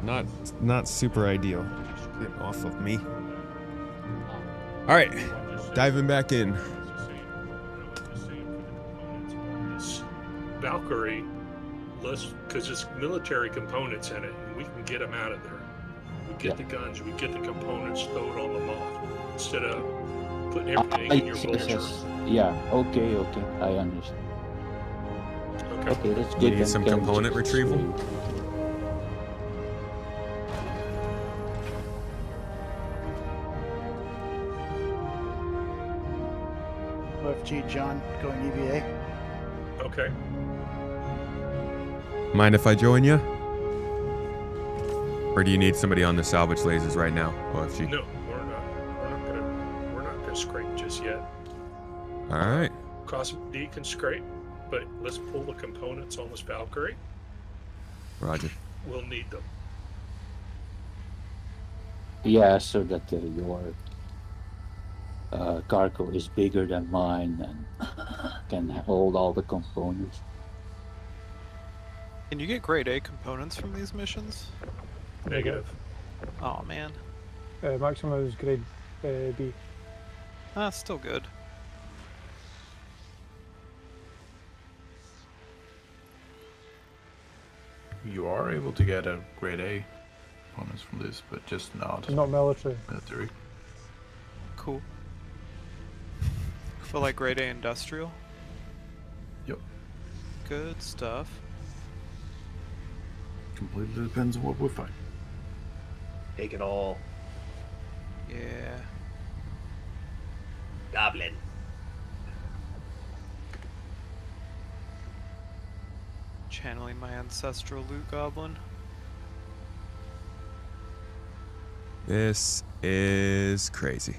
Not super ideal. Get off of me. All right, diving back in. Valkyrie, because it's military components in it, and we can get them out of there. We get the guns, we get the components, throw it on the moth instead of putting everything in your vulture. Yeah. Okay. I understand. Okay, that's good. You need some component retrieval? OFG John going EVA. Okay. Mind if I join you? Or do you need somebody on the salvage lasers right now, OFG? No, we're not gonna scrape just yet. All right. Cross D can scrape, but let's pull the components on this Valkyrie. Roger. We'll need them. Yeah, so that your cargo is bigger than mine and can hold all the components. Can you get grade A components from these missions? Negative. Oh man. Maximum is grade B. Ah, still good. You are able to get a grade A components from this, but just not military. Cool. For like grade A industrial? Yep. Good stuff. Completely depends on what we find. Take it all. Yeah. Goblin. Channeling my ancestral loot goblin. This is crazy.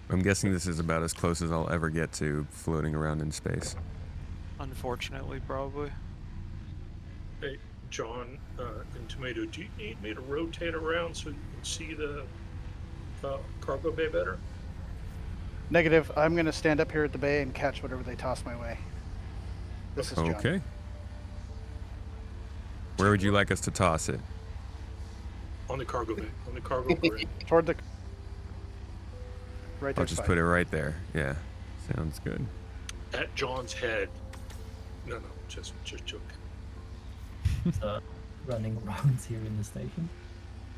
I'm guessing this is about as close as I'll ever get to floating around in space. Unfortunately, probably. Hey, John and Tomato, do you need me to rotate around so you can see the cargo bay better? Negative. I'm going to stand up here at the bay and catch whatever they toss my way. This is John. Okay. Where would you like us to toss it? On the cargo bay. On the cargo bay. Toward the... Right there. I'll just put it right there. Yeah. Sounds good. At John's head. No, just joking. Running rounds here in the station.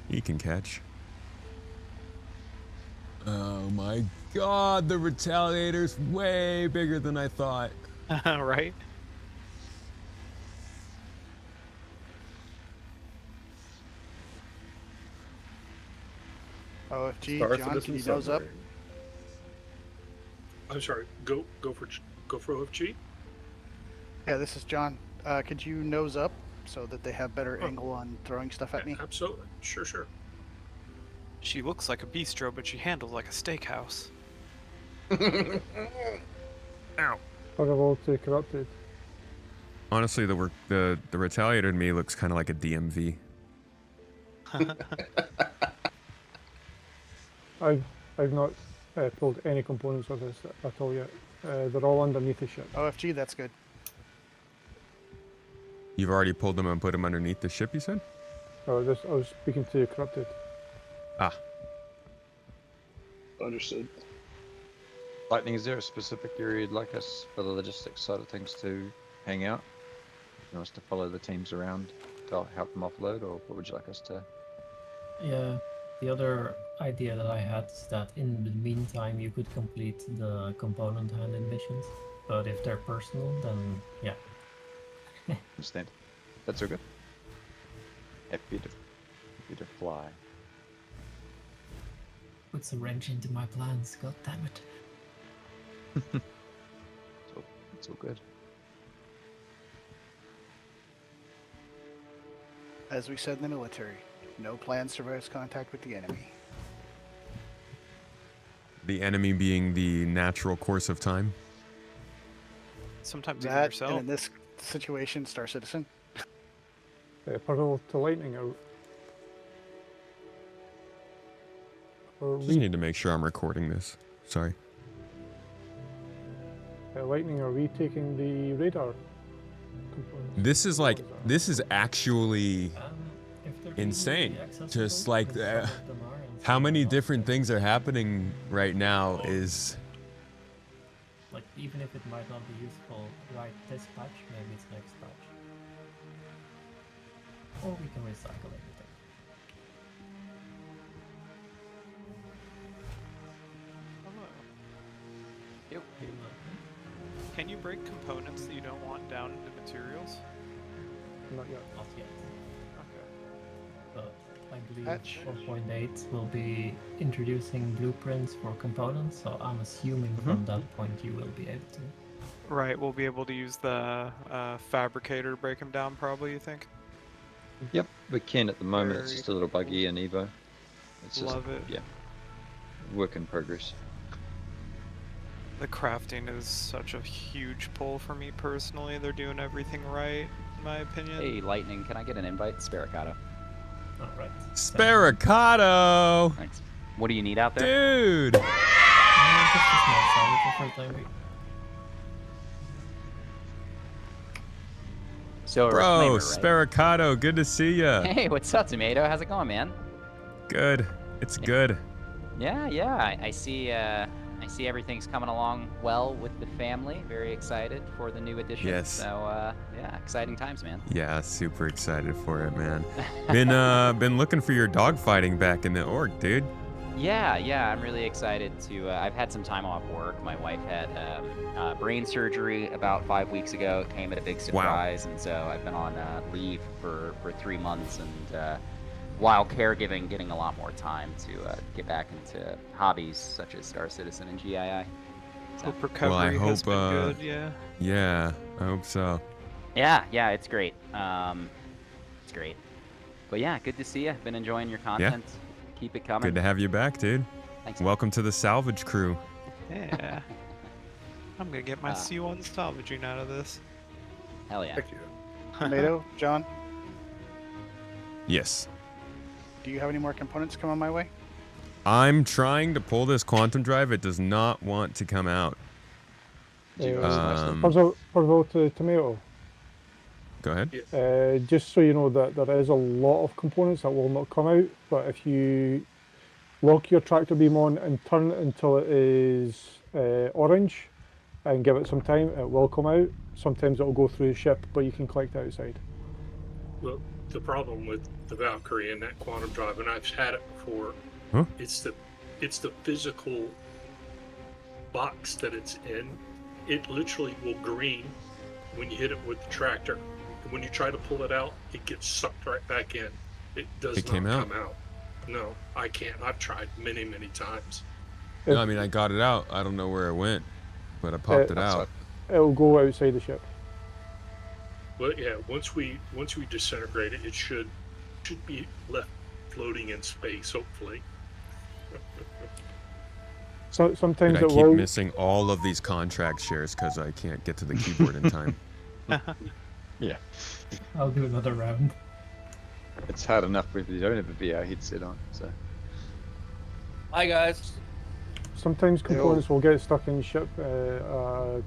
He can catch. Oh my god, the Retaliator's way bigger than I thought. Right? OFG, John, can you nose up? I'm sorry. Go for OFG. Yeah, this is John. Could you nose up so that they have better angle on throwing stuff at me? Absolutely. Sure. She looks like a bistro, but she handles like a steakhouse. Ow. Firewall to corrupted. Honestly, the Retaliator to me looks kind of like a DMV. I've not pulled any components of this at all yet. They're all underneath the ship. OFG, that's good. You've already pulled them and put them underneath the ship, you said? Oh, I was speaking to corrupted. Ah. Understood. Lightning, is there a specific area you'd like us for the logistics side of things to hang out? You want us to follow the teams around to help them offload, or what would you like us to? Yeah, the other idea that I had is that in the meantime you could complete the component handling missions, but if they're personal, then yeah. Understand. That's all good. Happy to fly. Puts a wrench into my plans, god damn it. It's all good. As we said in the military, no plan survives contact with the enemy. The enemy being the natural course of time? Sometimes even That, yourself. and in this situation, Star Citizen. Parallel to lightning. Or Just need to make sure I'm recording this. Sorry. lightning, are we taking the radar components? This is actually insane. Just like how many different things are happening right now is. Like, even if it might not be useful right this patch, maybe it's next patch. Or we can recycle everything. Hello. Can you break components that you don't want down into materials? Not yet. Not yet. Okay. But I believe 4.8 will be introducing blueprints for components, so I'm assuming from that point you will be able to. Right, we'll be able to use the fabricator to break them down, probably, you think? Yep, we can at the moment. It's just a little buggy in Evo. It's just, Love it. Yeah. Work in progress. The crafting is such a huge pull for me personally. They're doing everything right, in my opinion. Hey, Lightning, can I get an invite? Sparicato. Alright. Sparicato! Thanks. What do you need out there? Dude! Just a small salvage for the time being. So, Bro, right? Sparicato, good to see ya. Hey, what's up, Tomato? How's it going, man? Good. It's good. Yeah. I see everything's coming along well with the family. Very excited for the new edition. Yes. So, yeah, exciting times, man. Yeah, super excited for it, man. Been looking for your dogfighting back in the org, dude. Yeah, I'm really excited to. I've had some time off work. My wife had brain surgery about 5 weeks ago. It came at a big surprise, and so I've been on leave for 3 months, and while caregiving, getting a lot more time to get back into hobbies such as Star Citizen and GII. So. Hope recovery has been good, yeah. Yeah, I hope so. Yeah, it's great. It's great. But yeah, good to see you. Been enjoying your content. Keep it coming. Good to have you back, dude. Thanks. Welcome to the salvage crew. Yeah. I'm gonna get my C1 salvaging out of this. Hell yeah. Thank you. Tomato, John, Yes. do you have any more components coming my way? I'm trying to pull this quantum drive. It does not want to come out. First of all, to Tomato. Go ahead. Just so you know that there is a lot of components that will not come out, but if you lock your tractor beam on and turn it until it is orange and give it some time, it will come out. Sometimes it will go through the ship, but you can collect it outside. Well, the problem with the Valkyrie and that quantum drive, and I've had it before, it's the physical box that it's in. It literally will green when you hit it with the tractor. And when you try to pull it out, it gets sucked right back in. It does not come out. No, I can't. I've tried many, many times. No, I mean, I got it out. I don't know where it went, but I popped it out. It'll go outside the ship. Well, yeah. Once we disintegrate it, it should be left floating in space, hopefully. So sometimes I it keep will. missing all of these contract shares because I can't get to the keyboard in time. Yeah. I'll do another round. It's hard enough if you don't have a VR headset on, so. Hi guys. Sometimes components will get stuck in ship,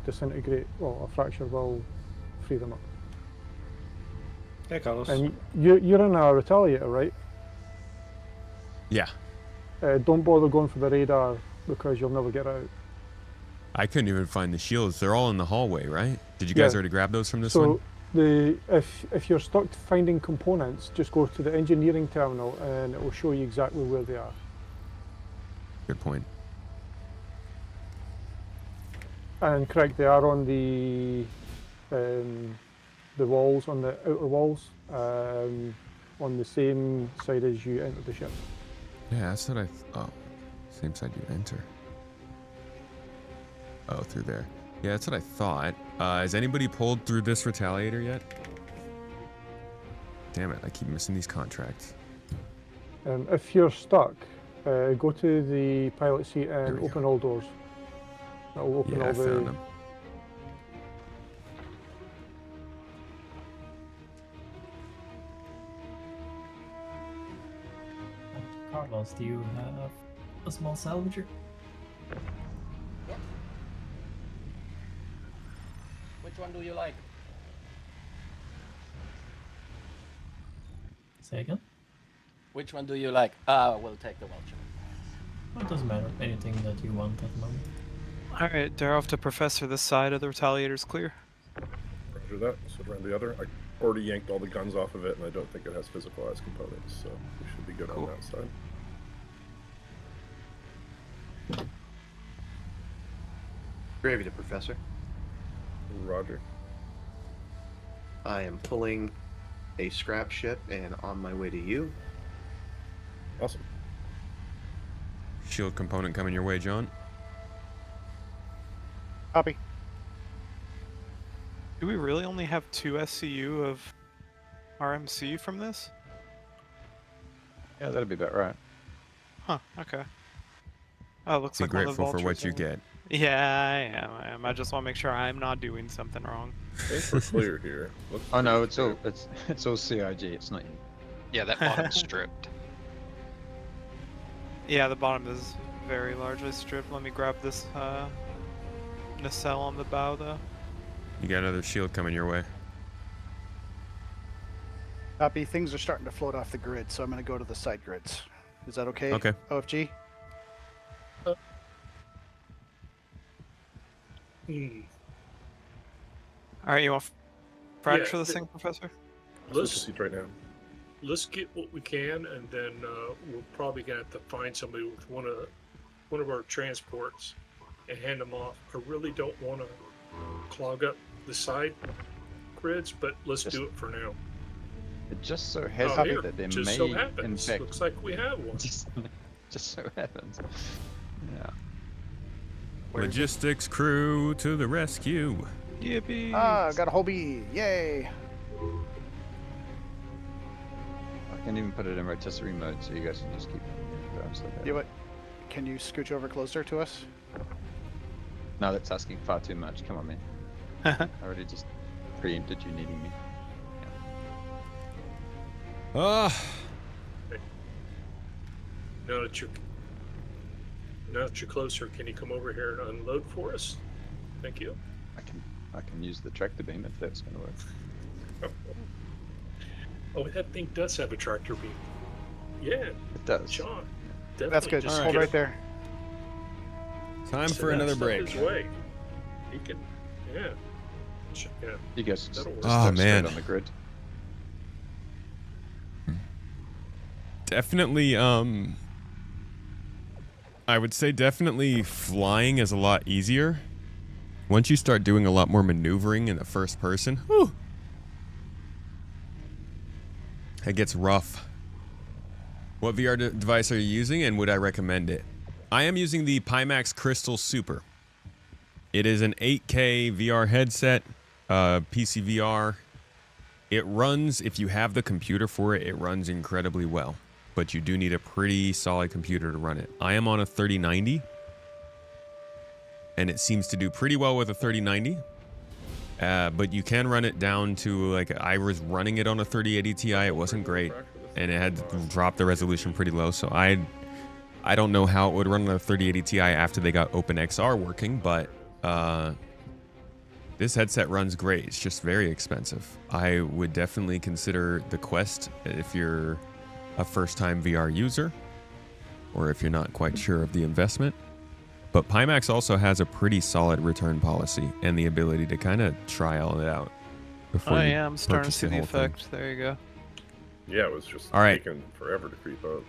disintegrate, well, a fracture will free them up. Hey Carlos. And you're in a retaliator, right? Yeah. Don't bother going for the radar because you'll never get out. I couldn't even find the shields. They're all in the hallway, right? Did you guys already grab those from this one? If you're stuck finding components, just go to the engineering terminal and it will show you exactly where they are. Good point. And correct, they are on the walls, on the outer walls, on the same side as you enter the ship. Yeah, that's what I thought. Same side you enter. Oh, through there. Yeah, that's what I thought. Has anybody pulled through this retaliator yet? Damn it, I keep missing these contracts. If you're stuck, go to the pilot seat and open all doors. That will open all the... found them. Carlos, do you have a small salvager? Which one do you like? Say again? Which one do you like? We'll take the Welcher. Well, it doesn't matter. Anything that you want at the moment. Alright, dare off to Professor. This side of the Retaliator's clear. Roger that. So around the other, I already yanked all the guns off of it, and I don't think it has physicalized components, so we should be good on that side. Gravy to Professor. Roger. I am pulling a scrap ship and on my way to you. Awesome. Shield component coming your way, John. Copy. Do we really only have 2 SCU of RMC from this? Yeah, that'd be about right. Huh, okay. Oh, it looks Be like one of the grateful for what vultures you are- get. Yeah, I am. I just want to make sure I'm not doing something wrong. I think we're clear here. Oh no, it's all CIG. It's not you. Yeah, that bottom's stripped. Yeah, the bottom is very largely stripped. Let me grab this nacelle on the bow, though. You got another shield coming your way. Copy. Things are starting to float off the grid, so I'm going to go to the side grids. Is that okay? Okay. OFG? Alright, you want fracture Yeah, this thing, Professor? Let's right now. Let's get what we can, and then we're probably gonna have to find somebody with one of our transports and hand them off. I really don't want to clog up the side grids, but let's do it for now. It just so Oh, happens here, that there just may, so in happens. fact, Looks like we have one. just so happens. Yeah. Logistics crew to the rescue. Yippee! Ah, got a Hobie! Yay! I can even put it in rotisserie mode, so you guys can just keep going. Yeah, but can you scooch over closer to us? No, that's asking far too much. Come on, man. I already just preempted you needing me. Now that you're closer, can you come over here and unload for us? Thank you. I can use the tractor beam if that's going to work. Oh, that thing does have a tractor beam. Yeah, it does. Sean, That's good. Just hold right there. Time for another break. His way. He can, yeah. You guys just That'll work. start straight on the grid. Definitely, I would say definitely flying is a lot easier. Once you start doing a lot more maneuvering in the first person, whew, it gets rough. What VR device are you using, and would I recommend it? I am using the Pimax Crystal Super. It is an 8K VR headset, PC VR. It runs, if you have the computer for it, it runs incredibly well. But you do need a pretty solid computer to run it. I am on a 3090. And it seems to do pretty well with a 3090. But you can run it down to, like, I was running it on a 3080 Ti. It wasn't great. And it had to drop the resolution pretty low. So I don't know how it would run on a 3080 Ti after they got OpenXR working. But this headset runs great. It's just very expensive. I would definitely consider the Quest if you're a first-time VR user, or if you're not quite sure of the investment. But Pimax also has a pretty solid return policy and the ability to kind of try all it out before Oh you yeah, I'm starting to purchase see the whole thing. effect. There you go. Yeah, it was just All right. taking forever to creep up.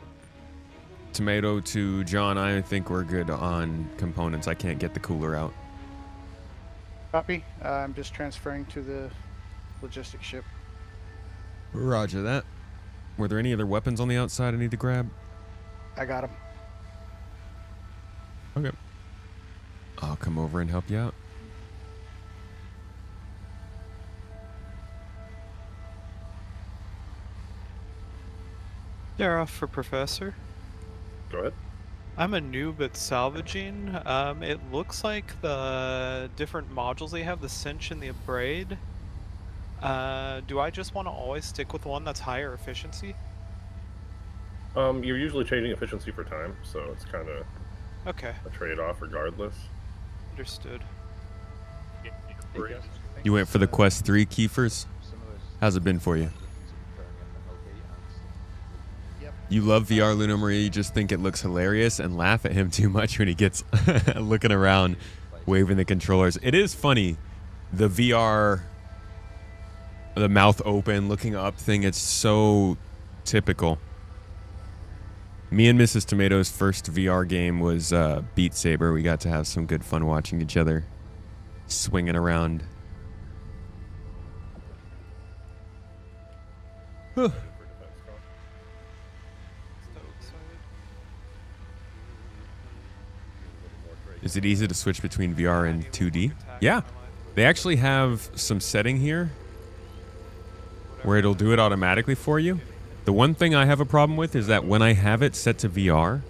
Tomato to John, I think we're good on components. I can't get the cooler out. Copy. I'm just transferring to the logistics ship. Roger that. Were there any other weapons on the outside I need to grab? I got him. Okay. I'll come over and help you out. They're off for Professor. Go ahead. I'm a noob at salvaging. It looks like the different modules they have, the cinch and the abrade. Do I just want to always stick with one that's higher efficiency? You're usually changing efficiency for time, so it's kind of Okay. a trade-off regardless. Understood. You went for the Quest 3, Kiefers? How's it been for you? You love VR, Luna Marie. You just think it looks hilarious and laugh at him too much when he gets looking around, waving the controllers. It is funny, the VR, the mouth open, looking up thing. It's so typical. Me and Mrs. Tomato's first VR game was Beat Saber. We got to have some good fun watching each other swinging around. Huh. Is it easy to switch between VR and 2D? Yeah. They actually have some setting here where it'll do it automatically for you. The one thing I have a problem with is that when I have it set to VR,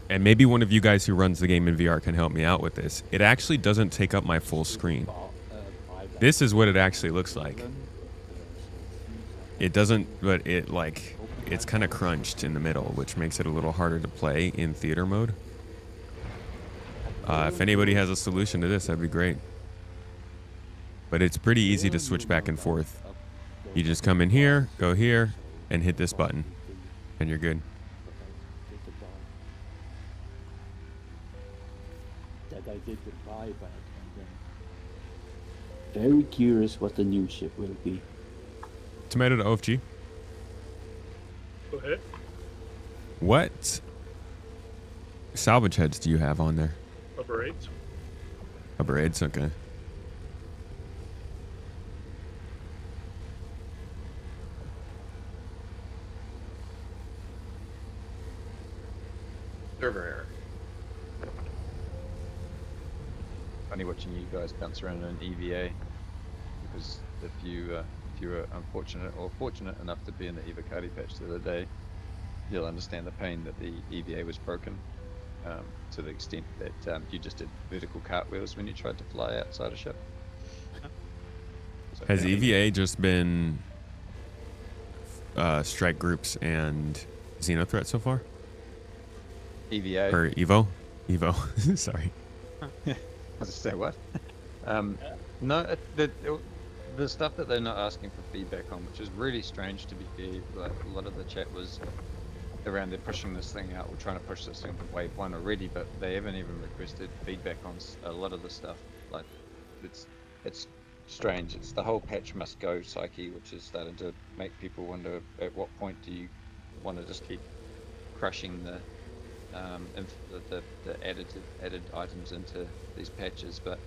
and maybe one of you guys who runs the game in VR can help me out with this, it actually doesn't take up my full screen. This is what it actually looks like. It doesn't, but it's kind of crunched in the middle, which makes it a little harder to play in theater mode. If anybody has a solution to this, that'd be great. But it's pretty easy to switch back and forth. You just come in here, go here, and hit this button, and you're good. That I did the buyback, and then very curious what the new ship will be. Tomato to OFG. Go ahead. What salvage heads do you have on there? Abrades. Abrades, okay. Server error. funny watching you guys bounce around in an EVA, because if you were unfortunate or fortunate enough to be in the Evocati patch the other day, you'll understand the pain that the EVA was broken, to the extent that you just did vertical cartwheels when you tried to fly outside a ship. So, Has yeah. EVA just been strike groups and Xenothreat so far? EVA? Or Evo? Evo. Sorry. I was to say what? No, the stuff that they're not asking for feedback on, which is really strange to be fair. Like, a lot of the chat was around they're pushing this thing out, we're trying to push this thing to wave 1 already, but they haven't even requested feedback on a lot of the stuff. Like, it's strange. It's the whole patch must go psyche, which is starting to make people wonder at what point do you want to just keep crushing the added items into these patches. But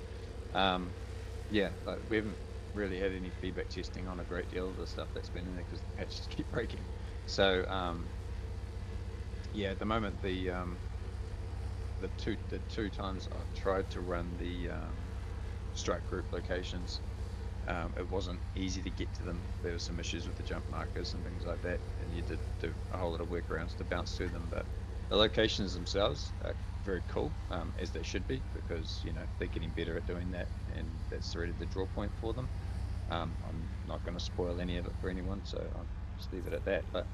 yeah, like, we haven't really had any feedback testing on a great deal of the stuff that's been in there because the patches keep breaking. So yeah, at the moment the two times I've tried to run the strike group locations, it wasn't easy to get to them. There were some issues with the jump markers and things like that, and you did do a whole lot of workarounds to bounce through them. But the locations themselves are very cool, as they should be, because you know they're getting better at doing that, and that's really the draw point for them. I'm not going to spoil any of it for anyone, so I'll just leave it at that. But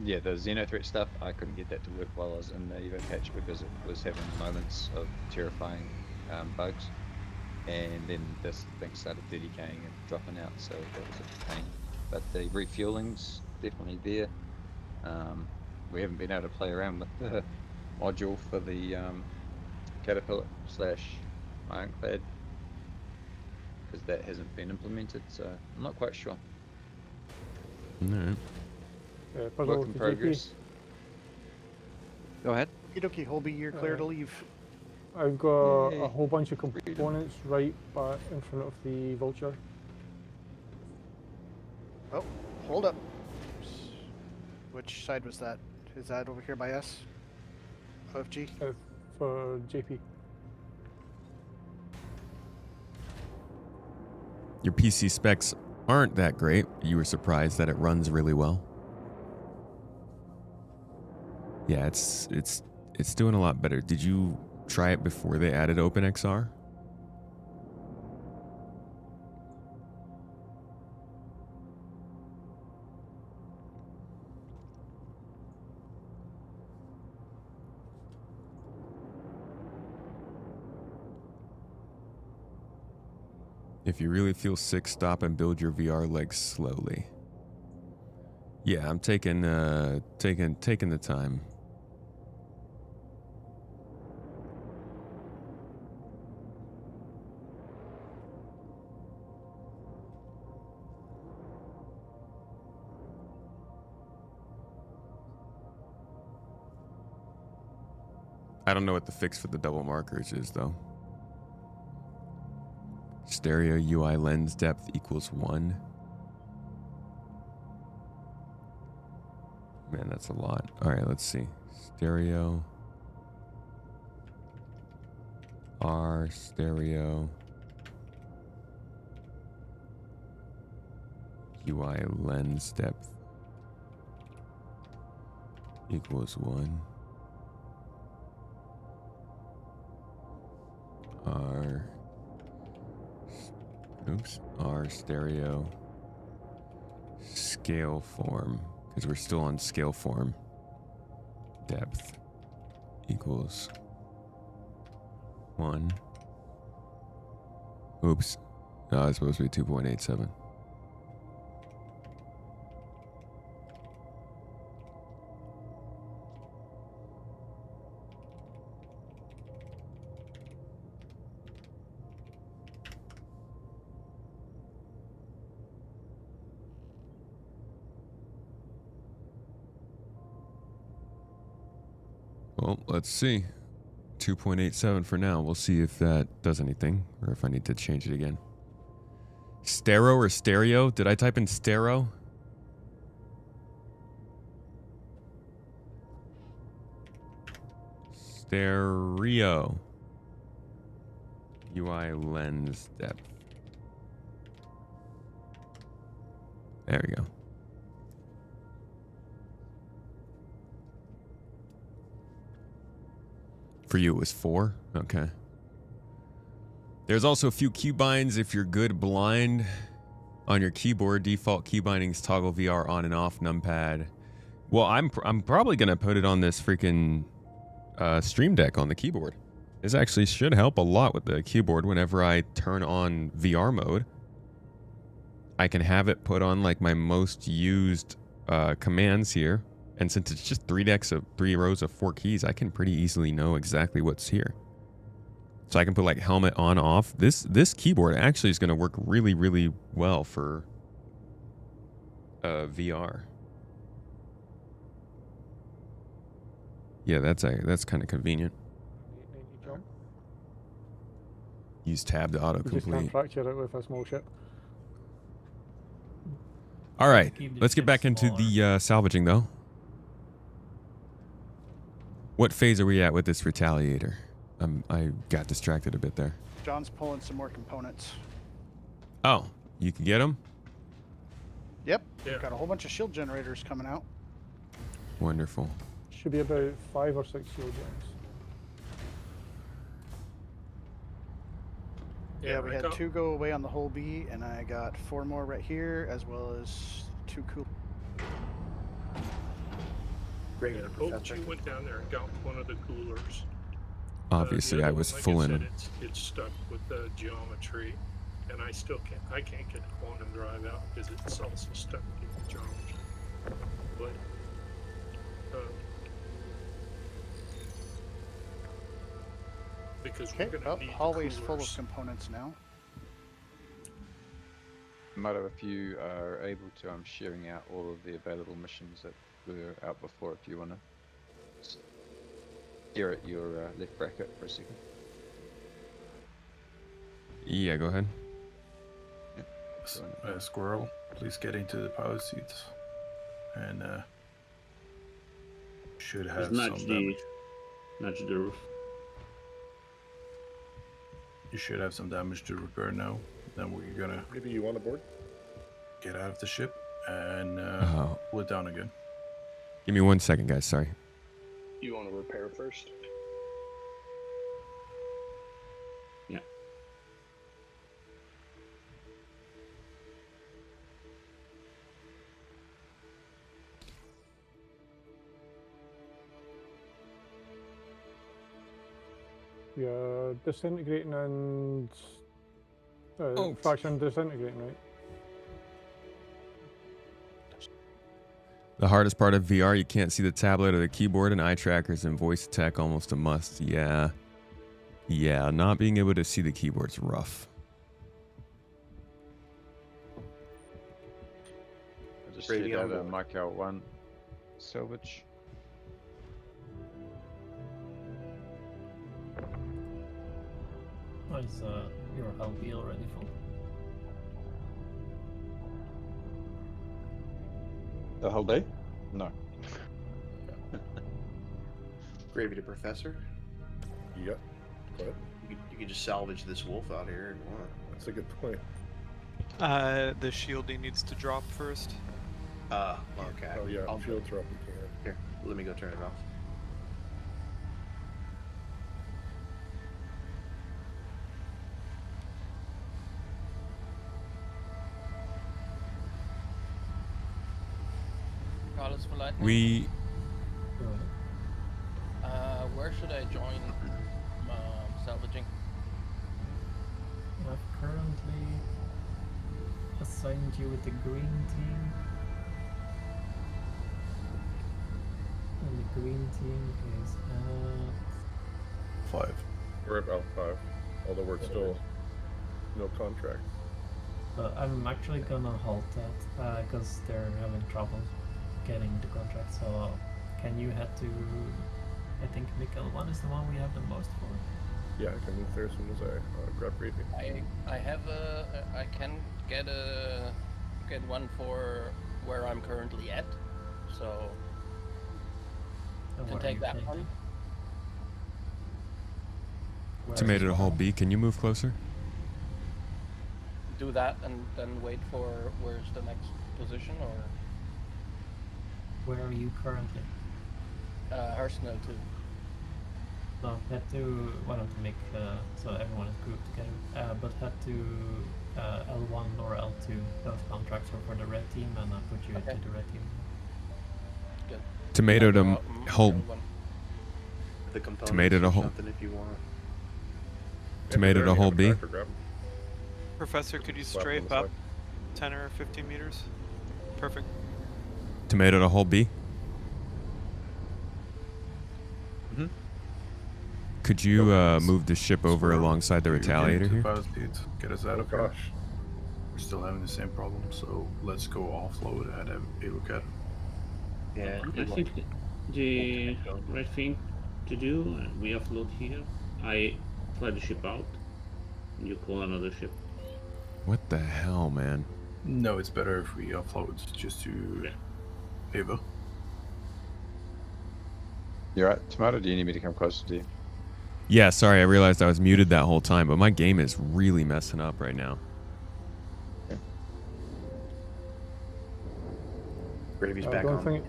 yeah, the Xenothreat stuff, I couldn't get that to work while I was in the Evo patch because it was having moments of terrifying bugs, and then this thing started 30k'ing and dropping out, so that was a pain. But the refueling's definitely there. We haven't been able to play around with the module for the Caterpillar / Ironclad because that hasn't been implemented, so I'm not quite sure. No. Work in progress. Go ahead. Okie Holby, you're clear to leave. I've got a whole bunch of components right back in front of the Vulture. Oh, hold up. Which side was that? Is that over here by us? OFG? For JP. Your PC specs aren't that great. You were surprised that it runs really well. Yeah, it's doing a lot better. Did you try it before they added OpenXR? If you really feel sick, stop and build your VR legs slowly. Yeah, I'm taking the time. I don't know what the fix for the double markers is though. Stereo UI lens depth equals 1. Man, that's a lot. All right, let's see. Stereo. R stereo. UI lens depth equals 1. R stereo scale form, because we're still on scale form, depth equals 1. Oops. No, it's supposed to be 2.87. Well, let's see. 2.87 for now. We'll see if that does anything or if I need to change it again. Stereo or stereo? Did I type in stereo? Stereo. UI lens depth. There we go. For you, it was 4? Okay. There's also a few keybinds if you're good blind. On your keyboard, default key bindings toggle VR on and off numpad. Well, I'm probably gonna put it on this freaking Stream Deck on the keyboard. This actually should help a lot with the keyboard. Whenever I turn on VR mode, I can have it put on like my most used commands here. And since it's just 3 rows of 4 keys, I can pretty easily know exactly what's here. So I can put like helmet on, off. This keyboard actually is going to work really, really well for VR. Yeah, that's kind of convenient. Use tab to You just can't autocomplete. fracture it with a small ship. All right, let's get back into the salvaging though. What phase are we at with this retaliator? I got distracted a bit there. John's pulling some more components. Oh, you can get them? Yep. Yeah. Got a whole bunch of shield generators coming out. Wonderful. Should be about 5 or 6 shield gens. Yeah, we had 2 go away on the whole B, and I got 4 more right here, as well as 2 cool. Great. Yeah, Professor went down there and got one of the coolers. Obviously, I was full in. It's stuck with the geometry, and I can't get the quantum drive out because it's also stuck with the geometry. But because we're going to need hallway's the full of coolers. components now. Matter if you are able to, I'm sharing out all of the available missions that were out before if you want to stare at your left bracket for a second. Yeah, go ahead. Squirrel, please get into the power seats. And should have Just some damage. nudge the roof. You should have some damage to repair now. Then we're gonna Maybe you on the board? get out of the ship and pull it down again. Give me 1 second, guys. Sorry. You want to repair first? Yeah. Yeah, disintegrating and fraction disintegrating, right? The hardest part of VR, you can't see the tablet or the keyboard, and eye trackers and voice attack almost a must. Yeah. Yeah, not being able to see the keyboard's rough. I just shared out a mic out 1 salvage. Oh, is your LB already full? The whole day? No. Gravy to Professor. Yep. Go ahead. You could just salvage this wolf out here if you want. That's a good point. The shielding needs to drop first. Okay. Oh yeah, I'll shield drop you can. Here, let me go turn it off. Carlos for lightning. We... Where should I join salvaging? I've currently assigned you with the green team. And the green team is at 5. We're about 5, although we're still no contract. I'm actually gonna halt that because they're having trouble getting the contract. So can you head to? I think Mikkel 1 is the one we have the most for. Yeah, I can move there as soon as I grab gravy. I have I can get one for where I'm currently at, so I can take that one. Tomato to hold B. Can you move closer? Do that and then wait for where's the next position, or Where are you currently? Arsenal too. So head to, why don't you make, so everyone is grouped together, but head to L1 or L2. Those contracts are for the red team, and I'll put you into the red team. Good. Tomato to hold. The components Tomato to or hold. something if you want. Tomato to hold B. Professor, could you strafe up 10 or 15 meters? Perfect. Tomato to hold B. Mm-hmm. Could you move the ship over alongside the Retaliator here? Get us out of here. We're still having the same problem, so let's go offload and have a look at it. Yeah. I think the right thing to do, we offload here. I fly the ship out, and you call another ship. What the hell, man? No, it's better if we offload just to Ava. You're right, Tomato. Do you need me to come closer to you? Yeah, sorry, I realized I was muted that whole time, but my game is really messing up right now. Gravy's I back don't on. think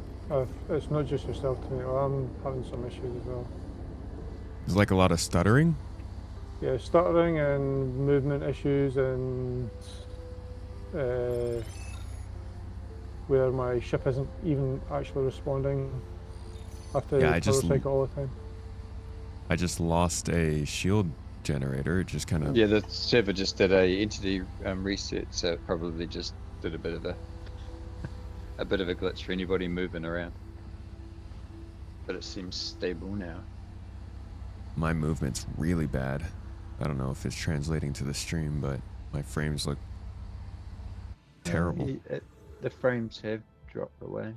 it's not just yourself, Tomato. I'm having some issues as well. There's like a lot of stuttering. Yeah, stuttering and movement issues, and where my ship isn't even actually responding. I have to Yeah, power cycle all the time. I just lost a shield generator. It just kind of. Yeah, the server just did a entity reset, so it probably just did a bit of a glitch for anybody moving around. But it seems stable now. My movement's really bad. I don't know if it's translating to the stream, but my frames look terrible. The frames have dropped away.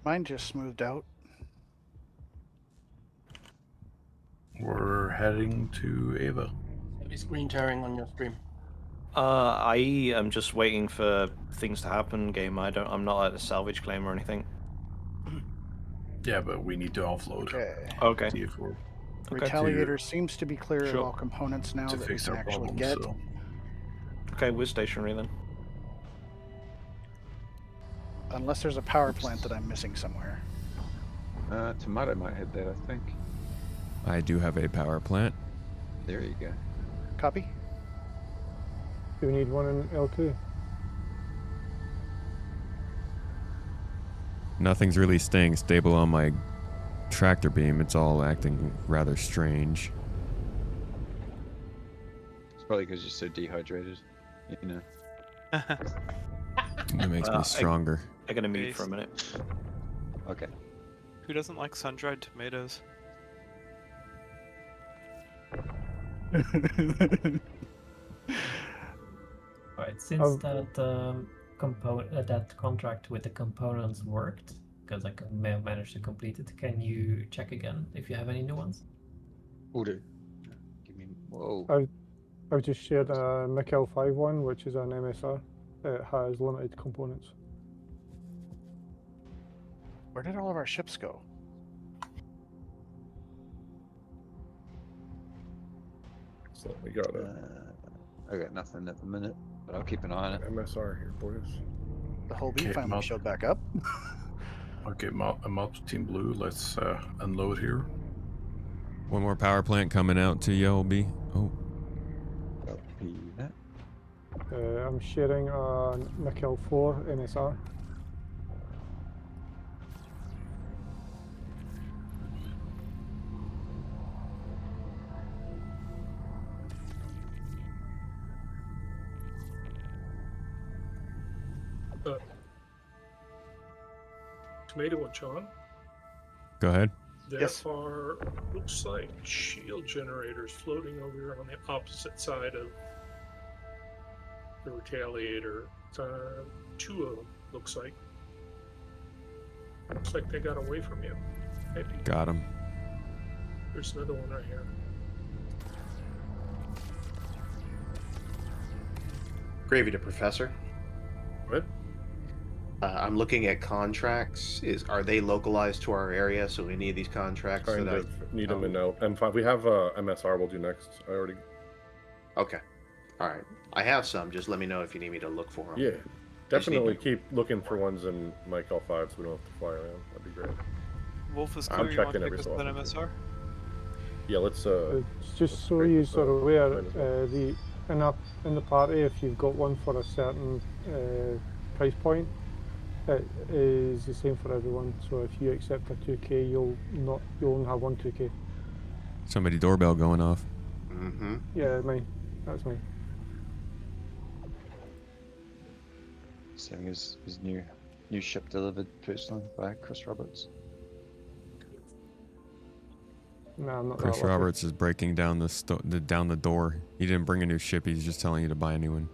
Mine just smoothed out. We're heading to Ava. Heavy screen tearing on your stream. I am just waiting for things to happen. Game. I'm not at a salvage claim or anything. Yeah, but we need to offload. Okay. See if we're Retaliator seems to be clear of all components now to that we fix can our actually problem. get. So. Okay, we're stationary then. Unless there's a power plant that I'm missing somewhere. Tomato might have that, I think. I do have a power plant. There you go. Copy. Do we need one in L2? Nothing's really staying stable on my tractor beam. It's all acting rather strange. It's probably because you're so dehydrated, you know. It makes me stronger. I'm gonna mute for a minute. Okay. Who doesn't like sun-dried tomatoes? Alright, since that that contract with the components worked, because I may have managed to complete it, can you check again if you have any new ones? Will do. Give me. Whoa. I've just shared a Mikkel 5.1, which is an MSR. It has limited components. Where did all of our ships go? So we got it. I got nothing at the minute, but I'll keep an eye on it. MSR here, boys. The whole B finally showed back up. Okay, I'm up to Team Blue. Let's unload here. One more power plant coming out to Yellow B. Oh. Copy that. I'm sharing a Mikkel 4 NSR. Tomato and John? Go ahead. There are, looks like, shield generators floating over here on the opposite side of the Retaliator. 2 of them, looks like. Looks like they got away from you. Maybe. Got him. There's another one right here. Gravy to Professor. What? I'm looking at contracts. Are they localized to our area? So we need these contracts. Kind of need them in M5. We have MSR. We'll do next. I already. Okay. All right. I have some. Just let me know if you need me to look for them. Yeah. Definitely keep looking for ones in Mike L5 so we don't have to fly around. That'd be great. Wolf is I'm clear. You want checking to every take so us to often. that MSR? Yeah, let's. Just so you sort of aware, in the party, if you've got one for a certain price point, it is the same for everyone. So if you accept a 2K, you'll only have one 2K. Somebody doorbell going off. Mm-hmm. Yeah, mine. That's mine. Saying his new ship delivered personally by Chris Roberts. No, I'm not. Chris Roberts is breaking down down the door. He didn't bring a new ship. He's just telling you to buy a new one.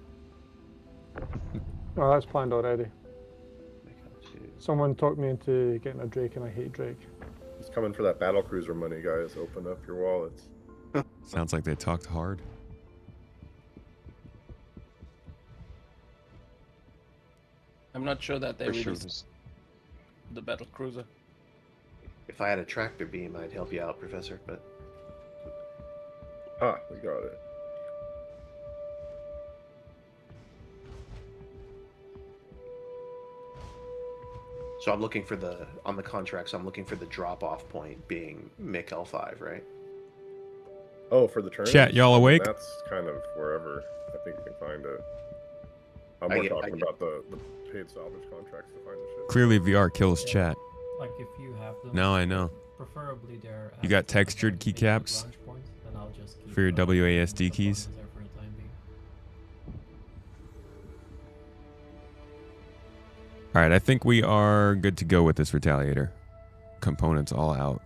Oh, that's planned already. Someone talked me into getting a Drake, and I hate Drake. He's coming for that battle cruiser money, guys. Open up your wallets. Sounds like they talked hard. I'm not sure that they released the battle cruiser. If I had a tractor beam, I'd help you out, Professor. But we got it. so I'm looking for on the contracts. I'm looking for the drop-off point being MIC L5, right? Oh, for the turn. Chat, y'all awake? That's kind of wherever I think we can find it. I'm more talking about the paid salvage contracts to find the ship. Clearly, VR kills chat. Like if you have them. Now I know. Preferably they're. You got textured keycaps for your WASD keys. All right, I think we are good to go with this Retaliator. Components all out.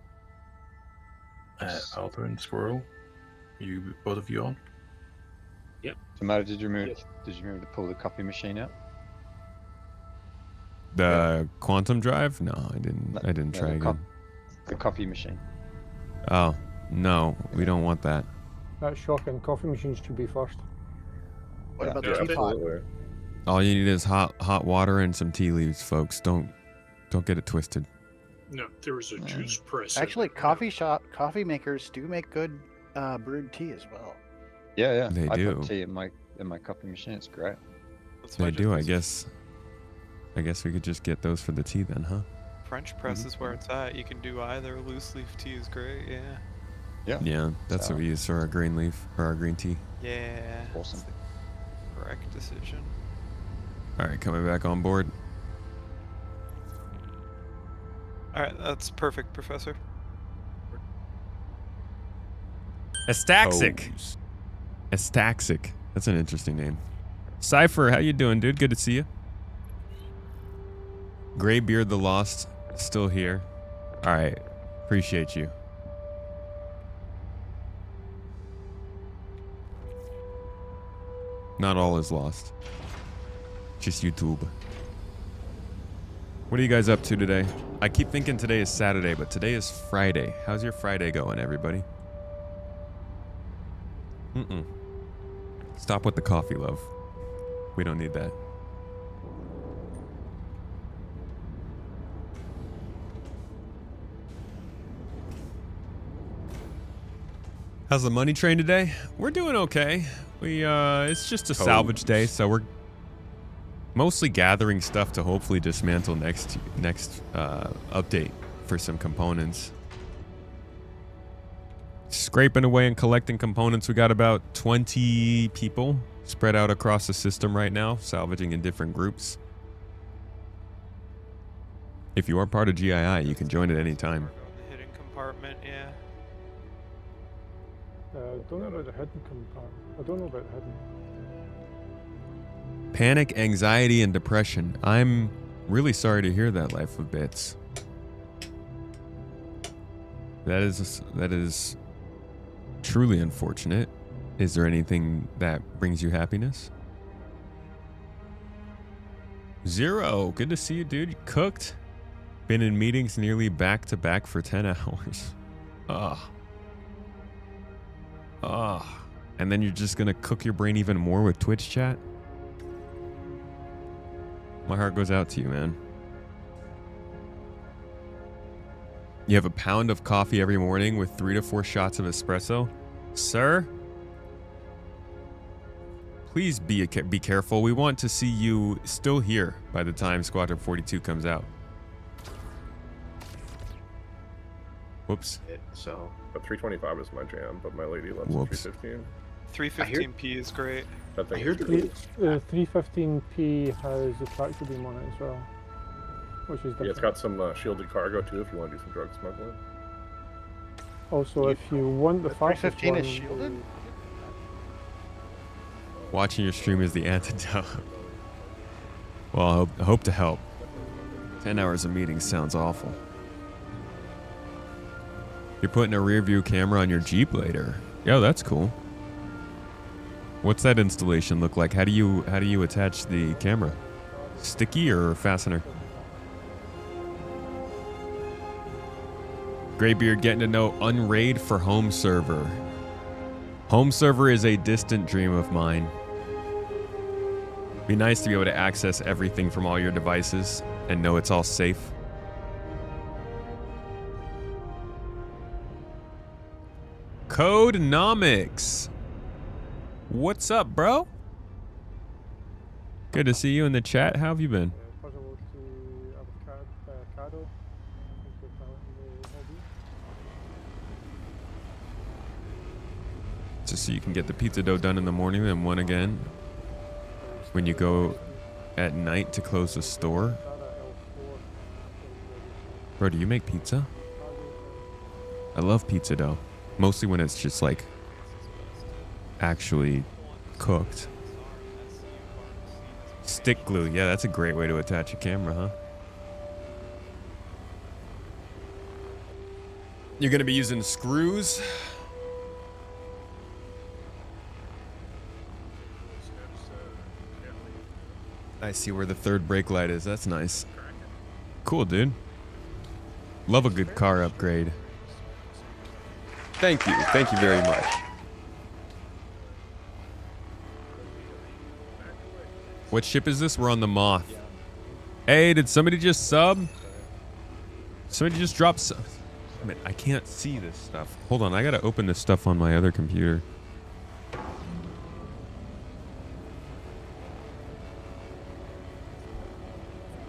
Alpha and Squirrel, both of you on? Yep. So, Mario, did you remember to pull the copy machine out? The quantum drive? No, I didn't. I didn't try again. The coffee machine. Oh no, we don't want that. That's shocking. Coffee machines should be first. What about the teapot? All you need is hot water and some tea leaves, folks. Don't get it twisted. No, there was a juice press. Actually, coffee makers do make good brewed tea as well. Yeah. They I do. put tea in my coffee machine. It's great. They do, I guess. I guess we could just get those for the tea then, huh? French press is where it's at. You can do either. Loose leaf tea is great. Yeah. Yeah, that's what we use for our green leaf or our green tea. Yeah. Awesome. Correct decision. All right, coming back on board. All right, that's perfect, Professor. Estaxic. Estaxic. That's an interesting name. Cypher, how you doing, dude? Good to see you. Graybeard the Lost, still here. All right, appreciate you. Not all is lost. Just YouTube. What are you guys up to today? I keep thinking today is Saturday, but today is Friday. How's your Friday going, everybody? Stop with the coffee, love. We don't need that. How's the money train today? We're doing okay. It's just a salvage day, so we're mostly gathering stuff to hopefully dismantle next update for some components. Scraping away and collecting components. We got about 20 people spread out across the system right now, salvaging in different groups. If you are part of GII, you can join at any time. The hidden compartment, yeah. Don't know about the hidden compartment. I don't know about hidden. Panic, anxiety, and depression. I'm really sorry to hear that, Life of Bits. That is truly unfortunate. Is there anything that brings you happiness? Zero. Good to see you, dude. You cooked. Been in meetings nearly back to back for 10 hours. And then you're just gonna cook your brain even more with Twitch chat? My heart goes out to you, man. You have a pound of coffee every morning with 3 to 4 shots of espresso? Sir? Please be careful. We want to see you still here by the time Squadron 42 comes out. Whoops. So, but 325 is my jam, but my lady loves 315. 315p is great. That thing I hear 315p has the tractor beam on it as well, which is different. Yeah, it's got some shielded cargo too if you want to do some drug smuggling. Also, if you want the fastest 315 one, is shielded? Watching your stream is the antidote. Well, I hope to help. 10 hours of meetings sounds awful. You're putting a rear view camera on your Jeep later. Yo, that's cool. What's that installation look like? How do you attach the camera? Sticky or fastener? Graybeard getting to know Unraid for home server. Home server is a distant dream of mine. Be nice to be able to access everything from all your devices and know it's all safe. Codenomics. What's up, bro? Good to see you in the chat. How have you been? Just so you can get the pizza dough done in the morning and one again when you go at night to close the store. Bro, do you make pizza? I love pizza dough. Mostly when it's just like actually cooked. Stick glue. Yeah, that's a great way to attach a camera, huh? You're going to be using screws. I see where the third brake light is. That's nice. Cool, dude. Love a good car upgrade. Thank you. Thank you very much. What ship is this? We're on the Moth. Hey, did somebody just sub? Somebody just dropped sub. I mean, I can't see this stuff. Hold on, I gotta open this stuff on my other computer.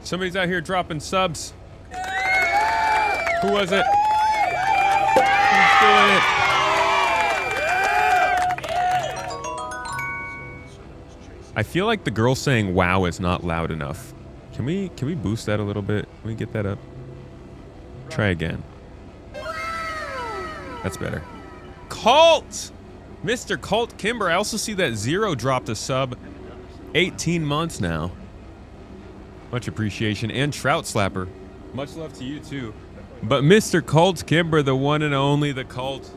Somebody's out here dropping subs. Who was it? Who's doing it? I feel like the girl saying wow is not loud enough. Can we boost that a little bit? Can we get that up? Try again. That's better. Colt! Mr. Colt Kimber. I also see that Zero dropped a sub. 18 months now. Much appreciation. And Trout Slapper. Much love to you too. But Mr. Colt Kimber, the one and only, the Colt.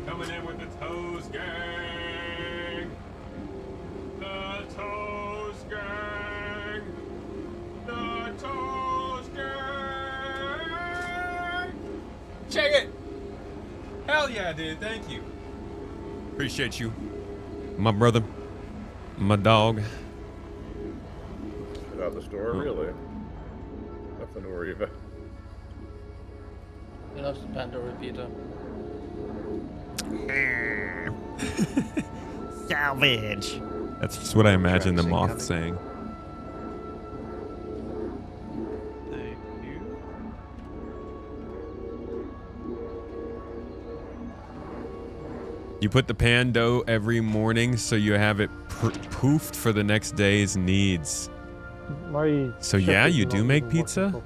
Coming in with the Toes Gang. The Toes Gang. The Toes Gang. Check it. Hell yeah, dude. Thank you. Appreciate you. My brother. My dog. Get out the store, really? Nothing to worry about. He loves the Pandora Peter. Salvage. That's just what I imagine the Moth saying. Thank you. You put the pan dough every morning so you have it poofed for the next day's needs. So yeah, you do make pizza?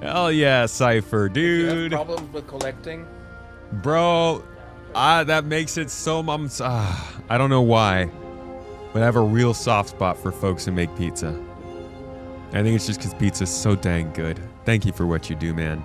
Hell yeah, Cypher, dude. Do you have problems with collecting? Bro, that makes it so... I don't know why, but I have a real soft spot for folks who make pizza. I think it's just because pizza's so dang good. Thank you for what you do, man.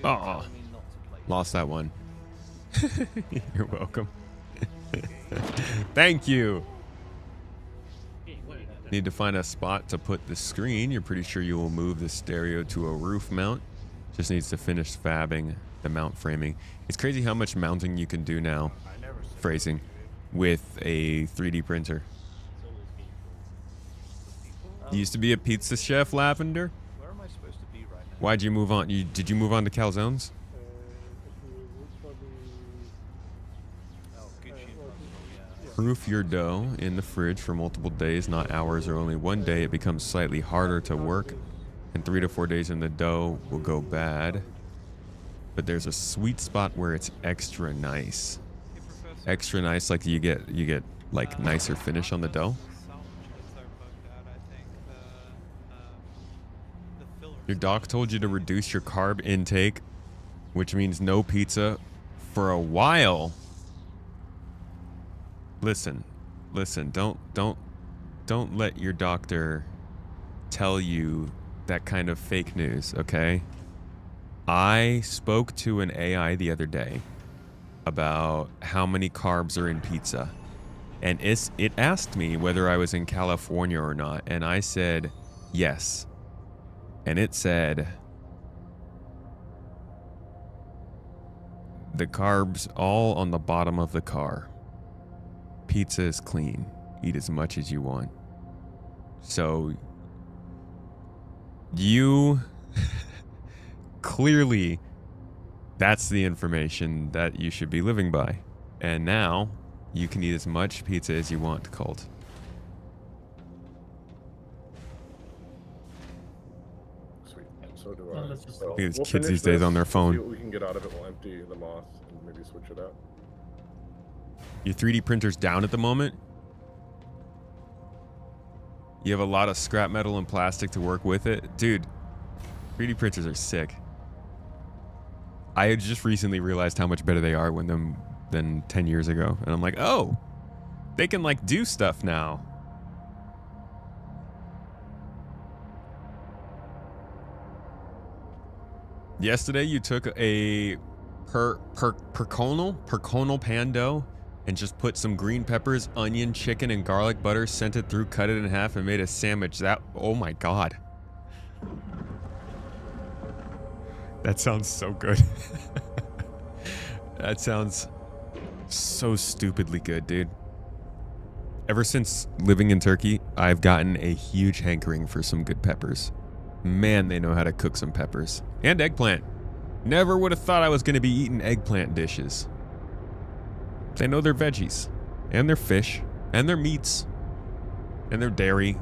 Oh, lost that one. You're welcome. Thank you. Need to find a spot to put the screen. You're pretty sure you will move the stereo to a roof mount. Just needs to finish fabbing the mount framing. It's crazy how much mounting you can do now, phrasing, with a 3D printer. You used to be a pizza chef, Lavender? Where am I supposed to be right now? Why'd you move on? Did you move on to calzones? Proof your dough in the fridge for multiple days, not hours or only one day. It becomes slightly harder to work, and 3 to 4 days in the dough will go bad. But there's a sweet spot where it's extra nice. Extra nice, like you get like nicer finish on the dough. Your doc told you to reduce your carb intake, which means no pizza for a while. Listen, don't let your doctor tell you that kind of fake news, okay? I spoke to an AI the other day about how many carbs are in pizza, and it asked me whether I was in California or not, and I said yes. And it said the carbs all on the bottom of the car. Pizza is clean. Eat as much as you want. So you clearly, that's the information that you should be living by. And now you can eat as much pizza as you want, Colt. Sweet. So do I. Look So at these we'll kids finish these days this, on their phone. See what we can get out of it. We'll empty the moth and maybe switch it out. Your 3D printer's down at the moment. You have a lot of scrap metal and plastic to work with it. Dude, 3D printers are sick. I had just recently realized how much better they are than 10 years ago. And I'm like, oh, they can like do stuff now. Yesterday you took a perconal pan dough and just put some green peppers, onion, chicken, and garlic butter, sent it through, cut it in half, and made a sandwich. Oh my God. That sounds so good. That sounds so stupidly good, dude. Ever since living in Turkey, I've gotten a huge hankering for some good peppers. Man, they know how to cook some peppers. And eggplant. Never would have thought I was going to be eating eggplant dishes. They know their veggies, and their fish, and their meats, and their dairy.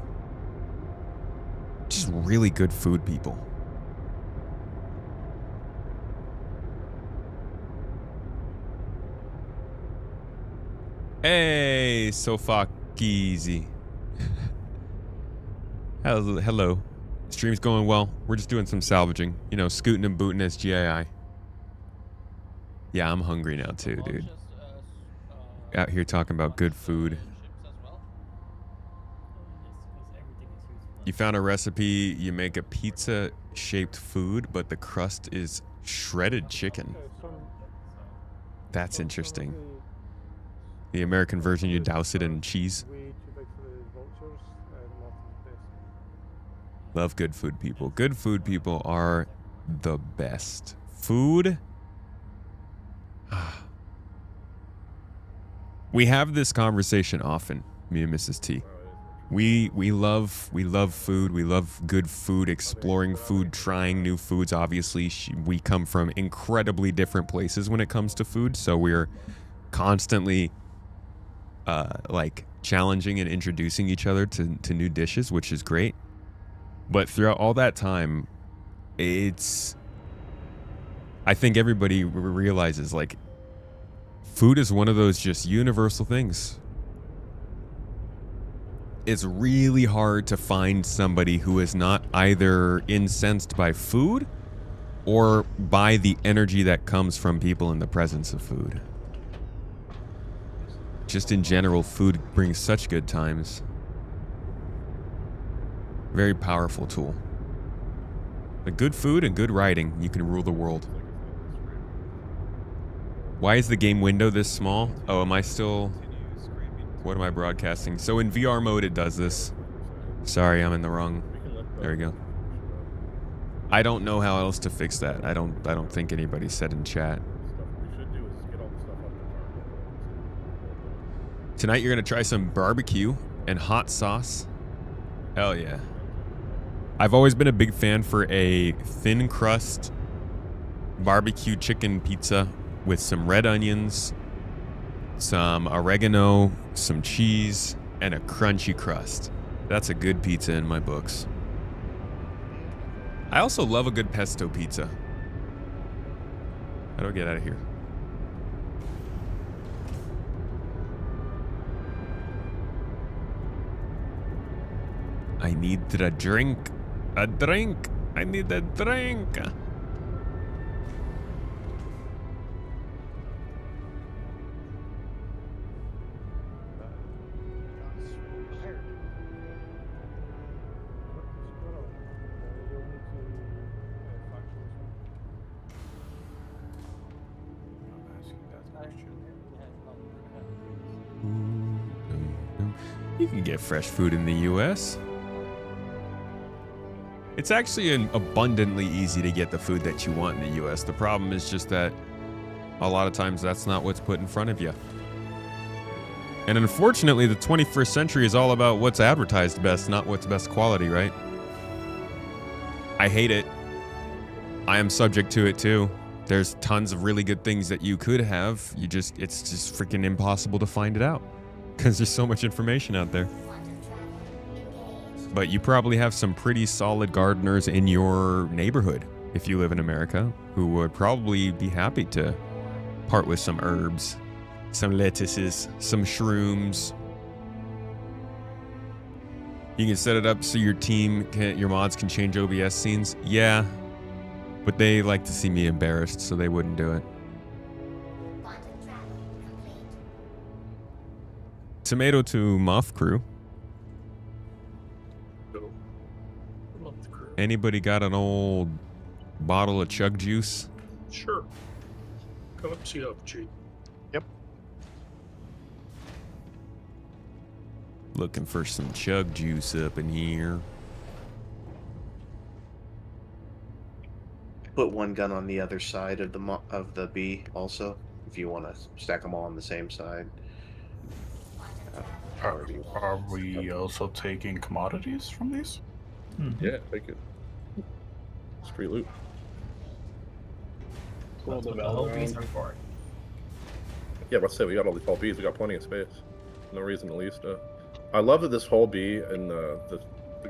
Just really good food people. Hey, so fuck easy. Hello. Stream's going well. We're just doing some salvaging. You know, scooting and booting as GII. Yeah, I'm hungry now too, dude. Out here talking about good food. You found a recipe. You make a pizza-shaped food, but the crust is shredded chicken. That's interesting. The American version, you douse it in cheese. Love good food people. Good food people are the best. Food. We have this conversation often, me and Mrs. T. We love food. We love good food, exploring food, trying new foods. Obviously, we come from incredibly different places when it comes to food, so we're constantly like challenging and introducing each other to new dishes, which is great. But throughout all that time, I think everybody realizes, like, food is one of those just universal things. It's really hard to find somebody who is not either incensed by food or by the energy that comes from people in the presence of food. Just in general, food brings such good times. Very powerful tool. But good food and good writing, you can rule the world. Why is the game window this small? Oh, am I still... What am I broadcasting? So in VR mode, it does this. Sorry, I'm in the wrong... There we go. I don't know how else to fix that. I don't think anybody said in chat. Tonight you're gonna try some barbecue and hot sauce. Hell yeah. I've always been a big fan for a thin crust barbecue chicken pizza with some red onions, some oregano, some cheese, and a crunchy crust. That's a good pizza in my books. I also love a good pesto pizza. How do I get out of here? I need a drink. A drink. I need a drink. You can get fresh food in the US. It's actually abundantly easy to get the food that you want in the US. The problem is just that a lot of times that's not what's put in front of you. And unfortunately, the 21st century is all about what's advertised best, not what's best quality, right? I hate it. I am subject to it too. There's tons of really good things that you could have. It's just freaking impossible to find it out because there's so much information out there. But you probably have some pretty solid gardeners in your neighborhood, if you live in America, who would probably be happy to part with some herbs, some lettuces, some shrooms. You can set it up so your your mods can change OBS scenes. Yeah, but they like to see me embarrassed, so they wouldn't do it. Tomato to Muff Crew. Anybody got an old bottle of chug juice? Sure. Come up and see LG. Yep. Looking for some chug juice up in here. Put one gun on the other side of the B also, if you want to stack them all on the same side. Are we also taking commodities from these? Yeah, take it. It's free loot. That's what the whole bees are for. Yeah, let's say we got all these whole bees. We got plenty of space. No reason to leave stuff. I love that this whole bee and the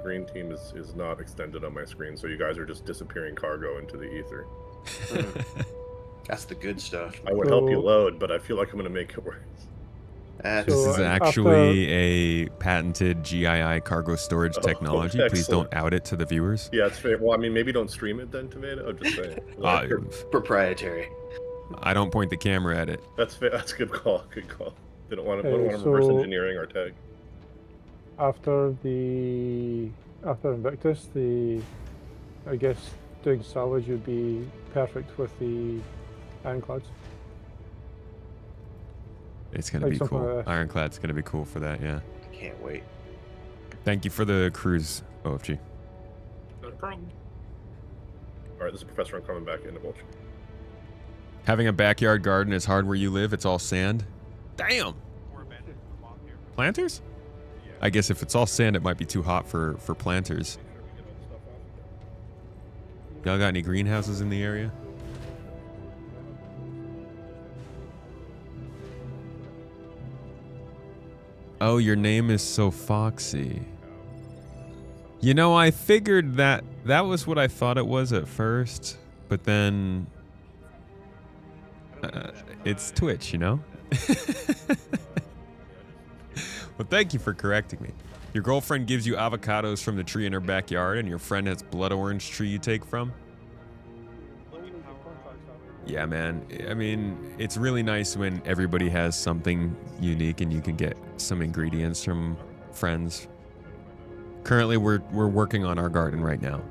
green team is not extended on my screen, so you guys are just disappearing cargo into the ether. That's the good stuff. I would help you load, but I feel like I'm going to make it worse. This is actually a patented GII cargo storage technology. Please don't out it to the viewers. Yeah, it's fair. Well, I mean, maybe don't stream it then, Tomato. I'm just saying. Proprietary. I don't point the camera at it. That's fair. That's a good call. Good call. They don't want to reverse engineering our tag. After Invictus, I guess doing salvage would be perfect with the ironclads. It's going to be cool. Ironclad's going to be cool for that, yeah. I can't wait. Thank you for the cruise, OFG. Not a problem. All right, this is Professor. I'm coming back into Vulture. Having a backyard garden is hard where you live. It's all sand. Damn! Planters? I guess if it's all sand, it might be too hot for planters. Y'all got any greenhouses in the area? Oh, your name is so foxy. You know, I figured that was what I thought it was at first, but then it's Twitch, you know? Well, thank you for correcting me. Your girlfriend gives you avocados from the tree in her backyard, and your friend has blood orange tree you take from? Yeah, man. I mean, it's really nice when everybody has something unique and you can get some ingredients from friends. Currently, we're working on our garden right now.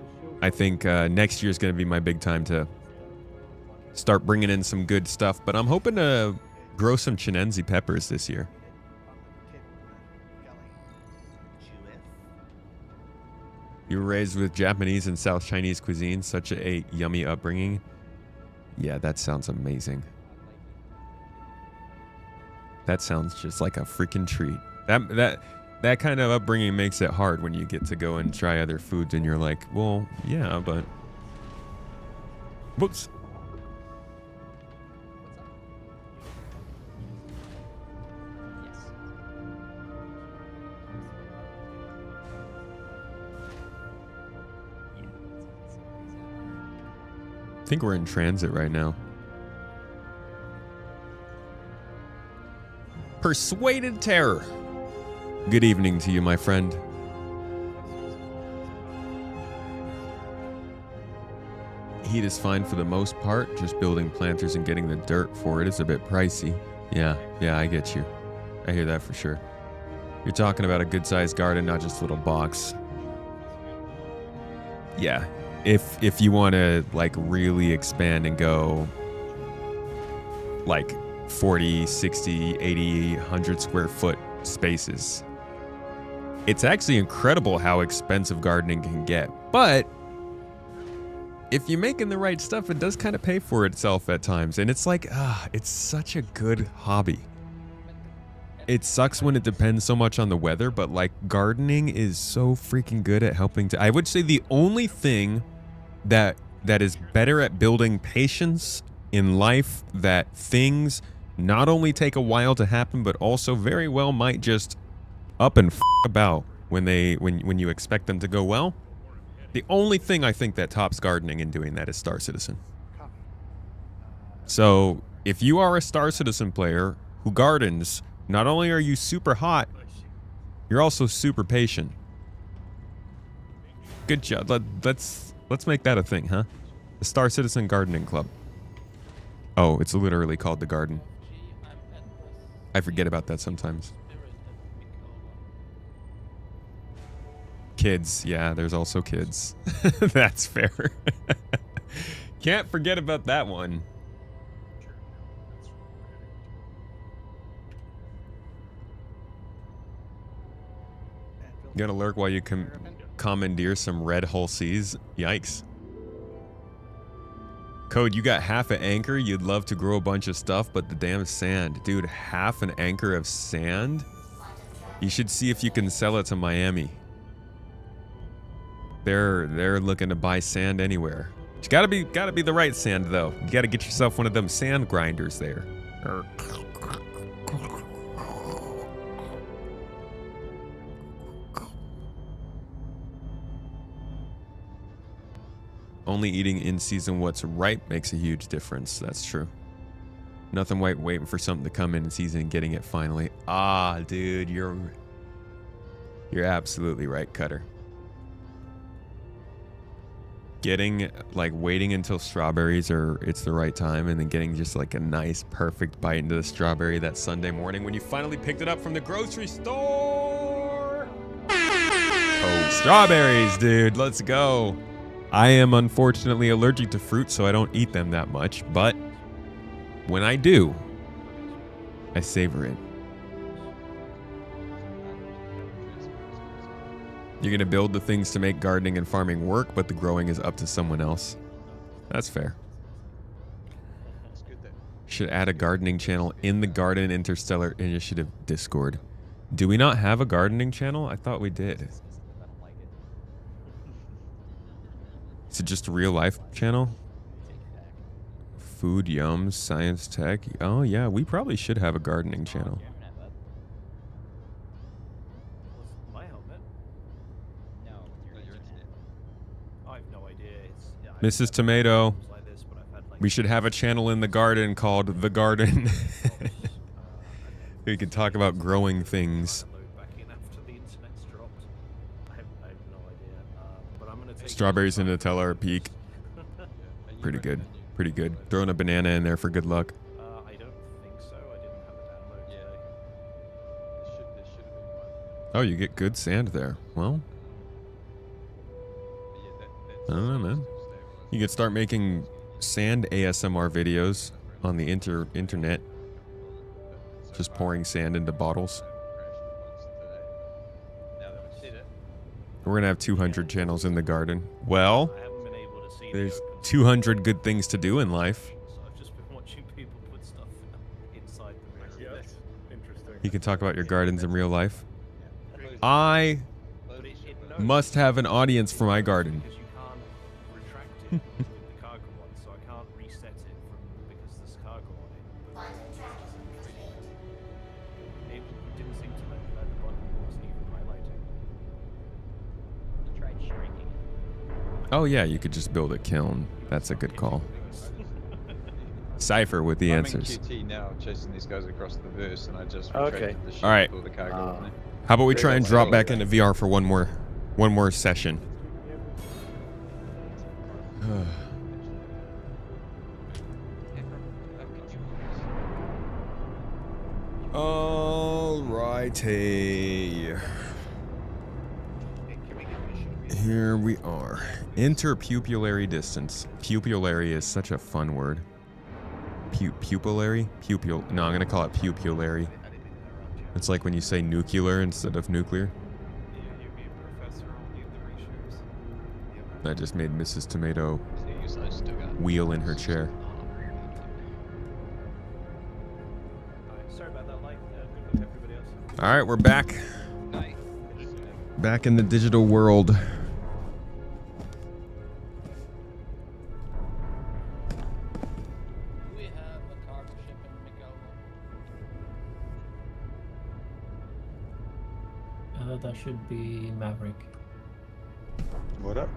I think next year is going to be my big time to start bringing in some good stuff. But I'm hoping to grow some Chinense peppers this year. You were raised with Japanese and South Chinese cuisine, such a yummy upbringing. Yeah, that sounds amazing. That sounds just like a freaking treat. That kind of upbringing makes it hard when you get to go and try other foods and you're like, well, yeah, but... Whoops. I think we're in transit right now. Persuaded Terror. Good evening to you, my friend. Heat is fine for the most part. Just building planters and getting the dirt for it is a bit pricey. Yeah, I get you. I hear that for sure. You're talking about a good-sized garden, not just a little box. Yeah. If you want to like really expand and go like 40, 60, 80, 100 square foot spaces, it's actually incredible how expensive gardening can get. But if you're making the right stuff, it does kind of pay for itself at times. And it's like, it's such a good hobby. It sucks when it depends so much on the weather, but like gardening is so freaking good at helping to... I would say the only thing that is better at building patience in life, that things not only take a while to happen, but also very well might just up and about when you expect them to go well. The only thing I think that tops gardening in doing that is Star Citizen. So if you are a Star Citizen player who gardens, not only are you super hot, you're also super patient. Good job. Let's make that a thing, huh? The Star Citizen Gardening Club. Oh, it's literally called The Garden. I forget about that sometimes. Kids. Yeah, there's also kids. That's fair. Can't forget about that one. You gotta lurk while you commandeer some red hull seas. Yikes. Code, you got half an anchor. You'd love to grow a bunch of stuff, but the damn sand. Dude, half an anchor of sand? You should see if you can sell it to Miami. They're looking to buy sand anywhere. It's gotta be the right sand though. You gotta get yourself one of them sand grinders there. Only eating in season what's ripe makes a huge difference. That's true. Nothing like waiting for something to come in season and getting it finally. Ah, dude, you're absolutely right, Cutter. Getting, like, waiting until strawberries it's the right time and then getting just like a nice, perfect bite into the strawberry that Sunday morning when you finally picked it up from the grocery store. Oh, strawberries, dude. Let's go. I am unfortunately allergic to fruit, so I don't eat them that much, but when I do, I savor it. You're going to build the things to make gardening and farming work, but the growing is up to someone else. That's fair. Should add a gardening channel in the Garden Interstellar Initiative Discord. Do we not have a gardening channel? I thought we did. Is it just a real life channel? Food, yums, science, tech. Oh yeah, we probably should have a gardening channel. Mrs. Tomato, we should have a channel in the garden called The Garden. We could talk about growing things. Strawberries and Nutella are peak. Pretty good. Pretty good. Throwing a banana in there for good luck. I don't think so. I didn't have a download today. Oh, you get good sand there. Well, I don't know, man. You could start making sand ASMR videos on the internet. Just pouring sand into bottles. We're gonna have 200 channels in the garden. Well, there's 200 good things to do in life. I've just been watching people put stuff inside the Yeah, that's interesting. You can talk about your gardens in real life. I must have an audience for my garden. Because you can't retract it with the cargo one, so I can't reset it because there's cargo on it. It didn't seem to let the button wasn't even highlighting. Tried shrinking it. Oh yeah, you could just build a kiln. That's a good call. Cypher with the answers. I'm in QT now, chasing these guys across the verse, and I just Okay. retracted the ship All right. with all the cargo on it. How about we try and drop back Very into VR for one more session? Alrighty. Here we are. Interpupillary distance. Pupillary is such a fun word. Pupillary? Pupil. No, I'm gonna call it pupillary. It's like when you say nuclear instead of nuclear. That just made Mrs. Tomato wheel in her chair. Sorry about that, Light. Good with everybody else. All right, we're back. Back in the digital world. We have a cargo ship in Miguel. That should be Maverick. What up?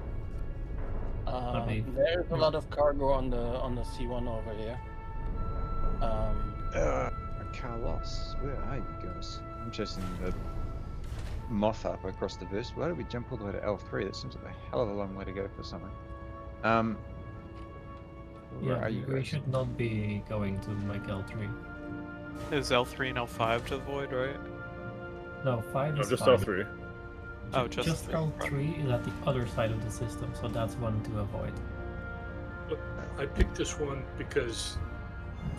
There's a lot of cargo on the C1 over here. Carlos, where are you guys? I'm chasing the moth up across the verse. Why did we jump all the way to L3? That seems like a hell of a long way to go for something. Where Yeah, are you we guys? should not be going to like L3. Is L3 and L5 to avoid, right? No, 5 No, is just fine. L3. Oh, just L3 is at the other side of the system, so that's one to avoid. Look, I picked this one because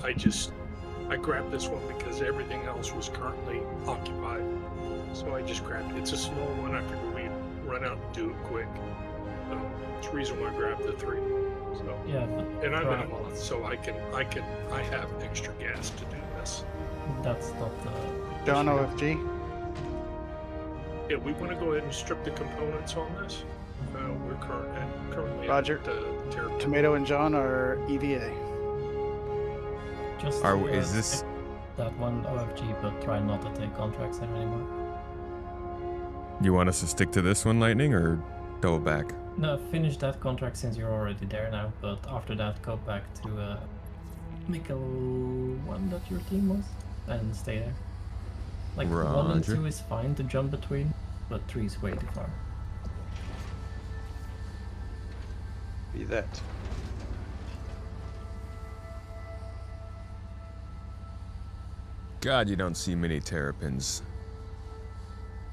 I grabbed this one because everything else was currently occupied. So I just grabbed it. It's a small one. I figured we'd run out and do it quick. So it's the reason why I grabbed the 3. So Yeah, and I'm in a month, so I have extra gas to do this. That's not the... John OFG. Yeah, we want to go ahead and strip the components on this. We're currently Roger. at the terror. Tomato and John are EVA. Just Is this... stick that one OFG, but try not to take contracts in anymore. You want us to stick to this one, Lightning, or go back? No, finish that contract since you're already there now, but after that go back to Mikkel 1 that your team was, and stay there. Like 1 and Roger. 2 is fine to jump between, but 3 is way too far. Be that. God, you don't see many terrapins.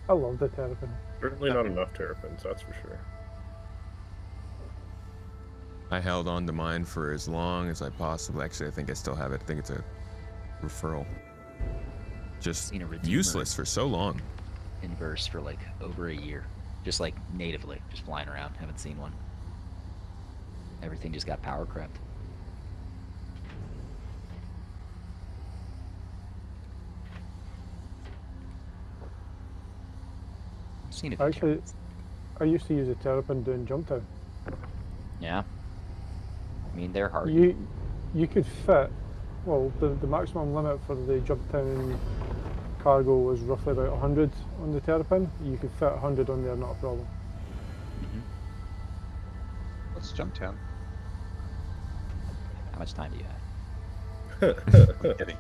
I love the terrapin. Certainly not enough terrapins, that's for sure. I held on to mine for as long as I possibly... Actually, I think I still have it. I think it's a referral. Just Seen a Redeemer useless for so long. Inverse for like over a year. Just like natively, just flying around. Haven't seen one. Everything just got power crept. Seen it. Actually, I used to use a terrapin doing jump down. Yeah. I mean, they're hard. You could fit, well, the maximum limit for the jump down cargo was roughly about 100 on the terrapin. You could fit 100 on there, not a problem. Let's jump down. How much time do you have? I'm kidding.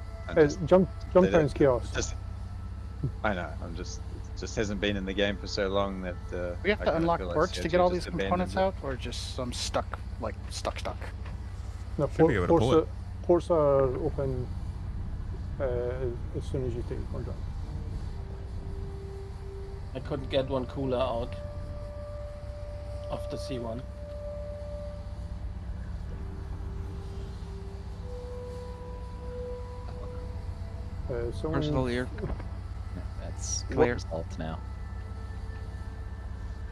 Jump down's chaos. I know. It just hasn't been in the game for so long that. We have I to kinda unlock feel like ports to COG get all just these components abandoned out, or just some stuck? No, Should be able to pull it. ports are open as soon as you take the contract. I couldn't get one cooler out of the C1. Personal ear. That's clear salt now.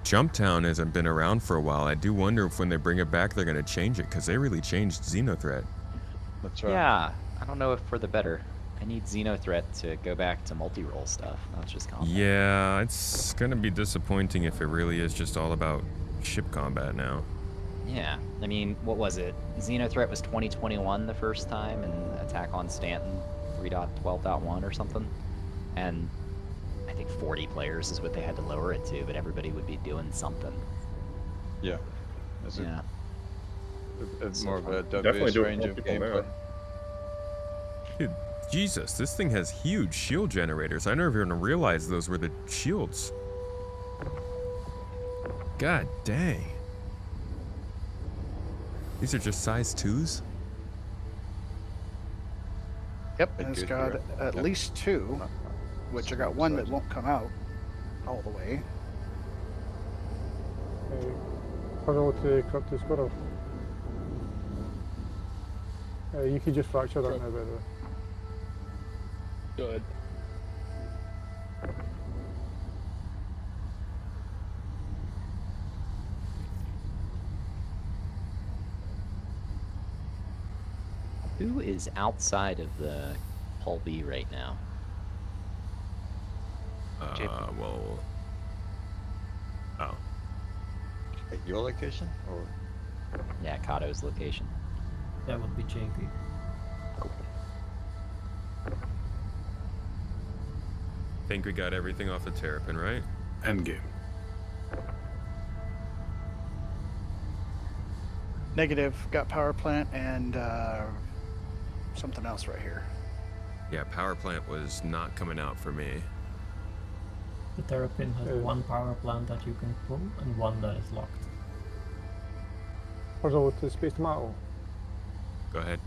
Jumptown hasn't been around for a while. I do wonder if when they bring it back, they're going to change it, because they really changed Xenothreat. That's right. Yeah, I don't know if for the better. I need Xenothreat to go back to multi-role stuff, not just combat. Yeah, it's going to be disappointing if it really is just all about ship combat now. Yeah, I mean, what was it? Xenothreat was 2021 the first time, and Attack on Stanton 3.12.1 or something. And I think 40 players is what they had to lower it to, but everybody would be doing something. Yeah. Yeah. It's more of a Definitely diverse do it range with of people gameplay. now. Dude, Jesus, this thing has huge shield generators. I never even realized those were the shields. God dang. These are just size 2s? Yep, and it's got at least 2, which I got one that won't come out all the way. Hello to Corrupted Squirrel. You could just fracture that now, by the way. Good. Who is outside of the Hull B right now? Well... Oh. At your location? Or? Yeah, Kato's location. That would be JP. Think we got everything off the Terrapin, right? Endgame. Negative, got power plant and something else right here. Yeah, power plant was not coming out for me. The Terrapin has one power plant that you can pull and one that is locked. Hello to Space Tomato. Go ahead.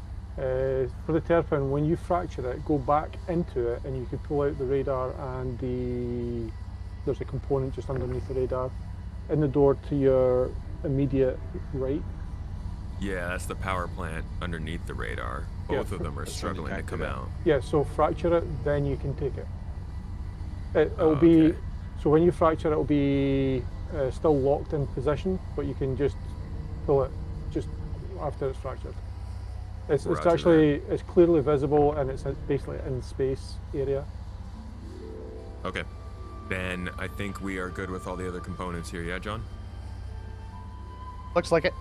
For the Terrapin, when you fracture it, go back into it and you can pull out the radar and there's a component just underneath the radar in the door to your immediate right. Yeah, that's the power plant underneath the radar. Both of them are struggling to come out. Yeah, so fracture it, then you can take it. It'll be, so when you fracture it'll be still locked in position, but you can just pull it just after it's fractured. It's actually, it's clearly visible and it's basically in space area. Okay. Then I think we are good with all the other components here, yeah, John? Looks like it.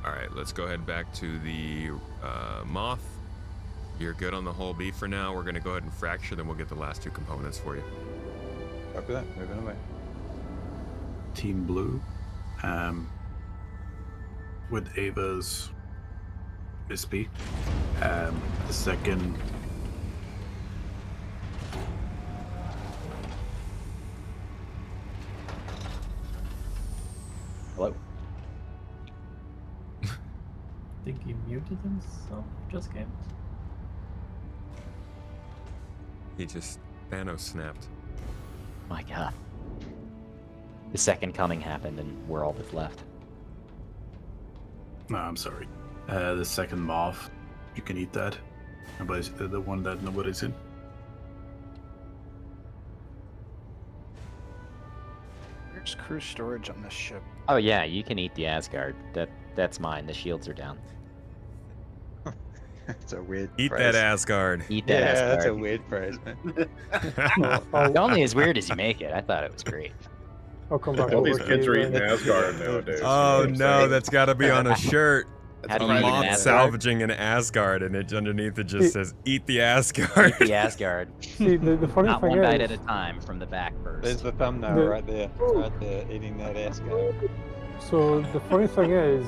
All right, let's go ahead back to the Moth. You're good on the Hull B for now. We're gonna go ahead and fracture, then we'll get the last 2 components for you. Copy that, moving away. Team Blue, with Ava's Mispy, the second Hello? I think he muted himself just came. He just Thanos snapped. My God. The second coming happened and we're all that's left. No, I'm sorry. The second Moth, you can eat that. Nobody's the one that nobody's in. Where's crew storage on this ship? Oh yeah, you can eat the Asgard. That's mine. The shields are down. That's a weird Eat phrase. that Asgard. Eat that Asgard. That's a weird phrase, man. It's only as weird as you make it. I thought it was great. I'll come back All over these to kids you are when eating it's- Asgard nowadays. Oh no, that's got to be on a shirt. How do A you eat an Moth Asgard? salvaging an Asgard, and it underneath it just says "Eat the Asgard." Eat the Asgard. See, the funny Not thing one bite is, at a time from the back first. There's the thumbnail The- right there, eating that Asgard. so the funny thing is,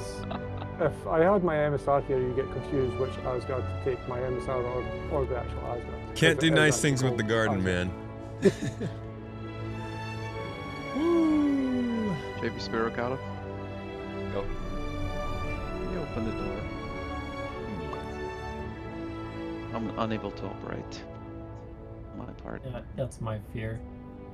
if I had my MSR here, you get confused which Asgard to take, my MSR or the actual Asgard. Can't If do it is nice actually things with the called garden, Asgard. man. JP Sparrow Kato. Go. You open the door. I'm unable to operate. My part. Yeah, that's my fear.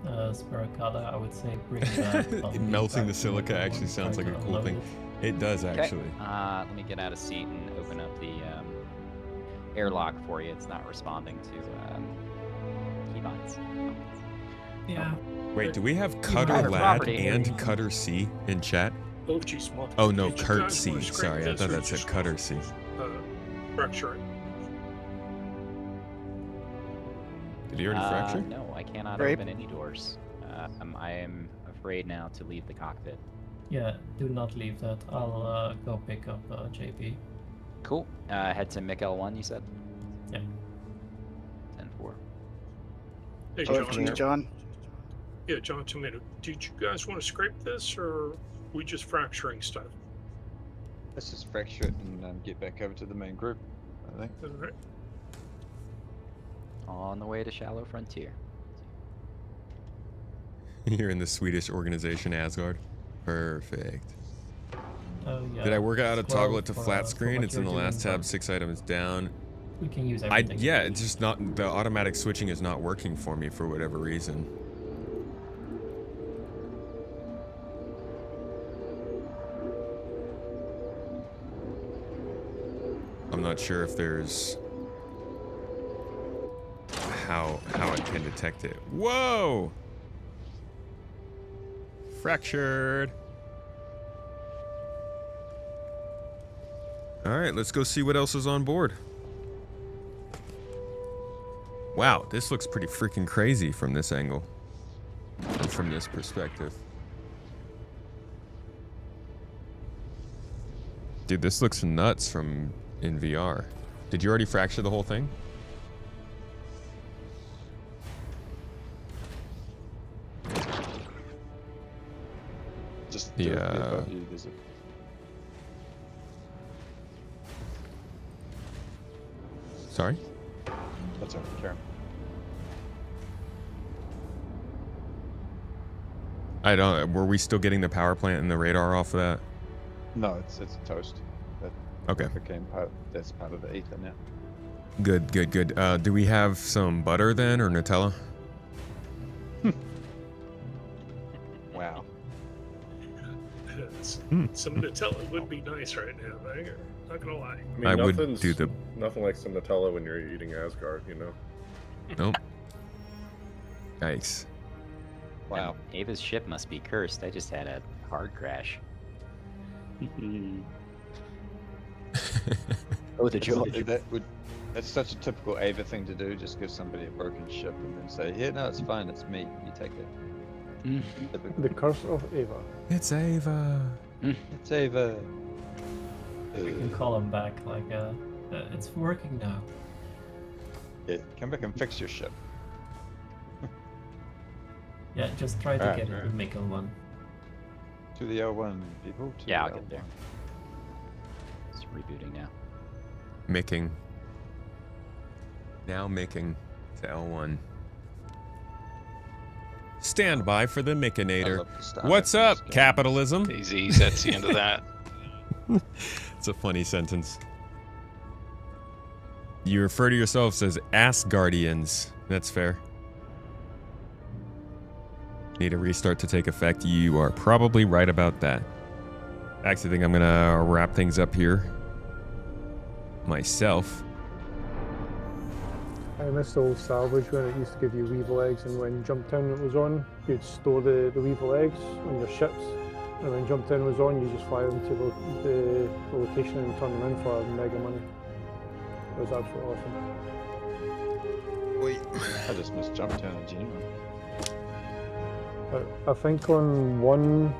Sparacata, I would say bring that. Melting the silica actually sounds like a cool thing. It does actually. Let me get out of seat and open up the airlock for you. It's not responding to keybinds. Yeah. Wait, do we have Cutter Lad and Cutter C in chat? Oh, geez, well, Oh no, did you Kurt guys C. wanna scrape Sorry, I this thought or that said just, Cutter C. Fracture it. Did he already fracture? No, I cannot Grape? open any doors. I am afraid now to leave the cockpit. Yeah, do not leave that. I'll go pick up JP. Cool. Head to Mikel-1, you said? Yeah. 10-4. Hey, John. Yeah, John Tomato. Did you guys want to scrape this, or we just fracturing stuff? Let's just fracture it and get back over to the main group, I think. All right. On the way to Shallow Frontier. You're in the Swedish organization Asgard. Perfect. Oh, yeah. Did I work out how to toggle it to for, flat for screen? what It's in the you're last doing, tab, but 6 items down. We can use everything. Yeah, it's just not, the automatic switching is not working for me for whatever reason. I'm not sure if there's how it can detect it. Whoa! Fractured. All right, let's go see what else is on board. Wow, this looks pretty freaking crazy from this angle. Or from this perspective. Dude, this looks nuts from in VR. Did you already fracture the whole thing? Just yeah. Sorry? That's all right, Karen. I don't. Were we still getting the power plant and the radar off of that? No, it's toast. That Okay. became that's part of the ether now. Good, good, good. Do we have some butter then, or Nutella? Wow. Some Nutella would be nice right now, right? Not gonna lie. I mean, I would nothing's- do the- nothing like some Nutella when you're eating Asgard, you know. Nope. Yikes. Wow. Ava's ship must be cursed. I just had a hard crash. Oh, the joy. That's such a typical Ava thing to do. Just give somebody a broken ship and then say, "Yeah, no, it's fine. It's me. You take it." Typical. The curse of Ava. It's Ava. It's Ava. We can call him back like, it's working now. Yeah, come back and fix your ship. Yeah, just try to Alright, get it alright. to Mikel-1. To the L1, people. To Yeah, the I'll get there. It's rebooting now. Micking. Now micking to L1. Stand by for the Mickinator. What's up, capitalism? Easy, that's the end of that. It's a funny sentence. You refer to yourselves as Asgardians. That's fair. Need a restart to take effect. You are probably right about that. Actually, I think I'm gonna wrap things up here myself. I miss the old salvage when it used to give you weevil eggs, and when Jumptown was on, you'd store the weevil eggs on your ships, and when Jumptown was on, you just fly them to the location and turn them in for mega money. It was absolutely awesome. Wait. I just missed Jumptown in Geneva. I think on one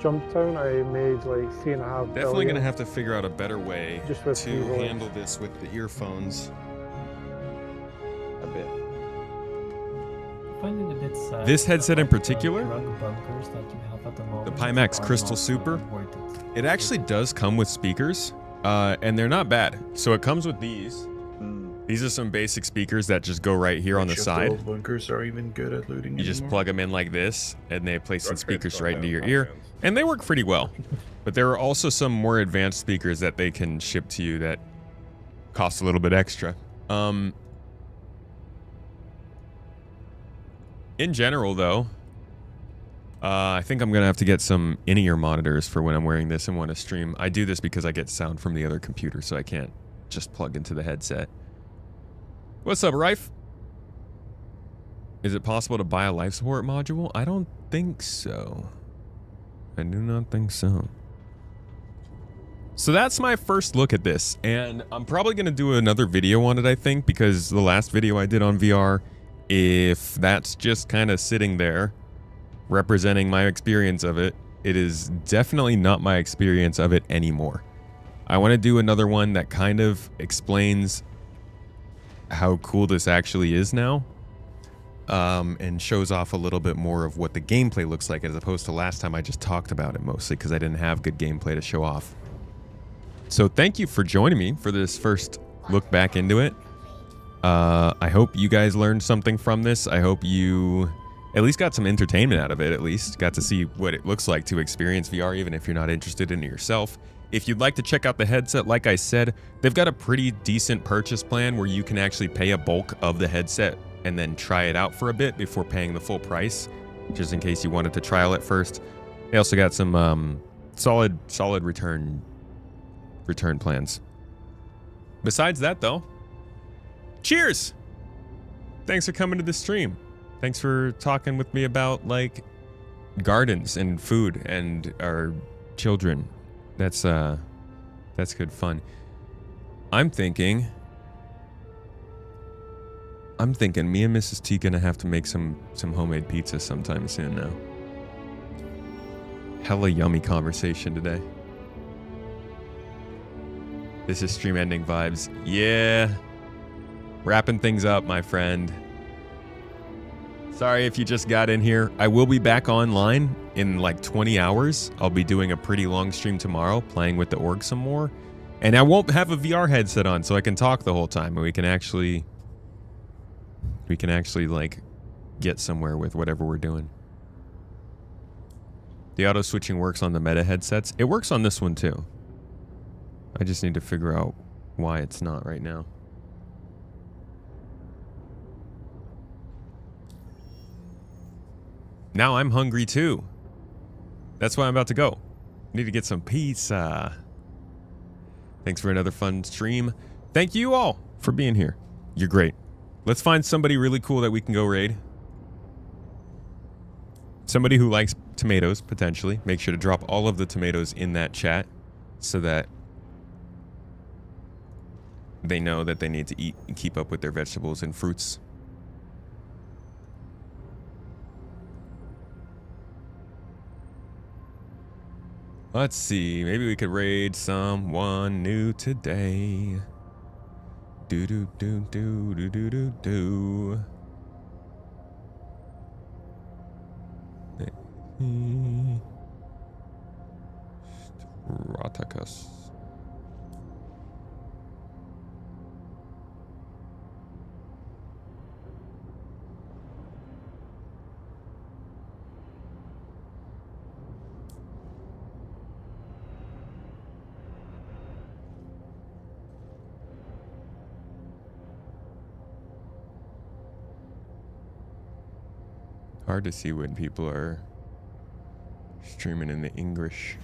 Jumptown I made like 3.5 Definitely billion. gonna have to figure out a better way Just with to weevil eggs. handle this with the earphones. A bit. Finding a bit sad. This headset in like, particular? drug bunkers that you have at the The moment Pimax are Crystal not Super, worth it. it actually does come with speakers, and they're not bad. So it comes with these. These are some basic speakers that just go right here on the side. Those bunkers are even good at looting You just anymore. plug them in like this, and they place some Drug trades speakers don't right have into your top ear, ends. and they work pretty well. But there are also some more advanced speakers that they can ship to you that cost a little bit extra. In general, though, I think I'm gonna have to get some in-ear monitors for when I'm wearing this and want to stream. I do this because I get sound from the other computer, so I can't just plug into the headset. What's up, Rife? Is it possible to buy a life support module? I don't think so. I do not think so. So that's my first look at this, and I'm probably going to do another video on it, I think, because the last video I did on VR, if that's just kind of sitting there representing my experience of it, it is definitely not my experience of it anymore. I want to do another one that kind of explains how cool this actually is now, and shows off a little bit more of what the gameplay looks like, as opposed to last time I just talked about it mostly because I didn't have good gameplay to show off. So thank you for joining me for this first look back into it. I hope you guys learned something from this. I hope you at least got some entertainment out of it, at least. Got to see what it looks like to experience VR, even if you're not interested in it yourself. If you'd like to check out the headset, like I said, they've got a pretty decent purchase plan where you can actually pay a bulk of the headset and then try it out for a bit before paying the full price, just in case you wanted to trial it first. They also got some solid return plans. Besides that, though, cheers! Thanks for coming to the stream. Thanks for talking with me about, like, gardens and food and our children. That's good fun. I'm thinking me and Mrs. T gonna have to make some homemade pizza sometime soon now. Hella yummy conversation today. This is stream ending vibes. Yeah. Wrapping things up, my friend. Sorry if you just got in here. I will be back online in like 20 hours. I'll be doing a pretty long stream tomorrow, playing with the org some more. And I won't have a VR headset on, so I can talk the whole time, and we can actually like get somewhere with whatever we're doing. The auto switching works on the Meta headsets. It works on this one too. I just need to figure out why it's not right now. Now I'm hungry too. That's why I'm about to go. Need to get some pizza. Thanks for another fun stream. Thank you all for being here. You're great. Let's find somebody really cool that we can go raid. Somebody who likes tomatoes, potentially. Make sure to drop all of the tomatoes in that chat so that they know that they need to eat and keep up with their vegetables and fruits. Let's see. Maybe we could raid someone new today. Do do do do do do do do. Stratakus. Hard to see when people are streaming in the English.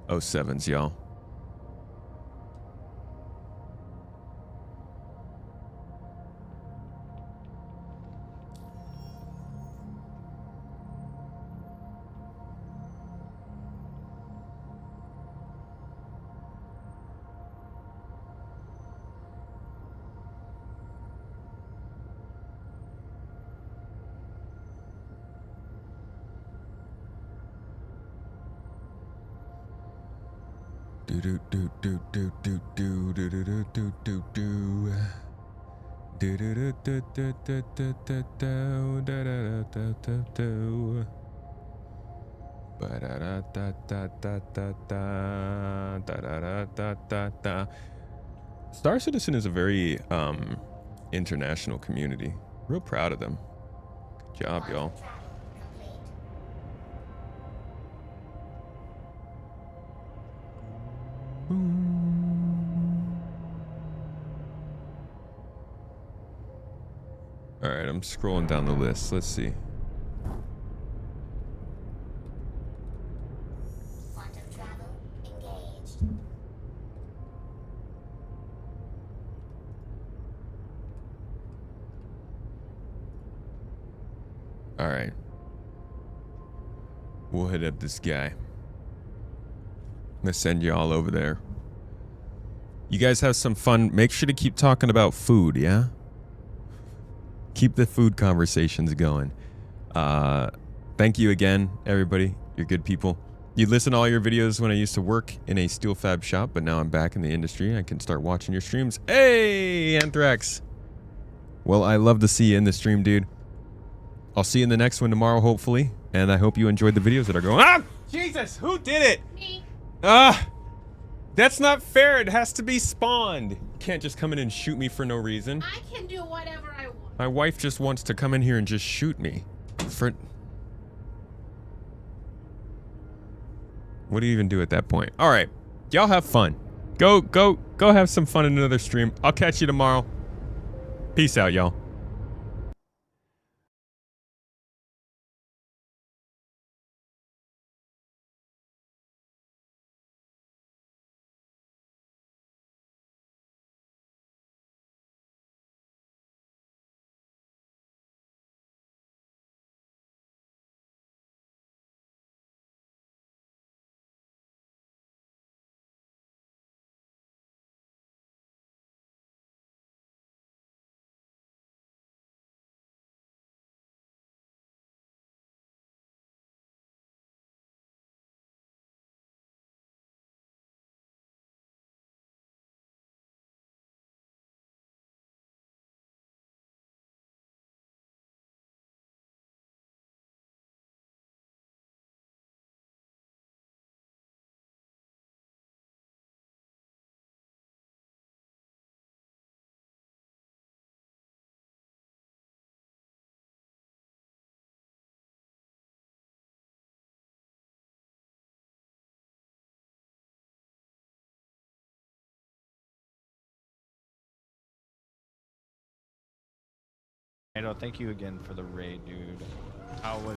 Oh, sevens, y'all. Do do do do do do do do do do do do do. Do do do do do do do do do da da da da do. Ba da da da da da da da da da da da. Star Citizen is a very international community. Real proud of them. Good job, y'all. All right, I'm scrolling down the list. Let's see. All right. We'll hit up this guy. I'm gonna send you all over there. You guys have some fun. Make sure to keep talking about food, yeah? Keep the food conversations going. Thank you again, everybody. You're good people. You listen to all your videos when I used to work in a steel fab shop, but now I'm back in the industry. I can start watching your streams. Hey, Anthrax. Well, I love to see you in the stream, dude. I'll see you in the next one tomorrow, hopefully. And I hope you enjoyed the videos that are going. Ah! Jesus, who did it? Me. That's not fair. It has to be spawned. You can't just come in and shoot me for no reason. I can do whatever I want. My wife just wants to come in here and just shoot me. What do you even do at that point? All right. Y'all have fun. Go have some fun in another stream. I'll catch you tomorrow. Peace out, y'all. Thank you again for the raid, dude. How was